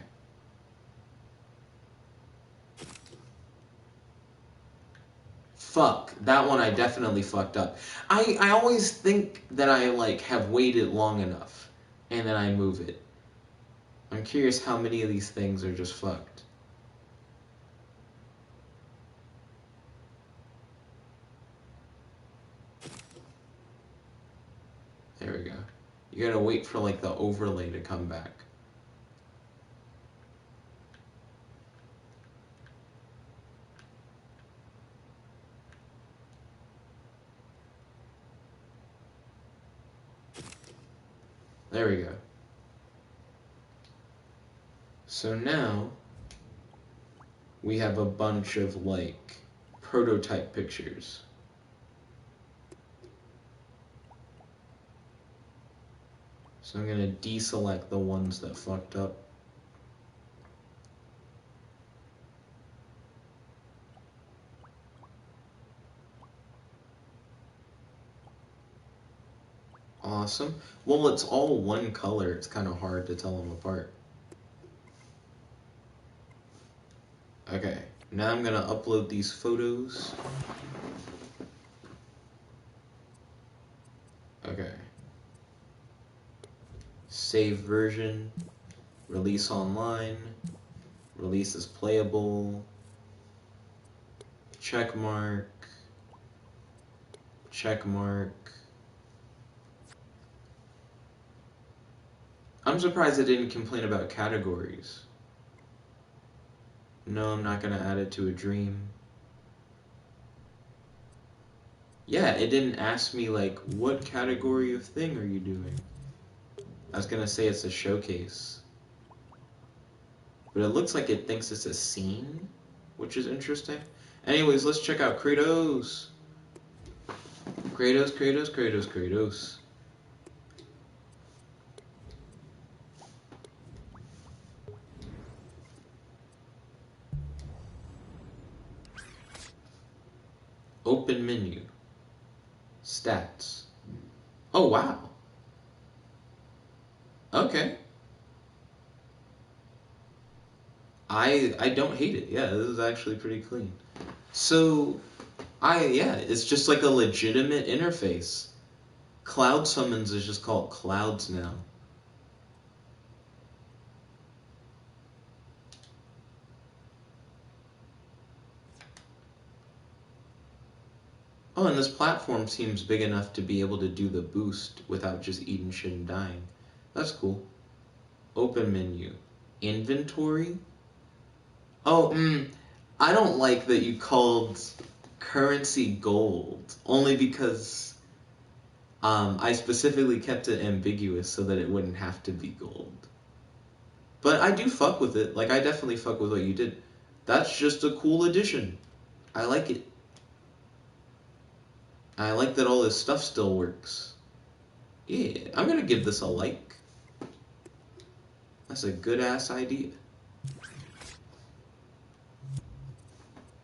Fuck, that one I definitely fucked up. I always think that I like have waited long enough and then I move it. I'm curious how many of these things are just fucked. There we go. You gotta wait for like the overlay to come back. There we go. So now we have a bunch of like prototype pictures. So I'm gonna deselect the ones that fucked up. Awesome. Well, it's all one color. It's kind of hard to tell them apart. Okay, now I'm gonna upload these photos. Okay. Save version, release online, release as playable, check mark, check mark. I'm surprised it didn't complain about categories. No, I'm not gonna add it to a dream. Yeah, it didn't ask me like, what category of thing are you doing? I was gonna say it's a showcase. But it looks like it thinks it's a scene, which is interesting. Anyways, let's check out Kratos. Kratos, Kratos, Kratos, Kratos. Open menu. Stats. Oh, wow. Okay. I don't hate it. Yeah, this is actually pretty clean. So, yeah, it's just like a legitimate interface. Cloud summons is just called clouds now. Oh, and this platform seems big enough to be able to do the boost without just eating shit and dying. That's cool. Open menu. Inventory? Oh, I don't like that you called currency gold, only because I specifically kept it ambiguous so that it wouldn't have to be gold. But I do fuck with it. Like, I definitely fuck with what you did. That's just a cool addition. I like it. I like that all this stuff still works. Yeah, I'm gonna give this a like. That's a good-ass idea.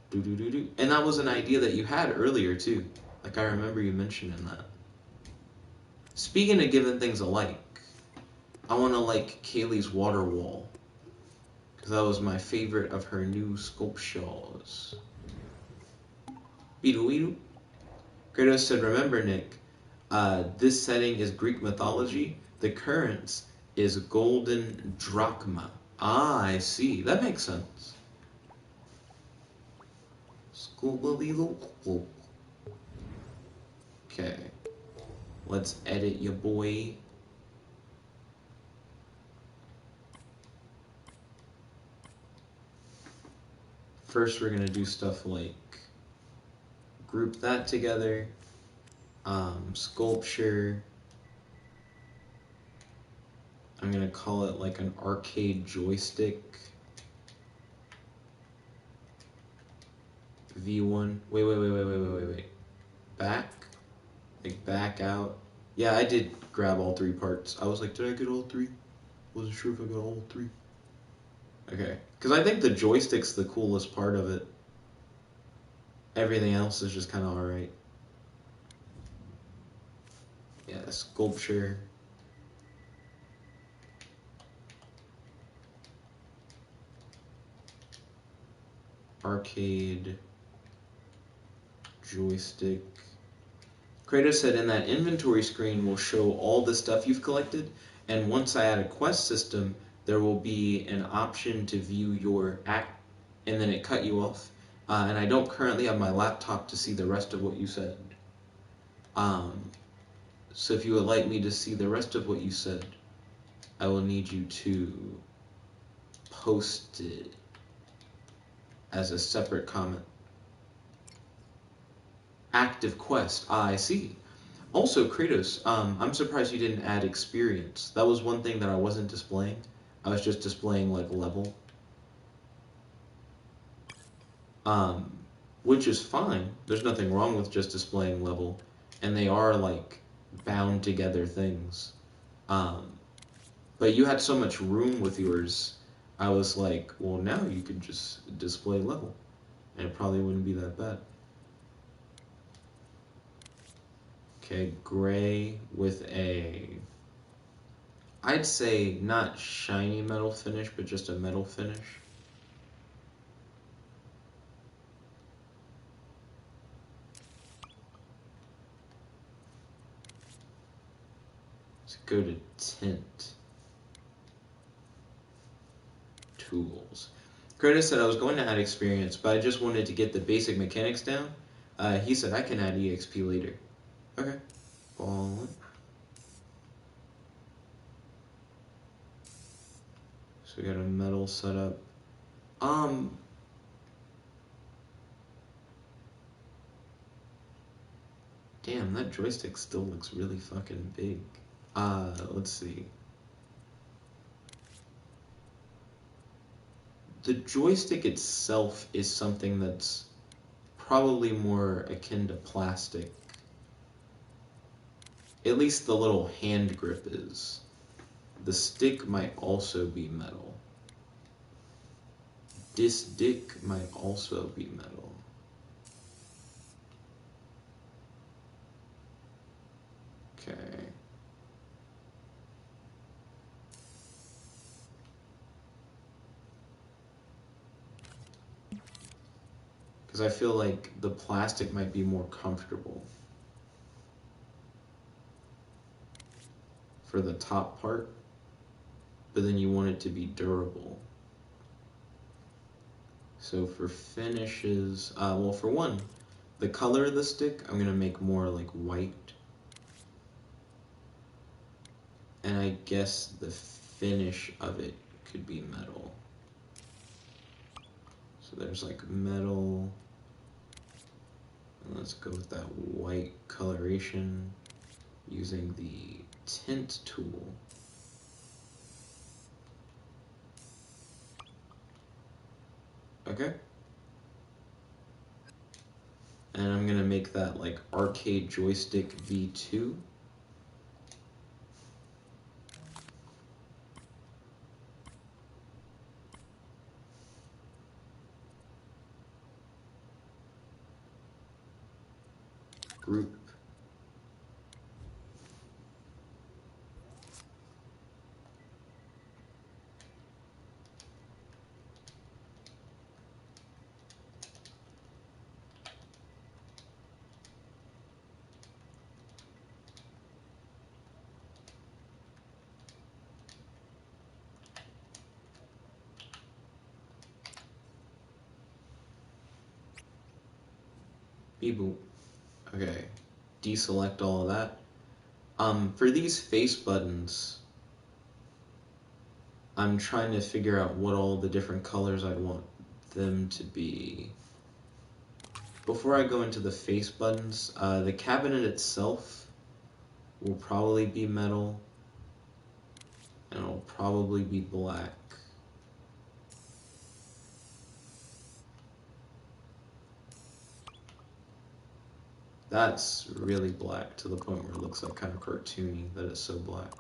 Do-do-do-do. And that was an idea that you had earlier, too. Like, I remember you mentioning that. Speaking of giving things a like, I want to like Kaylee's water wall. Because that was my favorite of her new sculptures. Beedle-weedle. Kratos said, remember, Nick, this setting is Greek mythology. The currency is golden drachma. Ah, I see. That makes sense. Okay. Let's edit your boy. First, we're going to do stuff like group that together. Sculpture. I'm going to call it like an arcade joystick. V1. Wait. Back? Like back out. Yeah, I did grab all three parts. I was like, did I get all three? Wasn't sure if I got all three. Okay. Because I think the joystick's the coolest part of it. Everything else is just kind of alright. Yeah, sculpture. Arcade. Joystick. Kratos said in that inventory screen will show all the stuff you've collected, and once I add a quest system, there will be an option to view your act, and then it cut you off. And I don't currently have my laptop to see the rest of what you said. So if you would like me to see the rest of what you said, I will need you to post it as a separate comment. Active quest. Ah, I see. Also, Kratos, I'm surprised you didn't add experience. That was one thing that I wasn't displaying. I was just displaying, like, level. Which is fine. There's nothing wrong with just displaying level. And they are, like, bound together things. But you had so much room with yours, I was like, well, now you could just display level. And it probably wouldn't be that bad. Okay, gray with a, I'd say not shiny metal finish, but just a metal finish. Let's go to tint. Tools. Curtis said I was going to add experience, but I just wanted to get the basic mechanics down. He said I can add EXP later. Okay. Ball. So we got a metal setup. Damn, that joystick still looks really fucking big. Let's see. The joystick itself is something that's probably more akin to plastic. At least the little hand grip is. The stick might also be metal. This dick might also be metal. Okay. Because I feel like the plastic might be more comfortable for the top part, but then you want it to be durable. So for finishes, well, for one, the color of the stick, I'm gonna make more like white. And I guess the finish of it could be metal. So there's like metal. And let's go with that white coloration using the tint tool. Okay. And I'm gonna make that like arcade joystick V2. Group. Beep boop. Okay. Deselect all of that. For these face buttons, I'm trying to figure out what all the different colors I'd want them to be. Before I go into the face buttons, the cabinet itself will probably be metal, and it'll probably be black. That's really black to the point where it looks like kind of cartoony that it's so black.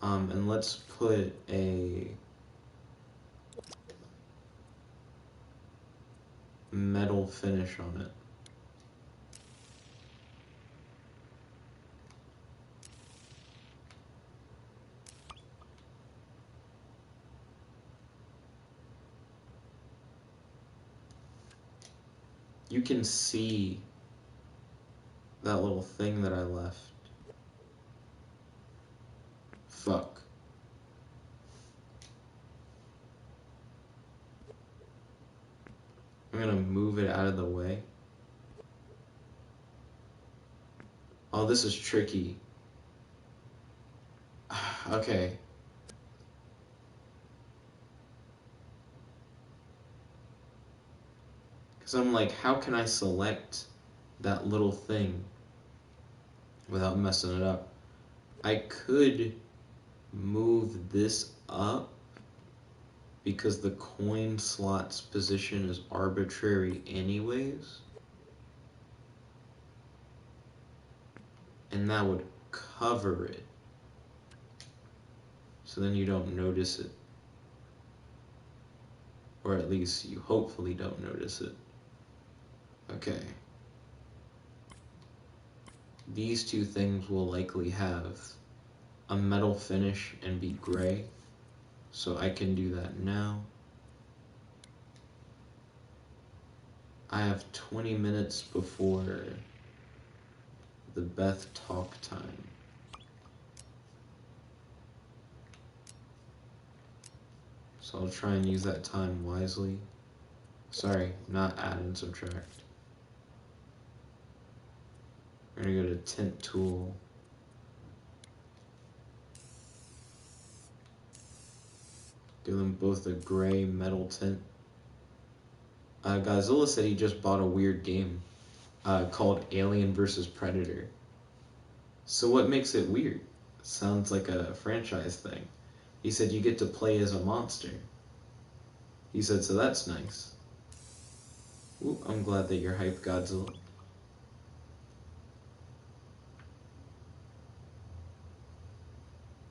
And let's put a metal finish on it. You can see that little thing that I left. Fuck. I'm gonna move it out of the way. Oh, this is tricky. Okay. Because I'm like, how can I select that little thing without messing it up? I could move this up because the coin slot's position is arbitrary anyways. And that would cover it. So then you don't notice it. Or at least you hopefully don't notice it. Okay. these two things will likely have a metal finish and be gray. So I can do that now. I have 20 minutes before the Beth talk time. So I'll try and use that time wisely. Sorry, not add and subtract. We're gonna go to tint tool. Give them both a gray metal tint. Godzilla said he just bought a weird game called Alien vs. Predator. So what makes it weird? Sounds like a franchise thing. He said you get to play as a monster. He said, so that's nice. Ooh, I'm glad that you're hyped, Godzilla.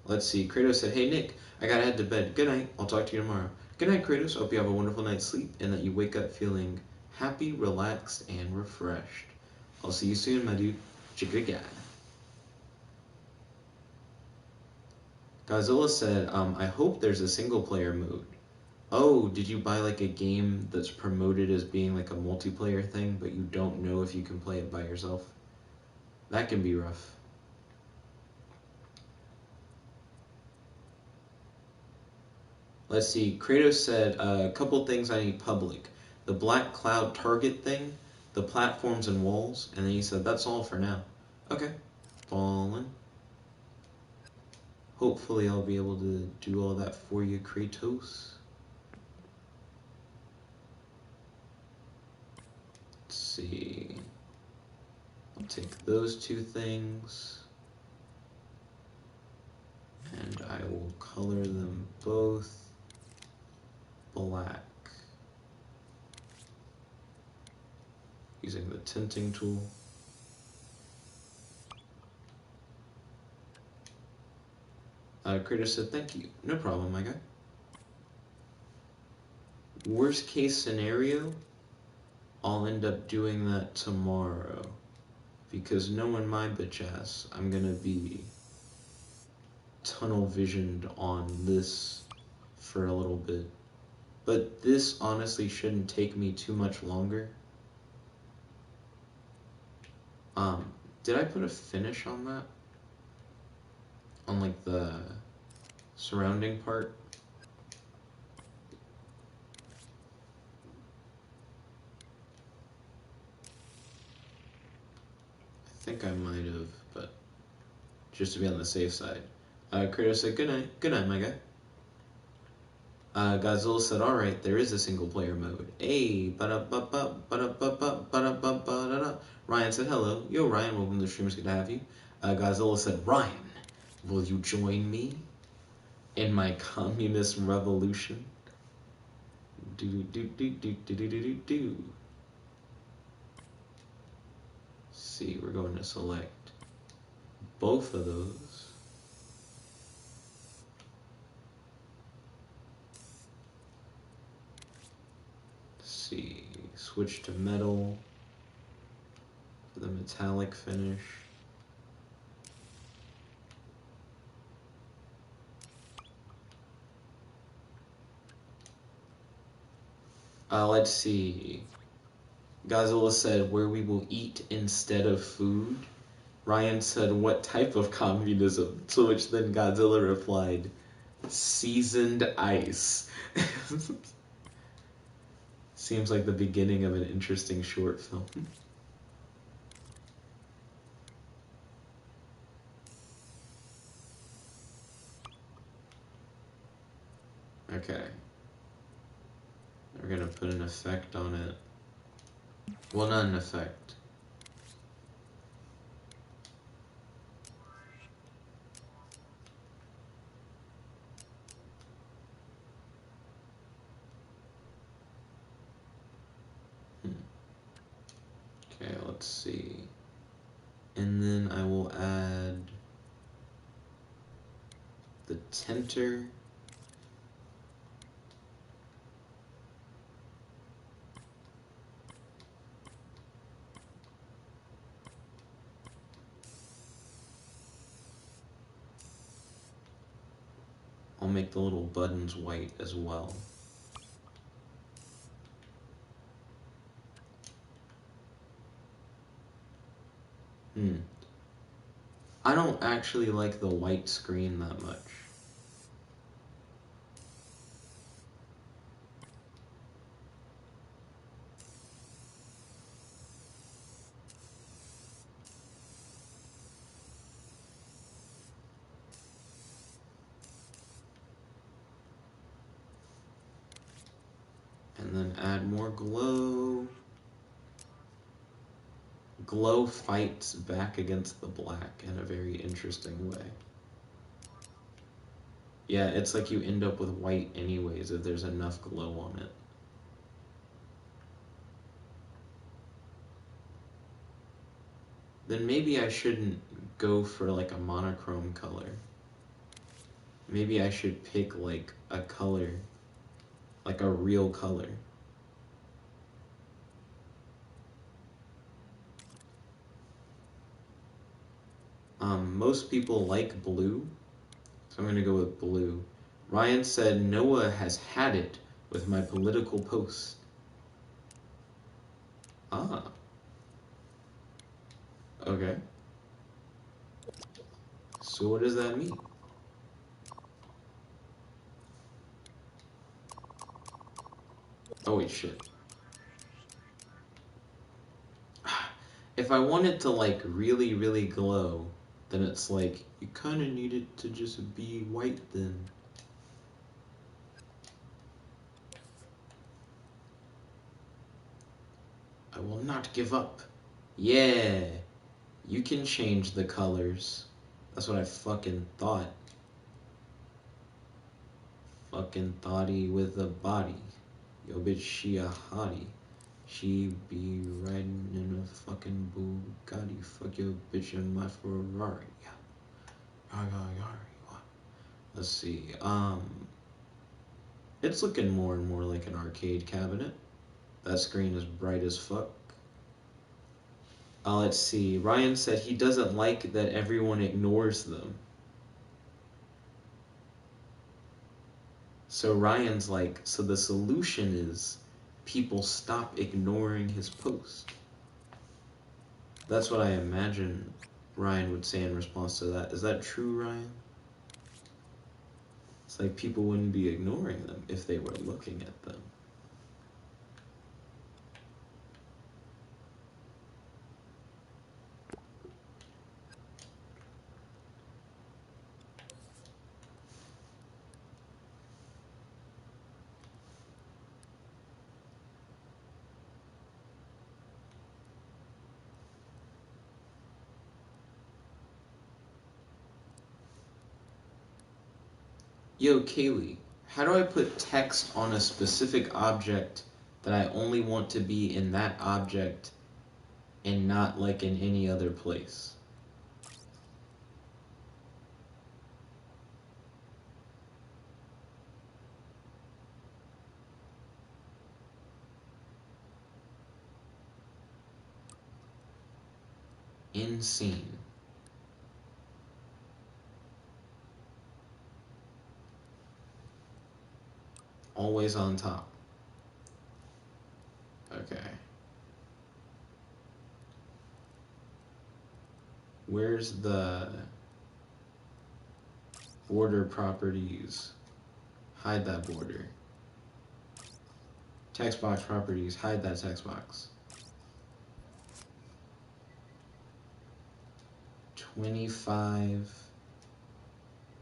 Let's see. Kratos said, hey, Nick, I gotta head to bed. Good night. I'll talk to you tomorrow. Good night, Kratos. Hope you have a wonderful night's sleep and that you wake up feeling happy, relaxed, and refreshed. I'll see you soon, my dude. Chicka guy. Godzilla said, I hope there's a single player mode. Oh, did you buy like a game that's promoted as being like a multiplayer thing, but you don't know if you can play it by yourself? That can be rough. Let's see, Kratos said a couple things I need public. The black cloud target thing, the platforms and walls, and then he said, that's all for now. Okay, fallen. Hopefully I'll be able to do all that for you, Kratos. Let's see. I'll take those two things. And I will color them both black. Using the tinting tool. Kratos said, thank you. No problem, my guy. Worst case scenario, I'll end up doing that tomorrow. Because knowing my bitch ass, I'm gonna be tunnel visioned on this for a little bit. But this honestly shouldn't take me too much longer. Did I put a finish on that? On like the surrounding part? I think I might have, but just to be on the safe side. Kratos said, good night, my guy. Godzilla said, alright, there is a single player mode. Hey, ba-da-ba-ba, Ryan said, hello. Yo, Ryan, welcome to the stream, it's good to have you. Godzilla said, Ryan, will you join me in my communist revolution? Do. See, we're going to select both of those. See, switch to metal for the metallic finish. Let's see. Godzilla said, where we will eat instead of food. Ryan said, what type of communism? To which then Godzilla replied, seasoned ice. Seems like the beginning of an interesting short film. Okay. We're gonna put an effect on it. Well, not an effect. Okay, let's see. And then I will add the tinter. make the little buttons white as well. I don't actually like the white screen that much. And then add more glow. Glow fights back against the black in a very interesting way. Yeah, it's like you end up with white anyways if there's enough glow on it. Then maybe I shouldn't go for like a monochrome color. Maybe I should pick like a color, like a real color. Most people like blue, so I'm gonna go with blue. Ryan said Noah has had it with my political posts. Ah. Okay. So what does that mean? Oh wait, shit. If I want it to like really, really glow, then it's like, you kind of need it to just be white then. I will not give up. Yeah, you can change the colors. That's what I fucking thought. Fucking thoughty with a body. Yo, bitch, she a hottie. She be riding in a fucking Bugatti. Fuck your bitch in my Ferrari. Let's see. It's looking more and more like an arcade cabinet. That screen is bright as fuck. Let's see. Ryan said he doesn't like that everyone ignores them. So Ryan's like, so the solution is people stop ignoring his post. That's what I imagine Ryan would say in response to that. Is that true, Ryan? It's like people wouldn't be ignoring them if they were looking at them. Yo, Kaylee, how do I put text on a specific object that I only want to be in that object and not like in any other place? Insane. Always on top. Okay. Where's the border properties? Hide that border. Text box properties, hide that text box. 25.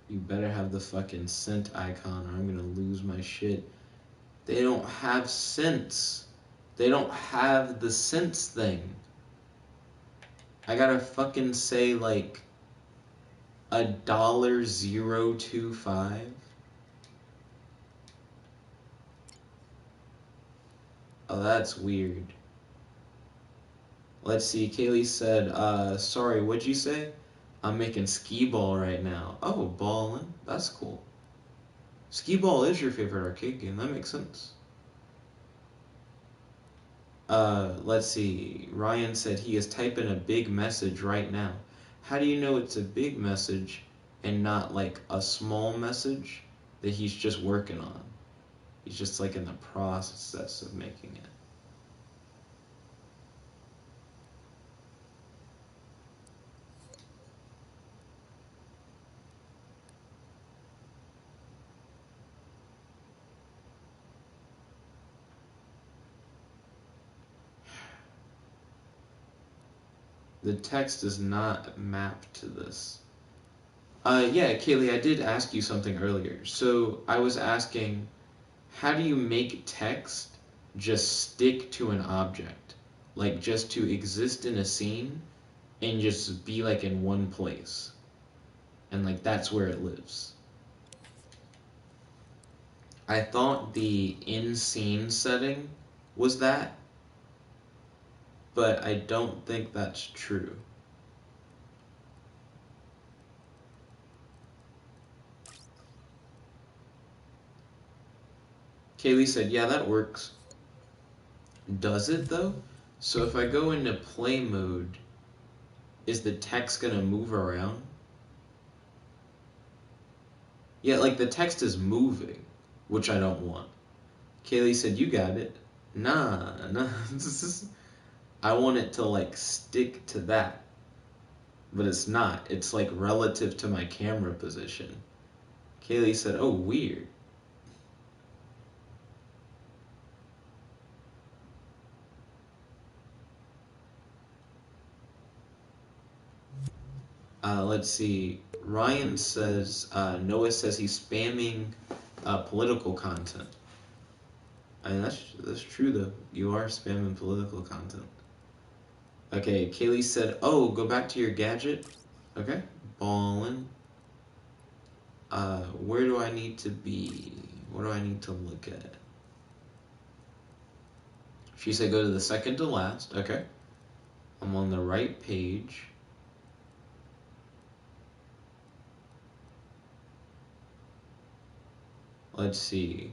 You better have the fucking cent icon or I'm gonna lose my shit. They don't have cents. They don't have the cents thing. I gotta fucking say like $0.025. Oh, that's weird. Let's see, Kaylee said, sorry, what'd you say? I'm making skee ball right now. Oh, ballin'. That's cool. Skee ball is your favorite arcade game. That makes sense. Let's see. Ryan said he is typing a big message right now. How do you know it's a big message and not like a small message? that he's just working on. He's just like in the process of making it. The text is not mapped to this. Yeah, Kaylee, I did ask you something earlier. So I was asking, how do you make text just stick to an object? Like just to exist in a scene and just be like in one place. And like that's where it lives. I thought the in scene setting was that, but I don't think that's true. Kaylee said, yeah, that works. Does it though? So if I go into play mode, is the text gonna move around? Yeah, like the text is moving, which I don't want. Kaylee said, you got it. Nah. I want it to like stick to that. But it's not. It's like relative to my camera position. Kaylee said, oh, weird. Let's see. Ryan says, Noah says he's spamming political content. I mean, that's true though. You are spamming political content. Okay, Kaylee said, oh, go back to your gadget. Okay, ballin'. Where do I need to be? What do I need to look at? She said go to the second to last. Okay. I'm on the right page. Let's see.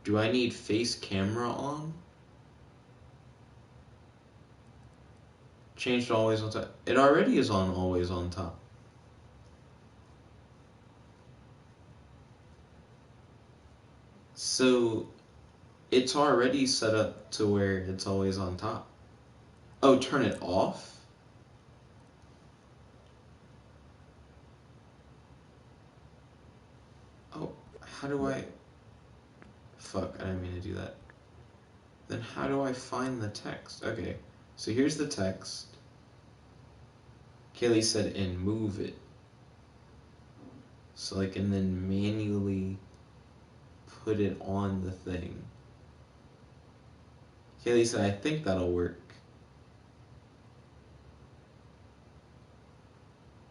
Do I need face camera on? Change to always on top. It already is on always on top. So it's already set up to where it's always on top. Oh, turn it off? Oh, how do I... Fuck, I didn't mean to do that. Then how do I find the text? Okay, so here's the text. Kaylee said, and move it. So I can then manually put it on the thing. Kaylee said, I think that'll work.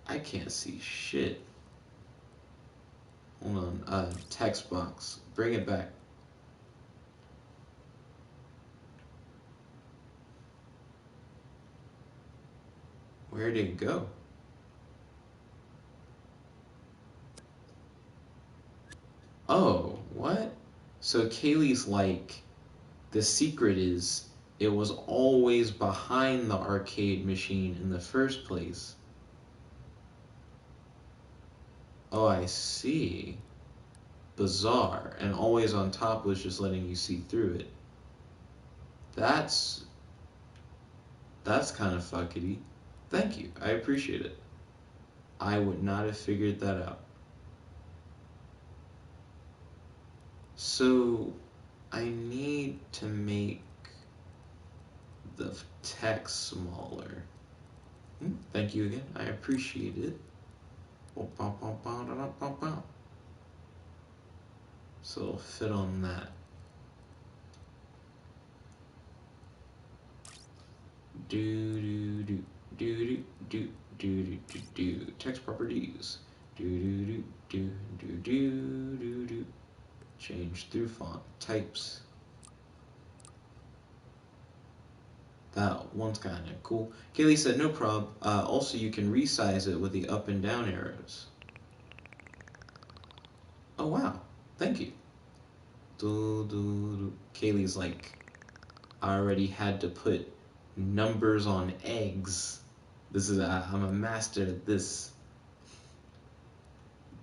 I can't see shit. Hold on, text box. Bring it back. Where did it go? Oh, what? So Kaylee's like, the secret is it was always behind the arcade machine in the first place. Oh, I see. Bizarre. And always on top was just letting you see through it. That's kind of fuckity. Thank you. I appreciate it. I would not have figured that out. So I need to make the text smaller. Thank you again. I appreciate it. So it'll fit on that. Do. Text properties. Do. Change through font types. That one's kind of cool. Kaylee said, no prob. Also, you can resize it with the up and down arrows. Oh, wow. Thank you. Kaylee's like, I already had to put numbers on eggs. I'm a master at this.